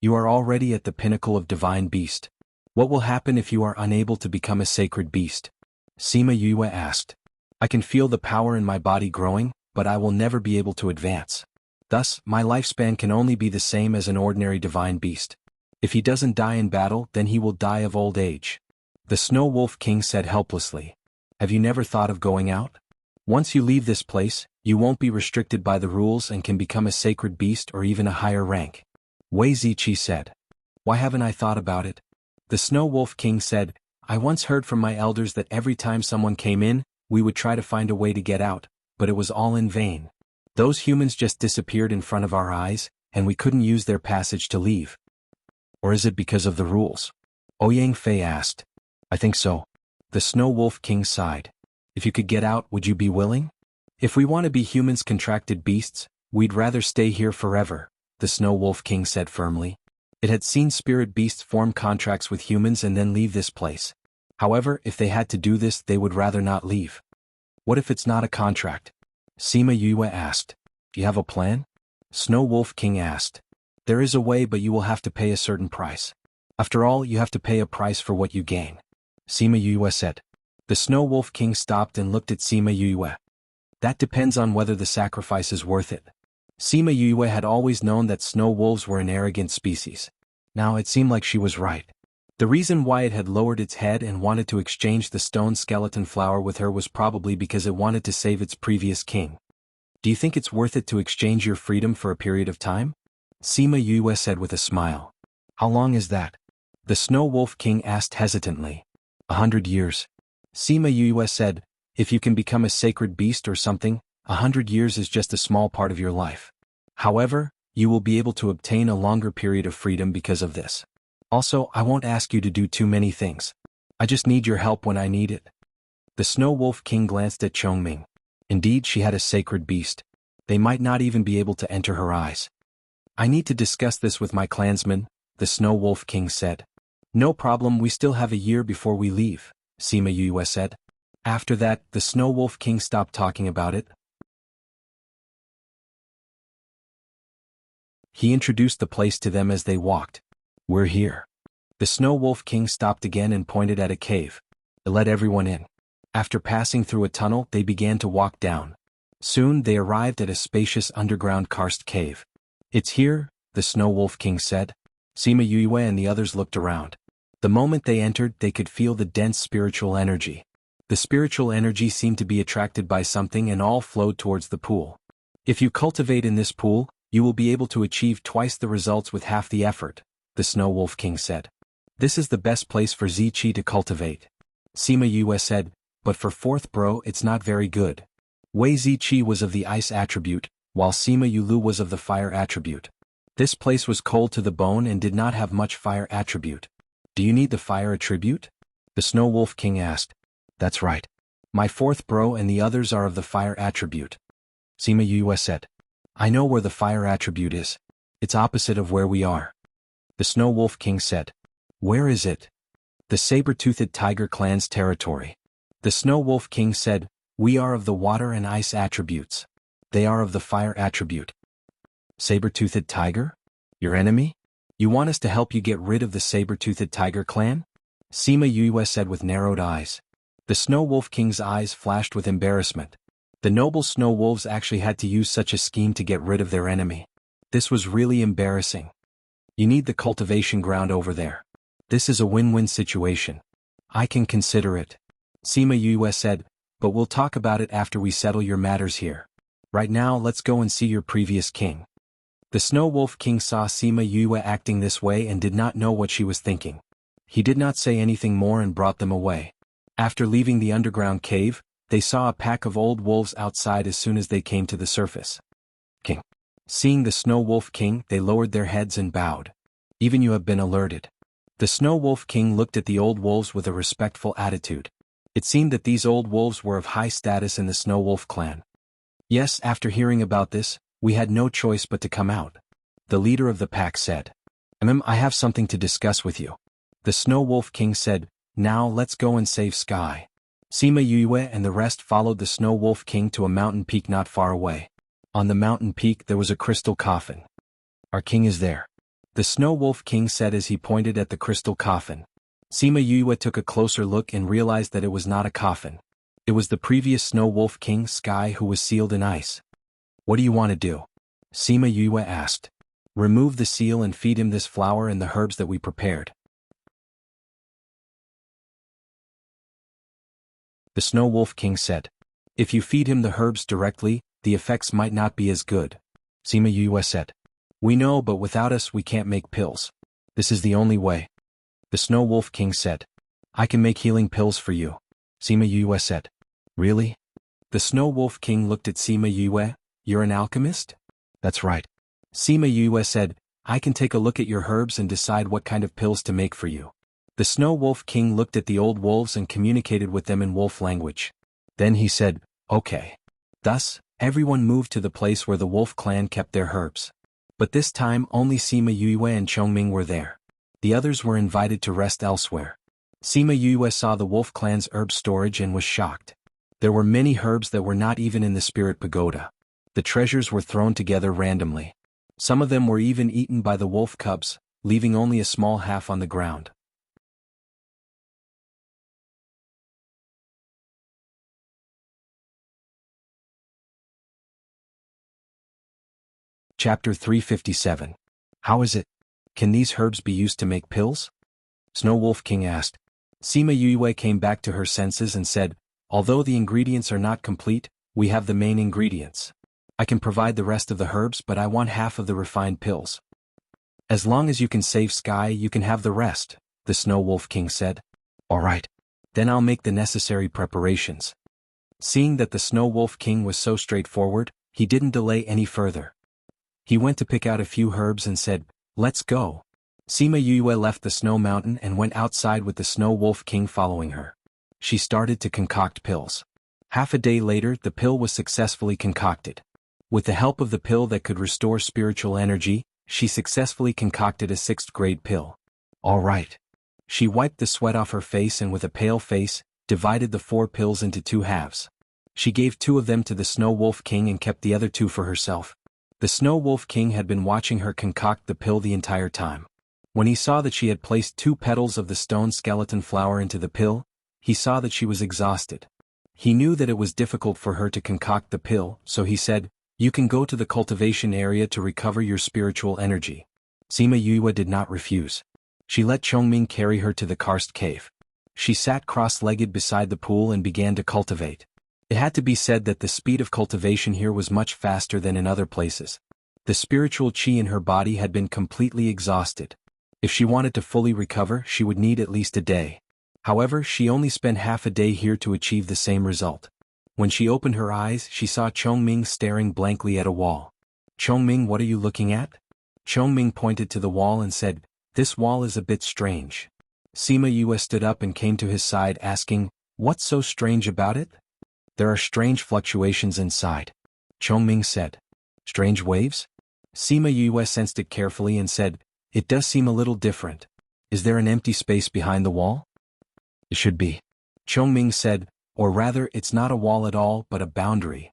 You are already at the pinnacle of divine beast. What will happen if you are unable to become a sacred beast? Sima Yue asked. I can feel the power in my body growing, but I will never be able to advance. Thus, my lifespan can only be the same as an ordinary divine beast. If he doesn't die in battle, then he will die of old age. The Snow Wolf King said helplessly. Have you never thought of going out? Once you leave this place, you won't be restricted by the rules and can become a sacred beast or even a higher rank. Wei Ziqi said. Why haven't I thought about it? The Snow Wolf King said, I once heard from my elders that every time someone came in, we would try to find a way to get out, but it was all in vain. Those humans just disappeared in front of our eyes, and we couldn't use their passage to leave. Or is it because of the rules? Ouyang Fei asked. I think so. The Snow Wolf King sighed. If you could get out, would you be willing? If we want to be humans contracted beasts, we'd rather stay here forever, the Snow Wolf King said firmly. It had seen spirit beasts form contracts with humans and then leave this place. However, if they had to do this, they would rather not leave. What if it's not a contract? Sima Yue asked. Do you have a plan? Snow Wolf King asked. There is a way, but you will have to pay a certain price. After all, you have to pay a price for what you gain. Sima Yue said. The Snow Wolf King stopped and looked at Sima Yue. That depends on whether the sacrifice is worth it. Sima Yue had always known that snow wolves were an arrogant species. Now it seemed like she was right. The reason why it had lowered its head and wanted to exchange the stone skeleton flower with her was probably because it wanted to save its previous king. Do you think it's worth it to exchange your freedom for a period of time? Sima Yue said with a smile. How long is that? The Snow Wolf King asked hesitantly. 100 years. Sima Yue said, if you can become a sacred beast or something, 100 years is just a small part of your life. However, you will be able to obtain a longer period of freedom because of this. Also, I won't ask you to do too many things. I just need your help when I need it. The Snow Wolf King glanced at Chongming. Indeed, she had a sacred beast. They might not even be able to enter her eyes. I need to discuss this with my clansmen, the Snow Wolf King said. No problem, we still have a year before we leave, Sima Yue said. After that, the Snow Wolf King stopped talking about it. He introduced the place to them as they walked. We're here. The Snow Wolf King stopped again and pointed at a cave. It let everyone in. After passing through a tunnel, they began to walk down. Soon they arrived at a spacious underground karst cave. It's here, the Snow Wolf King said. Sima Yue and the others looked around. The moment they entered, they could feel the dense spiritual energy. The spiritual energy seemed to be attracted by something and all flowed towards the pool. If you cultivate in this pool, you will be able to achieve twice the results with half the effort, the Snow Wolf King said. This is the best place for Ziqi to cultivate. Sima Yue said, but for fourth bro it's not very good. Wei Ziqi was of the ice attribute, while Sima Yulu was of the fire attribute. This place was cold to the bone and did not have much fire attribute. Do you need the fire attribute? The Snow Wolf King asked. That's right. My fourth bro and the others are of the fire attribute. Sima Yue said. I know where the fire attribute is. It's opposite of where we are. The Snow Wolf King said. Where is it? The saber-toothed tiger clan's territory. The Snow Wolf King said, we are of the water and ice attributes. They are of the fire attribute. Saber-toothed tiger? Your enemy? You want us to help you get rid of the saber-toothed tiger clan? Sima Yue said with narrowed eyes. The Snow Wolf King's eyes flashed with embarrassment. The noble snow wolves actually had to use such a scheme to get rid of their enemy. This was really embarrassing. You need the cultivation ground over there. This is a win-win situation. I can consider it. Sima Yue said, but we'll talk about it after we settle your matters here. Right now, let's go and see your previous king. The Snow Wolf King saw Sima Yue acting this way and did not know what she was thinking. He did not say anything more and brought them away. After leaving the underground cave, they saw a pack of old wolves outside as soon as they came to the surface. King. Seeing the Snow Wolf King, they lowered their heads and bowed. Even you have been alerted. The Snow Wolf King looked at the old wolves with a respectful attitude. It seemed that these old wolves were of high status in the Snow Wolf clan. Yes, after hearing about this, we had no choice but to come out. The leader of the pack said. I have something to discuss with you. The Snow Wolf King said, now let's go and save Sky. Sima Yue and the rest followed the Snow Wolf King to a mountain peak not far away. On the mountain peak there was a crystal coffin. Our king is there. The Snow Wolf King said as he pointed at the crystal coffin. Sima Yue took a closer look and realized that it was not a coffin. It was the previous Snow Wolf King, Sky, who was sealed in ice. What do you want to do? Sima Yue asked. Remove the seal and feed him this flower and the herbs that we prepared. The Snow Wolf King said. If you feed him the herbs directly, the effects might not be as good. Sima Yue said. We know, but without us we can't make pills. This is the only way. The Snow Wolf King said. I can make healing pills for you. Sima Yue said. Really? The Snow Wolf King looked at Sima Yue. You're an alchemist? That's right. Sima Yue said, I can take a look at your herbs and decide what kind of pills to make for you. The Snow Wolf King looked at the old wolves and communicated with them in wolf language. Then he said, okay. Thus, everyone moved to the place where the wolf clan kept their herbs. But this time only Sima Yue and Chongming were there. The others were invited to rest elsewhere. Sima Yue saw the wolf clan's herb storage and was shocked. There were many herbs that were not even in the spirit pagoda. The treasures were thrown together randomly. Some of them were even eaten by the wolf cubs, leaving only a small half on the ground. Chapter 357. How is it? Can these herbs be used to make pills? Snow Wolf King asked. Sima Yue came back to her senses and said, although the ingredients are not complete, we have the main ingredients. I can provide the rest of the herbs, but I want half of the refined pills. As long as you can save Sky, you can have the rest, the Snow Wolf King said. All right. Then I'll make the necessary preparations. Seeing that the Snow Wolf King was so straightforward, he didn't delay any further. He went to pick out a few herbs and said, let's go. Sima Yue left the snow mountain and went outside with the Snow Wolf King following her. She started to concoct pills. Half a day later, the pill was successfully concocted. With the help of the pill that could restore spiritual energy, she successfully concocted a 6th-grade pill. All right. She wiped the sweat off her face and with a pale face, divided the 4 pills into 2 halves. She gave 2 of them to the Snow Wolf King and kept the other 2 for herself. The Snow Wolf King had been watching her concoct the pill the entire time. When he saw that she had placed 2 petals of the stone skeleton flower into the pill, he saw that she was exhausted. He knew that it was difficult for her to concoct the pill, so he said, you can go to the cultivation area to recover your spiritual energy. Sima Yue did not refuse. She let Chongming carry her to the karst cave. She sat cross-legged beside the pool and began to cultivate. It had to be said that the speed of cultivation here was much faster than in other places. The spiritual chi in her body had been completely exhausted. If she wanted to fully recover, she would need at least a day. However, she only spent half a day here to achieve the same result. When she opened her eyes, she saw Chongming staring blankly at a wall. Chongming, what are you looking at? Chongming pointed to the wall and said, this wall is a bit strange. Sima Yue stood up and came to his side asking, what's so strange about it? There are strange fluctuations inside. Chongming said. Strange waves? Sima Yue sensed it carefully and said, it does seem a little different. Is there an empty space behind the wall? It should be. Chongming said, or rather it's not a wall at all but a boundary.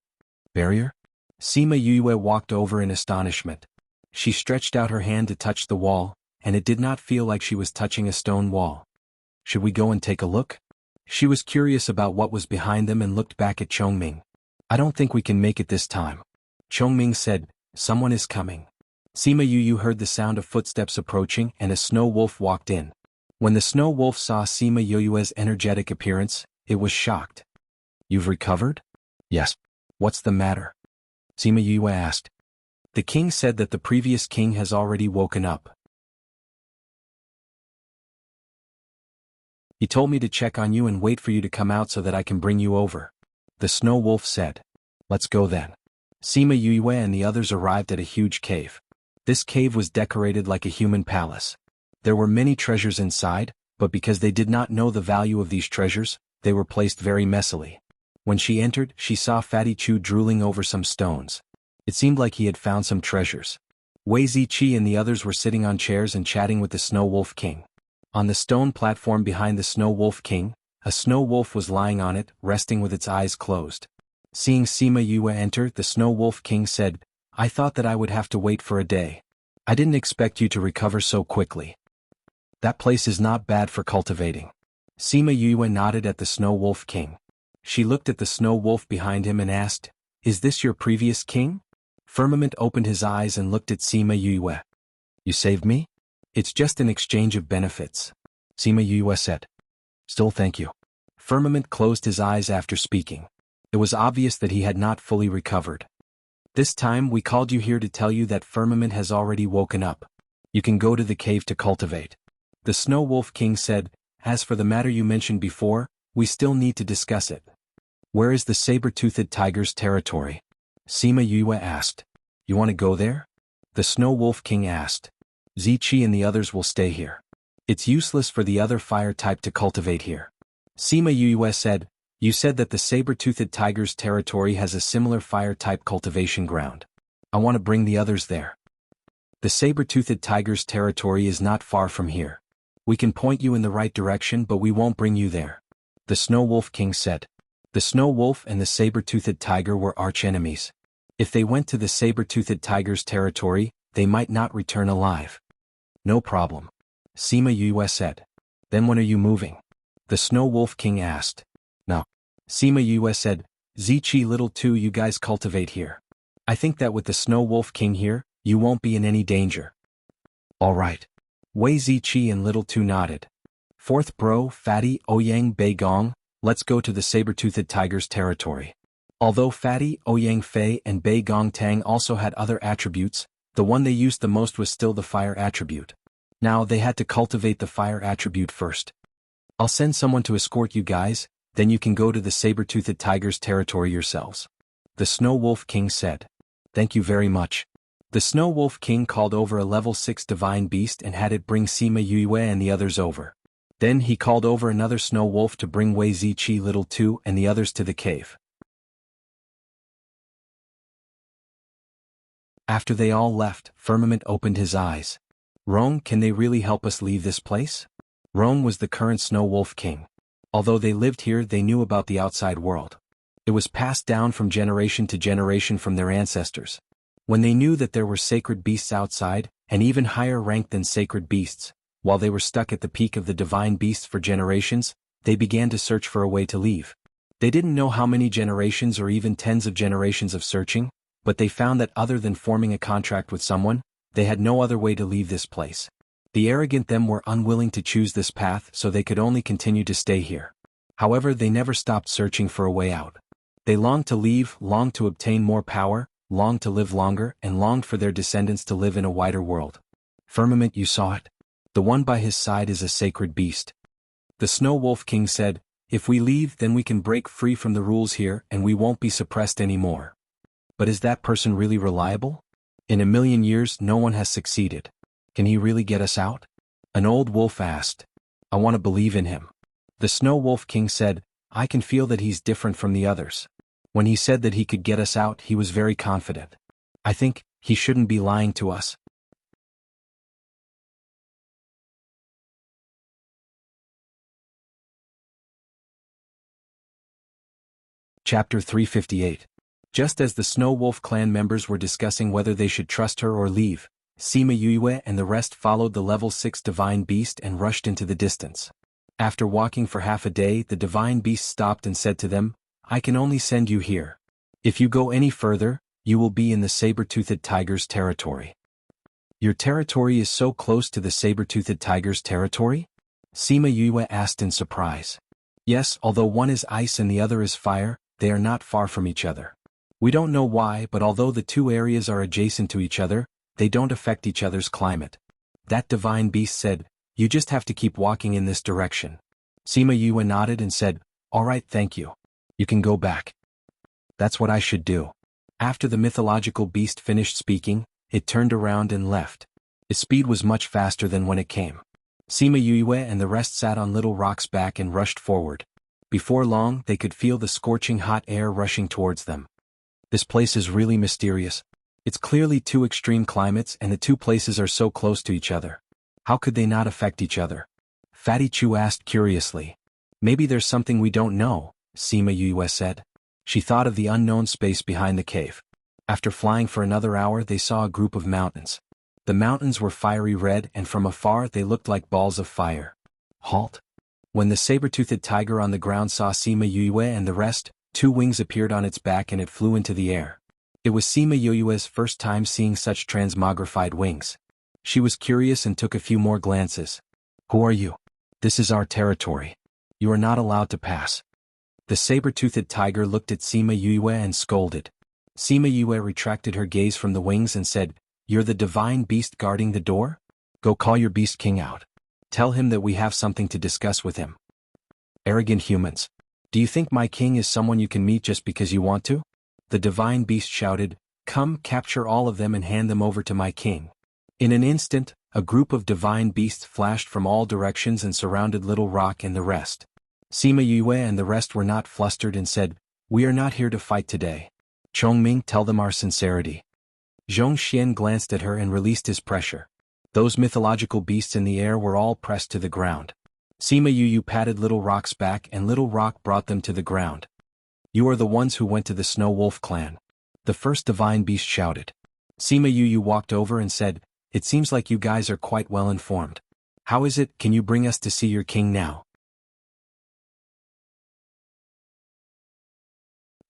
Barrier? Sima Yue walked over in astonishment. She stretched out her hand to touch the wall, and it did not feel like she was touching a stone wall. Should we go and take a look? She was curious about what was behind them and looked back at Chongming. I don't think we can make it this time. Chongming said, someone is coming. Sima Yue heard the sound of footsteps approaching and a snow wolf walked in. When the snow wolf saw Sima Yue's energetic appearance, it was shocked. You've recovered? Yes. What's the matter? Sima Yue asked. The king said that the previous king has already woken up. He told me to check on you and wait for you to come out so that I can bring you over. The snow wolf said. Let's go then. Sima Yue and the others arrived at a huge cave. This cave was decorated like a human palace. There were many treasures inside, but because they did not know the value of these treasures, they were placed very messily. When she entered, she saw Fatty Chu drooling over some stones. It seemed like he had found some treasures. Wei Ziqi and the others were sitting on chairs and chatting with the Snow Wolf King. On the stone platform behind the Snow Wolf King, a snow wolf was lying on it, resting with its eyes closed. Seeing Sima Yue enter, the Snow Wolf King said, I thought that I would have to wait for a day. I didn't expect you to recover so quickly. That place is not bad for cultivating. Sima Yue nodded at the Snow Wolf King. She looked at the snow wolf behind him and asked, is this your previous king? Firmament opened his eyes and looked at Sima Yue. You saved me? It's just an exchange of benefits. Sima Yue said. Still thank you. Firmament closed his eyes after speaking. It was obvious that he had not fully recovered. This time we called you here to tell you that Firmament has already woken up. You can go to the cave to cultivate. The Snow Wolf King said, as for the matter you mentioned before, we still need to discuss it. Where is the saber-toothed tiger's territory? Sima Yue asked. You want to go there? The Snow Wolf King asked. Ziqi and the others will stay here. It's useless for the other fire type to cultivate here. Sima Yue said, you said that the saber-toothed tiger's territory has a similar fire type cultivation ground. I want to bring the others there. The saber-toothed tiger's territory is not far from here. We can point you in the right direction but we won't bring you there. The Snow Wolf King said. The snow wolf and the saber-toothed tiger were arch-enemies. If they went to the saber-toothed tiger's territory, they might not return alive. No problem. Sima Yue said. Then when are you moving? The Snow Wolf King asked. No. Sima Yue said, Zichi little two you guys cultivate here. I think that with the Snow Wolf King here, you won't be in any danger. All right. Wei Zichi and little two nodded. Fourth bro, Fatty, Ouyang Bei Gong, let's go to the saber-toothed tiger's territory. Although Fatty, Ouyang Fei and Bei Gong Tang also had other attributes, the one they used the most was still the fire attribute. Now they had to cultivate the fire attribute first. I'll send someone to escort you guys, then you can go to the saber-toothed tiger's territory yourselves. The Snow Wolf King said. Thank you very much. The Snow Wolf King called over a level 6 divine beast and had it bring Sima Yue and the others over. Then he called over another Snow Wolf to bring Wei Zichi little two and the others to the cave. After they all left, Firmament opened his eyes. Rong, can they really help us leave this place? Rong was the current Snow Wolf King. Although they lived here, they knew about the outside world. It was passed down from generation to generation from their ancestors. When they knew that there were sacred beasts outside, and even higher ranked than sacred beasts, while they were stuck at the peak of the divine beasts for generations, they began to search for a way to leave. They didn't know how many generations or even tens of generations of searching, but they found that other than forming a contract with someone, they had no other way to leave this place. The arrogant them were unwilling to choose this path, so they could only continue to stay here. However, they never stopped searching for a way out. They longed to leave, longed to obtain more power, longed to live longer, and longed for their descendants to live in a wider world. Firmament, you saw it? The one by his side is a sacred beast. The Snow Wolf King said, if we leave, then we can break free from the rules here and we won't be suppressed anymore. But is that person really reliable? In a million years, no one has succeeded. Can he really get us out? An old wolf asked. I want to believe in him. The Snow Wolf King said, I can feel that he's different from the others. When he said that he could get us out, he was very confident. I think he shouldn't be lying to us. Chapter 358. Just as the Snow Wolf clan members were discussing whether they should trust her or leave, Sima Yue and the rest followed the level 6 divine beast and rushed into the distance. After walking for half a day, the divine beast stopped and said to them, I can only send you here. If you go any further, you will be in the saber-toothed tiger's territory. Your territory is so close to the saber-toothed tiger's territory? Sima Yue asked in surprise. Yes, although one is ice and the other is fire, they are not far from each other. We don't know why, but although the two areas are adjacent to each other, they don't affect each other's climate. That divine beast said, you just have to keep walking in this direction. Sima Yue nodded and said, all right, thank you. You can go back. That's what I should do. After the mythological beast finished speaking, it turned around and left. Its speed was much faster than when it came. Sima Yue and the rest sat on Little Rock's back and rushed forward. Before long, they could feel the scorching hot air rushing towards them. This place is really mysterious. It's clearly two extreme climates and the two places are so close to each other. How could they not affect each other? Fatty Chu asked curiously. Maybe there's something we don't know, Sima Yue said. She thought of the unknown space behind the cave. After flying for another hour, they saw a group of mountains. The mountains were fiery red and from afar they looked like balls of fire. Halt! When the saber-toothed tiger on the ground saw Sima Yue and the rest, two wings appeared on its back and it flew into the air. It was Sima Yue's first time seeing such transmogrified wings. She was curious and took a few more glances. Who are you? This is our territory. You are not allowed to pass. The saber-toothed tiger looked at Sima Yue and scolded. Sima Yue retracted her gaze from the wings and said, You're the divine beast guarding the door? Go call your beast king out. Tell him that we have something to discuss with him. Arrogant humans. Do you think my king is someone you can meet just because you want to? The divine beast shouted, Come, capture all of them and hand them over to my king. In an instant, a group of divine beasts flashed from all directions and surrounded Little Rock and the rest. Sima Yue and the rest were not flustered and said, We are not here to fight today. Chongming, tell them our sincerity. Zhong Xian glanced at her and released his pressure. Those mythological beasts in the air were all pressed to the ground. Sima Yue patted Little Rock's back and Little Rock brought them to the ground. You are the ones who went to the Snow Wolf clan. The first divine beast shouted. Sima Yu walked over and said, "It seems like you guys are quite well informed. How is it, can you bring us to see your king now?"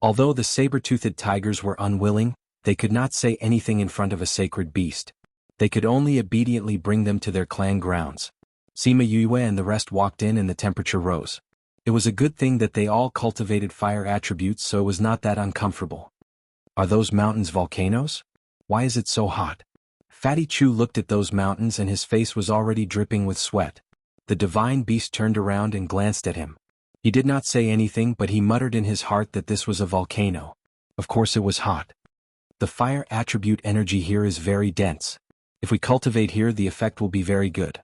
Although the saber-toothed tigers were unwilling, they could not say anything in front of a sacred beast. They could only obediently bring them to their clan grounds. Sima Yue and the rest walked in and the temperature rose. It was a good thing that they all cultivated fire attributes, so it was not that uncomfortable. Are those mountains volcanoes? Why is it so hot? Fatty Chu looked at those mountains and his face was already dripping with sweat. The divine beast turned around and glanced at him. He did not say anything, but he muttered in his heart that this was a volcano. Of course it was hot. The fire attribute energy here is very dense. If we cultivate here, the effect will be very good.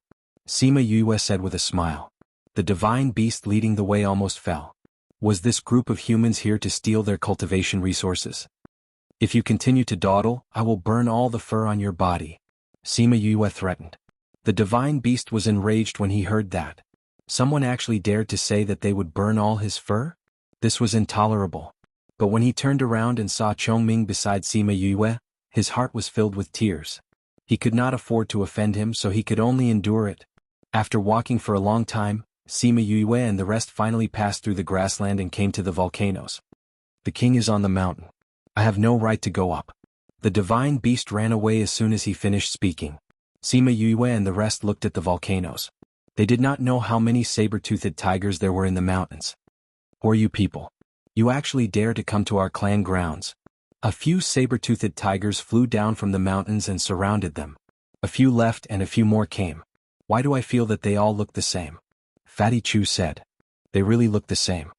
Sima Yue said with a smile. The divine beast leading the way almost fell. Was this group of humans here to steal their cultivation resources? If you continue to dawdle, I will burn all the fur on your body. Sima Yue threatened. The divine beast was enraged when he heard that. Someone actually dared to say that they would burn all his fur? This was intolerable. But when he turned around and saw Chongming beside Sima Yue, his heart was filled with tears. He could not afford to offend him, so he could only endure it. After walking for a long time, Sima Yue and the rest finally passed through the grassland and came to the volcanoes. The king is on the mountain. I have no right to go up. The divine beast ran away as soon as he finished speaking. Sima Yue and the rest looked at the volcanoes. They did not know how many saber-toothed tigers there were in the mountains. Who are you people? You actually dare to come to our clan grounds? A few saber-toothed tigers flew down from the mountains and surrounded them. A few left and a few more came. Why do I feel that they all look the same? Fatty Chu said. They really look the same.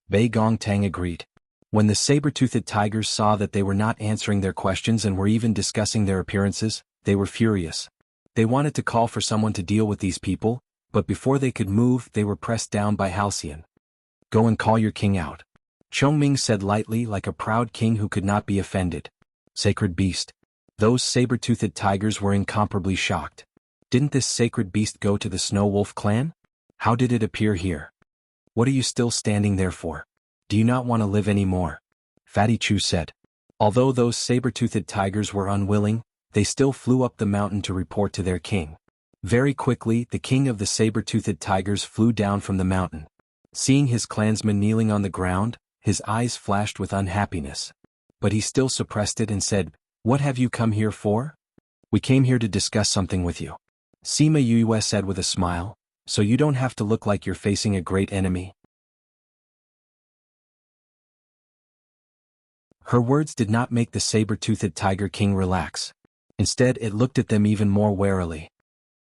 Bei Gong Tang agreed. When the saber-toothed tigers saw that they were not answering their questions and were even discussing their appearances, they were furious. They wanted to call for someone to deal with these people, but before they could move, they were pressed down by Halcyon. Go and call your king out. Chongming said lightly, like a proud king who could not be offended. Sacred beast. Those saber-toothed tigers were incomparably shocked. Didn't this sacred beast go to the Snow Wolf clan? How did it appear here? What are you still standing there for? Do you not want to live anymore? Fatty Chu said. Although those saber-toothed tigers were unwilling, they still flew up the mountain to report to their king. Very quickly, the king of the saber-toothed tigers flew down from the mountain. Seeing his clansmen kneeling on the ground, his eyes flashed with unhappiness. But he still suppressed it and said, "What have you come here for?" "We came here to discuss something with you." Sima Yue said with a smile, "So you don't have to look like you're facing a great enemy." Her words did not make the saber-toothed tiger king relax. Instead, it looked at them even more warily.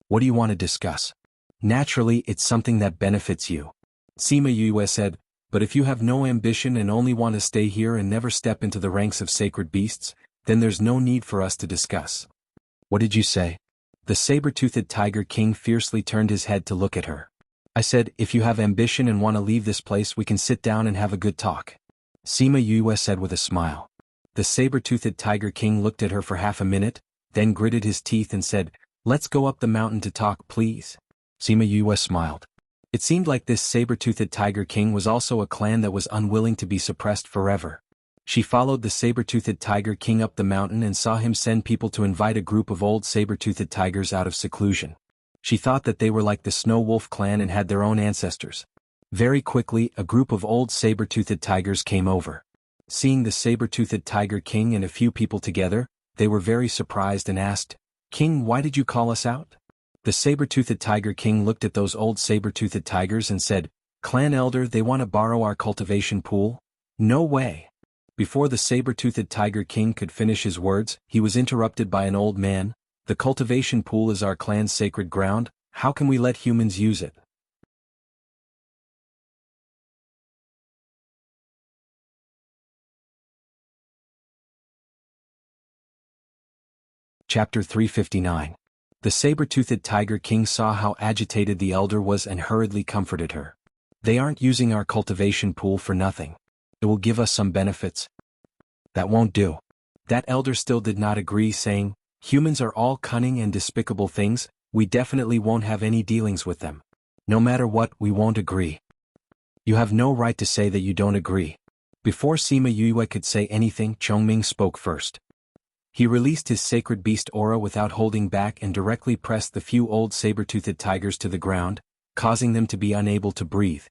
"What do you want to discuss?" "Naturally, it's something that benefits you." Sima Yue said, "But if you have no ambition and only want to stay here and never step into the ranks of sacred beasts, then there's no need for us to discuss." "What did you say?" The saber-toothed tiger king fiercely turned his head to look at her. "I said, if you have ambition and want to leave this place, we can sit down and have a good talk." Sima Yue said with a smile. The saber-toothed tiger king looked at her for half a minute, then gritted his teeth and said, "Let's go up the mountain to talk, please." Sima Yue smiled. It seemed like this saber-toothed tiger king was also a clan that was unwilling to be suppressed forever. She followed the saber-toothed tiger king up the mountain and saw him send people to invite a group of old saber-toothed tigers out of seclusion. She thought that they were like the Snow Wolf clan and had their own ancestors. Very quickly, a group of old saber-toothed tigers came over. Seeing the saber-toothed tiger king and a few people together, they were very surprised and asked, "King, why did you call us out?" The saber-toothed tiger king looked at those old saber-toothed tigers and said, "Clan elder, they want to borrow our cultivation pool?" "No way." Before the saber-toothed tiger king could finish his words, he was interrupted by an old man. "The cultivation pool is our clan's sacred ground. How can we let humans use it?" Chapter 359. The saber-toothed tiger king saw how agitated the elder was and hurriedly comforted her. "They aren't using our cultivation pool for nothing. It will give us some benefits." "That won't do." That elder still did not agree, saying, "Humans are all cunning and despicable things, we definitely won't have any dealings with them. No matter what, we won't agree." "You have no right to say that you don't agree." Before Sima Yue could say anything, Chongming spoke first. He released his sacred beast aura without holding back and directly pressed the few old saber-toothed tigers to the ground, causing them to be unable to breathe.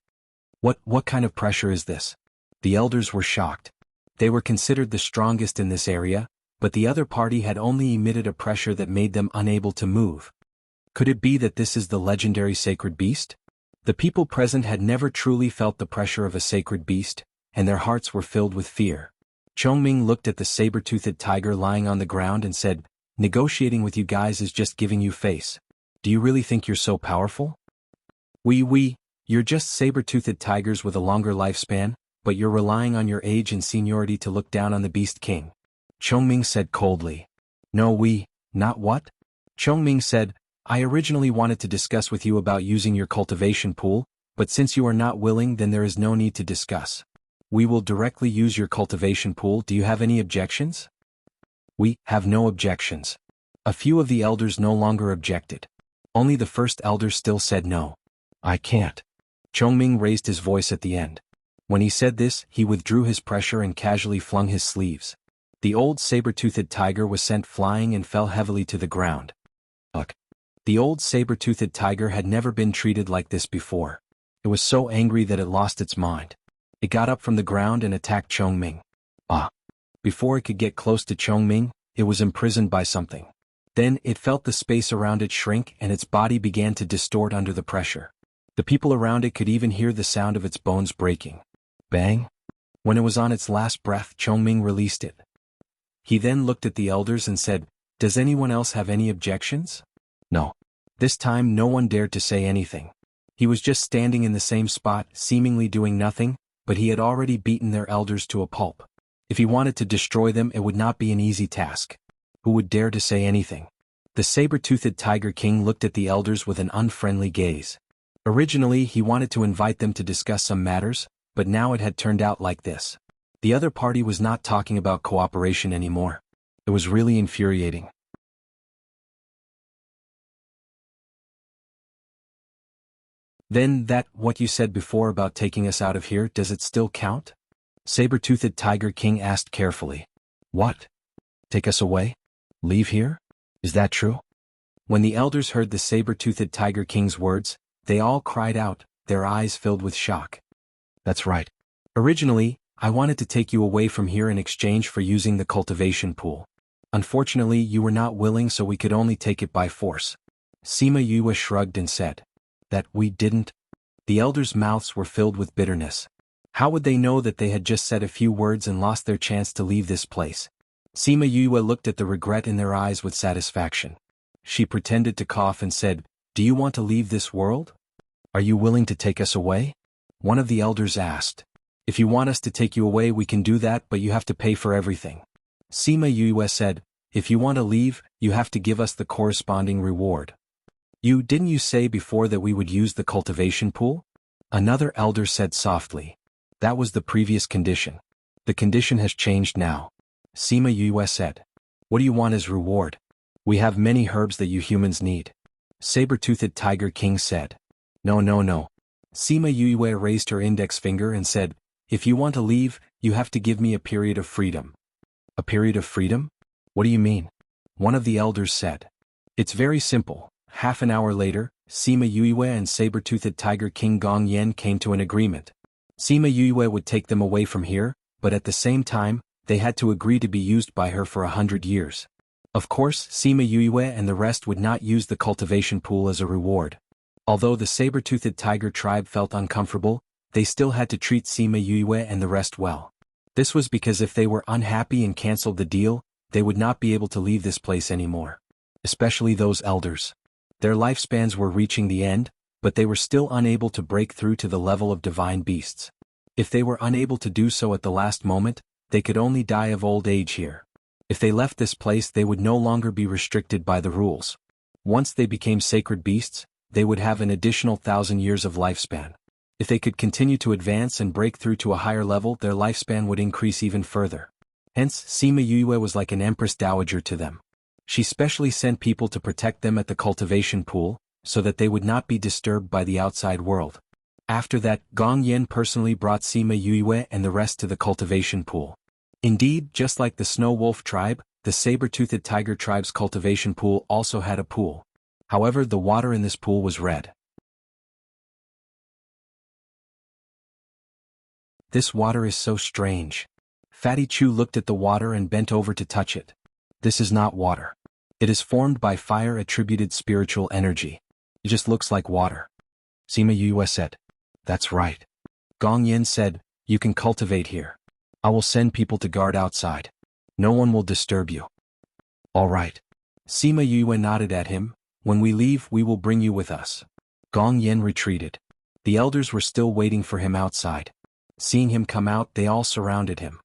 What kind of pressure is this? The elders were shocked. They were considered the strongest in this area, but the other party had only emitted a pressure that made them unable to move. Could it be that this is the legendary sacred beast? The people present had never truly felt the pressure of a sacred beast, and their hearts were filled with fear. Chongming looked at the saber-toothed tiger lying on the ground and said, "Negotiating with you guys is just giving you face. Do you really think you're so powerful? You're just saber-toothed tigers with a longer lifespan, but you're relying on your age and seniority to look down on the Beast King." Chongming said coldly. "No, not what?" Chongming said, "I originally wanted to discuss with you about using your cultivation pool, but since you are not willing, then there is no need to discuss. We will directly use your cultivation pool. Do you have any objections?" "We have no objections." A few of the elders no longer objected. Only the first elder still said no. "I can't." Chongming raised his voice at the end. When he said this, he withdrew his pressure and casually flung his sleeves. The old saber-toothed tiger was sent flying and fell heavily to the ground. Ugh. The old saber-toothed tiger had never been treated like this before. It was so angry that it lost its mind. It got up from the ground and attacked Chongming. Before it could get close to Chongming, it was imprisoned by something. Then it felt the space around it shrink and its body began to distort under the pressure. The people around it could even hear the sound of its bones breaking. Bang! When it was on its last breath, Chongming released it. He then looked at the elders and said, "Does anyone else have any objections?" No. This time no one dared to say anything. He was just standing in the same spot, seemingly doing nothing, but he had already beaten their elders to a pulp. If he wanted to destroy them, it would not be an easy task. Who would dare to say anything? The saber-toothed Tiger King looked at the elders with an unfriendly gaze. Originally, he wanted to invite them to discuss some matters, but now it had turned out like this. The other party was not talking about cooperation anymore. It was really infuriating. "Then what you said before about taking us out of here, does it still count?" Saber-toothed Tiger King asked carefully. "What? Take us away? Leave here? Is that true?" When the elders heard the saber-toothed Tiger King's words, they all cried out, their eyes filled with shock. "That's right. Originally, I wanted to take you away from here in exchange for using the cultivation pool. Unfortunately, you were not willing, so we could only take it by force." Sima Yue shrugged and said, "That we didn't?" The elders' mouths were filled with bitterness. How would they know that they had just said a few words and lost their chance to leave this place? Sima Yue looked at the regret in their eyes with satisfaction. She pretended to cough and said, "Do you want to leave this world? Are you willing to take us away?" One of the elders asked. "If you want us to take you away, we can do that, but you have to pay for everything." Sima Yue said, "If you want to leave, you have to give us the corresponding reward." Didn't you say before that we would use the cultivation pool?" Another elder said softly. "That was the previous condition. The condition has changed now." Sima Yue said. "What do you want as reward?" "We have many herbs that you humans need." Saber-toothed Tiger King said. No. Sima Yue raised her index finger and said, "If you want to leave, you have to give me a period of freedom." "A period of freedom? What do you mean?" One of the elders said. "It's very simple." Half an hour later, Sima Yue and saber-toothed Tiger King Gong Yen came to an agreement. Sima Yue would take them away from here, but at the same time, they had to agree to be used by her for 100 years. Of course, Sima Yue and the rest would not use the cultivation pool as a reward. Although the saber-toothed tiger tribe felt uncomfortable, they still had to treat Sima Yue and the rest well. This was because if they were unhappy and cancelled the deal, they would not be able to leave this place anymore. Especially those elders. Their lifespans were reaching the end, but they were still unable to break through to the level of divine beasts. If they were unable to do so at the last moment, they could only die of old age here. If they left this place, they would no longer be restricted by the rules. Once they became sacred beasts, they would have an additional 1,000 years of lifespan. If they could continue to advance and break through to a higher level, their lifespan would increase even further. Hence, Sima Yue was like an empress dowager to them. She specially sent people to protect them at the cultivation pool, so that they would not be disturbed by the outside world. After that, Gong Yen personally brought Sima Yue and the rest to the cultivation pool. Indeed, just like the Snow Wolf tribe, the saber-toothed tiger tribe's cultivation pool also had a pool. However, the water in this pool was red. This water is so strange. Fatty Chu looked at the water and bent over to touch it. This is not water. It is formed by fire-attributed spiritual energy. It just looks like water. Sima Yue said. That's right. Gong Yen said, you can cultivate here. I will send people to guard outside. No one will disturb you. All right. Sima Yue nodded at him. When we leave, we will bring you with us. Gong Yen retreated. The elders were still waiting for him outside. Seeing him come out, they all surrounded him.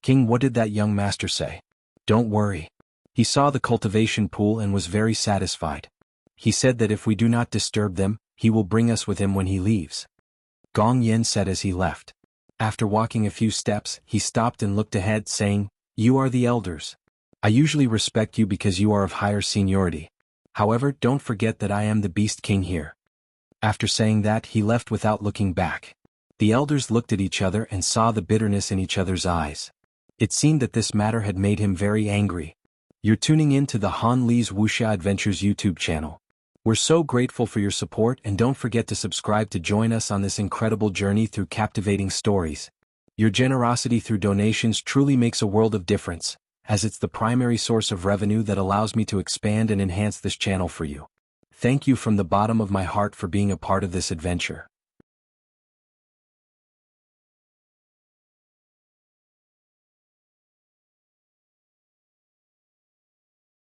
King, what did that young master say? Don't worry. He saw the cultivation pool and was very satisfied. He said that if we do not disturb them, he will bring us with him when he leaves. Gong Yen said as he left. After walking a few steps, he stopped and looked ahead, saying, You are the elders. I usually respect you because you are of higher seniority. However, don't forget that I am the Beast King here. After saying that, he left without looking back. The elders looked at each other and saw the bitterness in each other's eyes. It seemed that this matter had made him very angry. You're tuning in to the Han Li's Wuxia Adventures YouTube channel. We're so grateful for your support, and don't forget to subscribe to join us on this incredible journey through captivating stories. Your generosity through donations truly makes a world of difference, as it's the primary source of revenue that allows me to expand and enhance this channel for you. Thank you from the bottom of my heart for being a part of this adventure.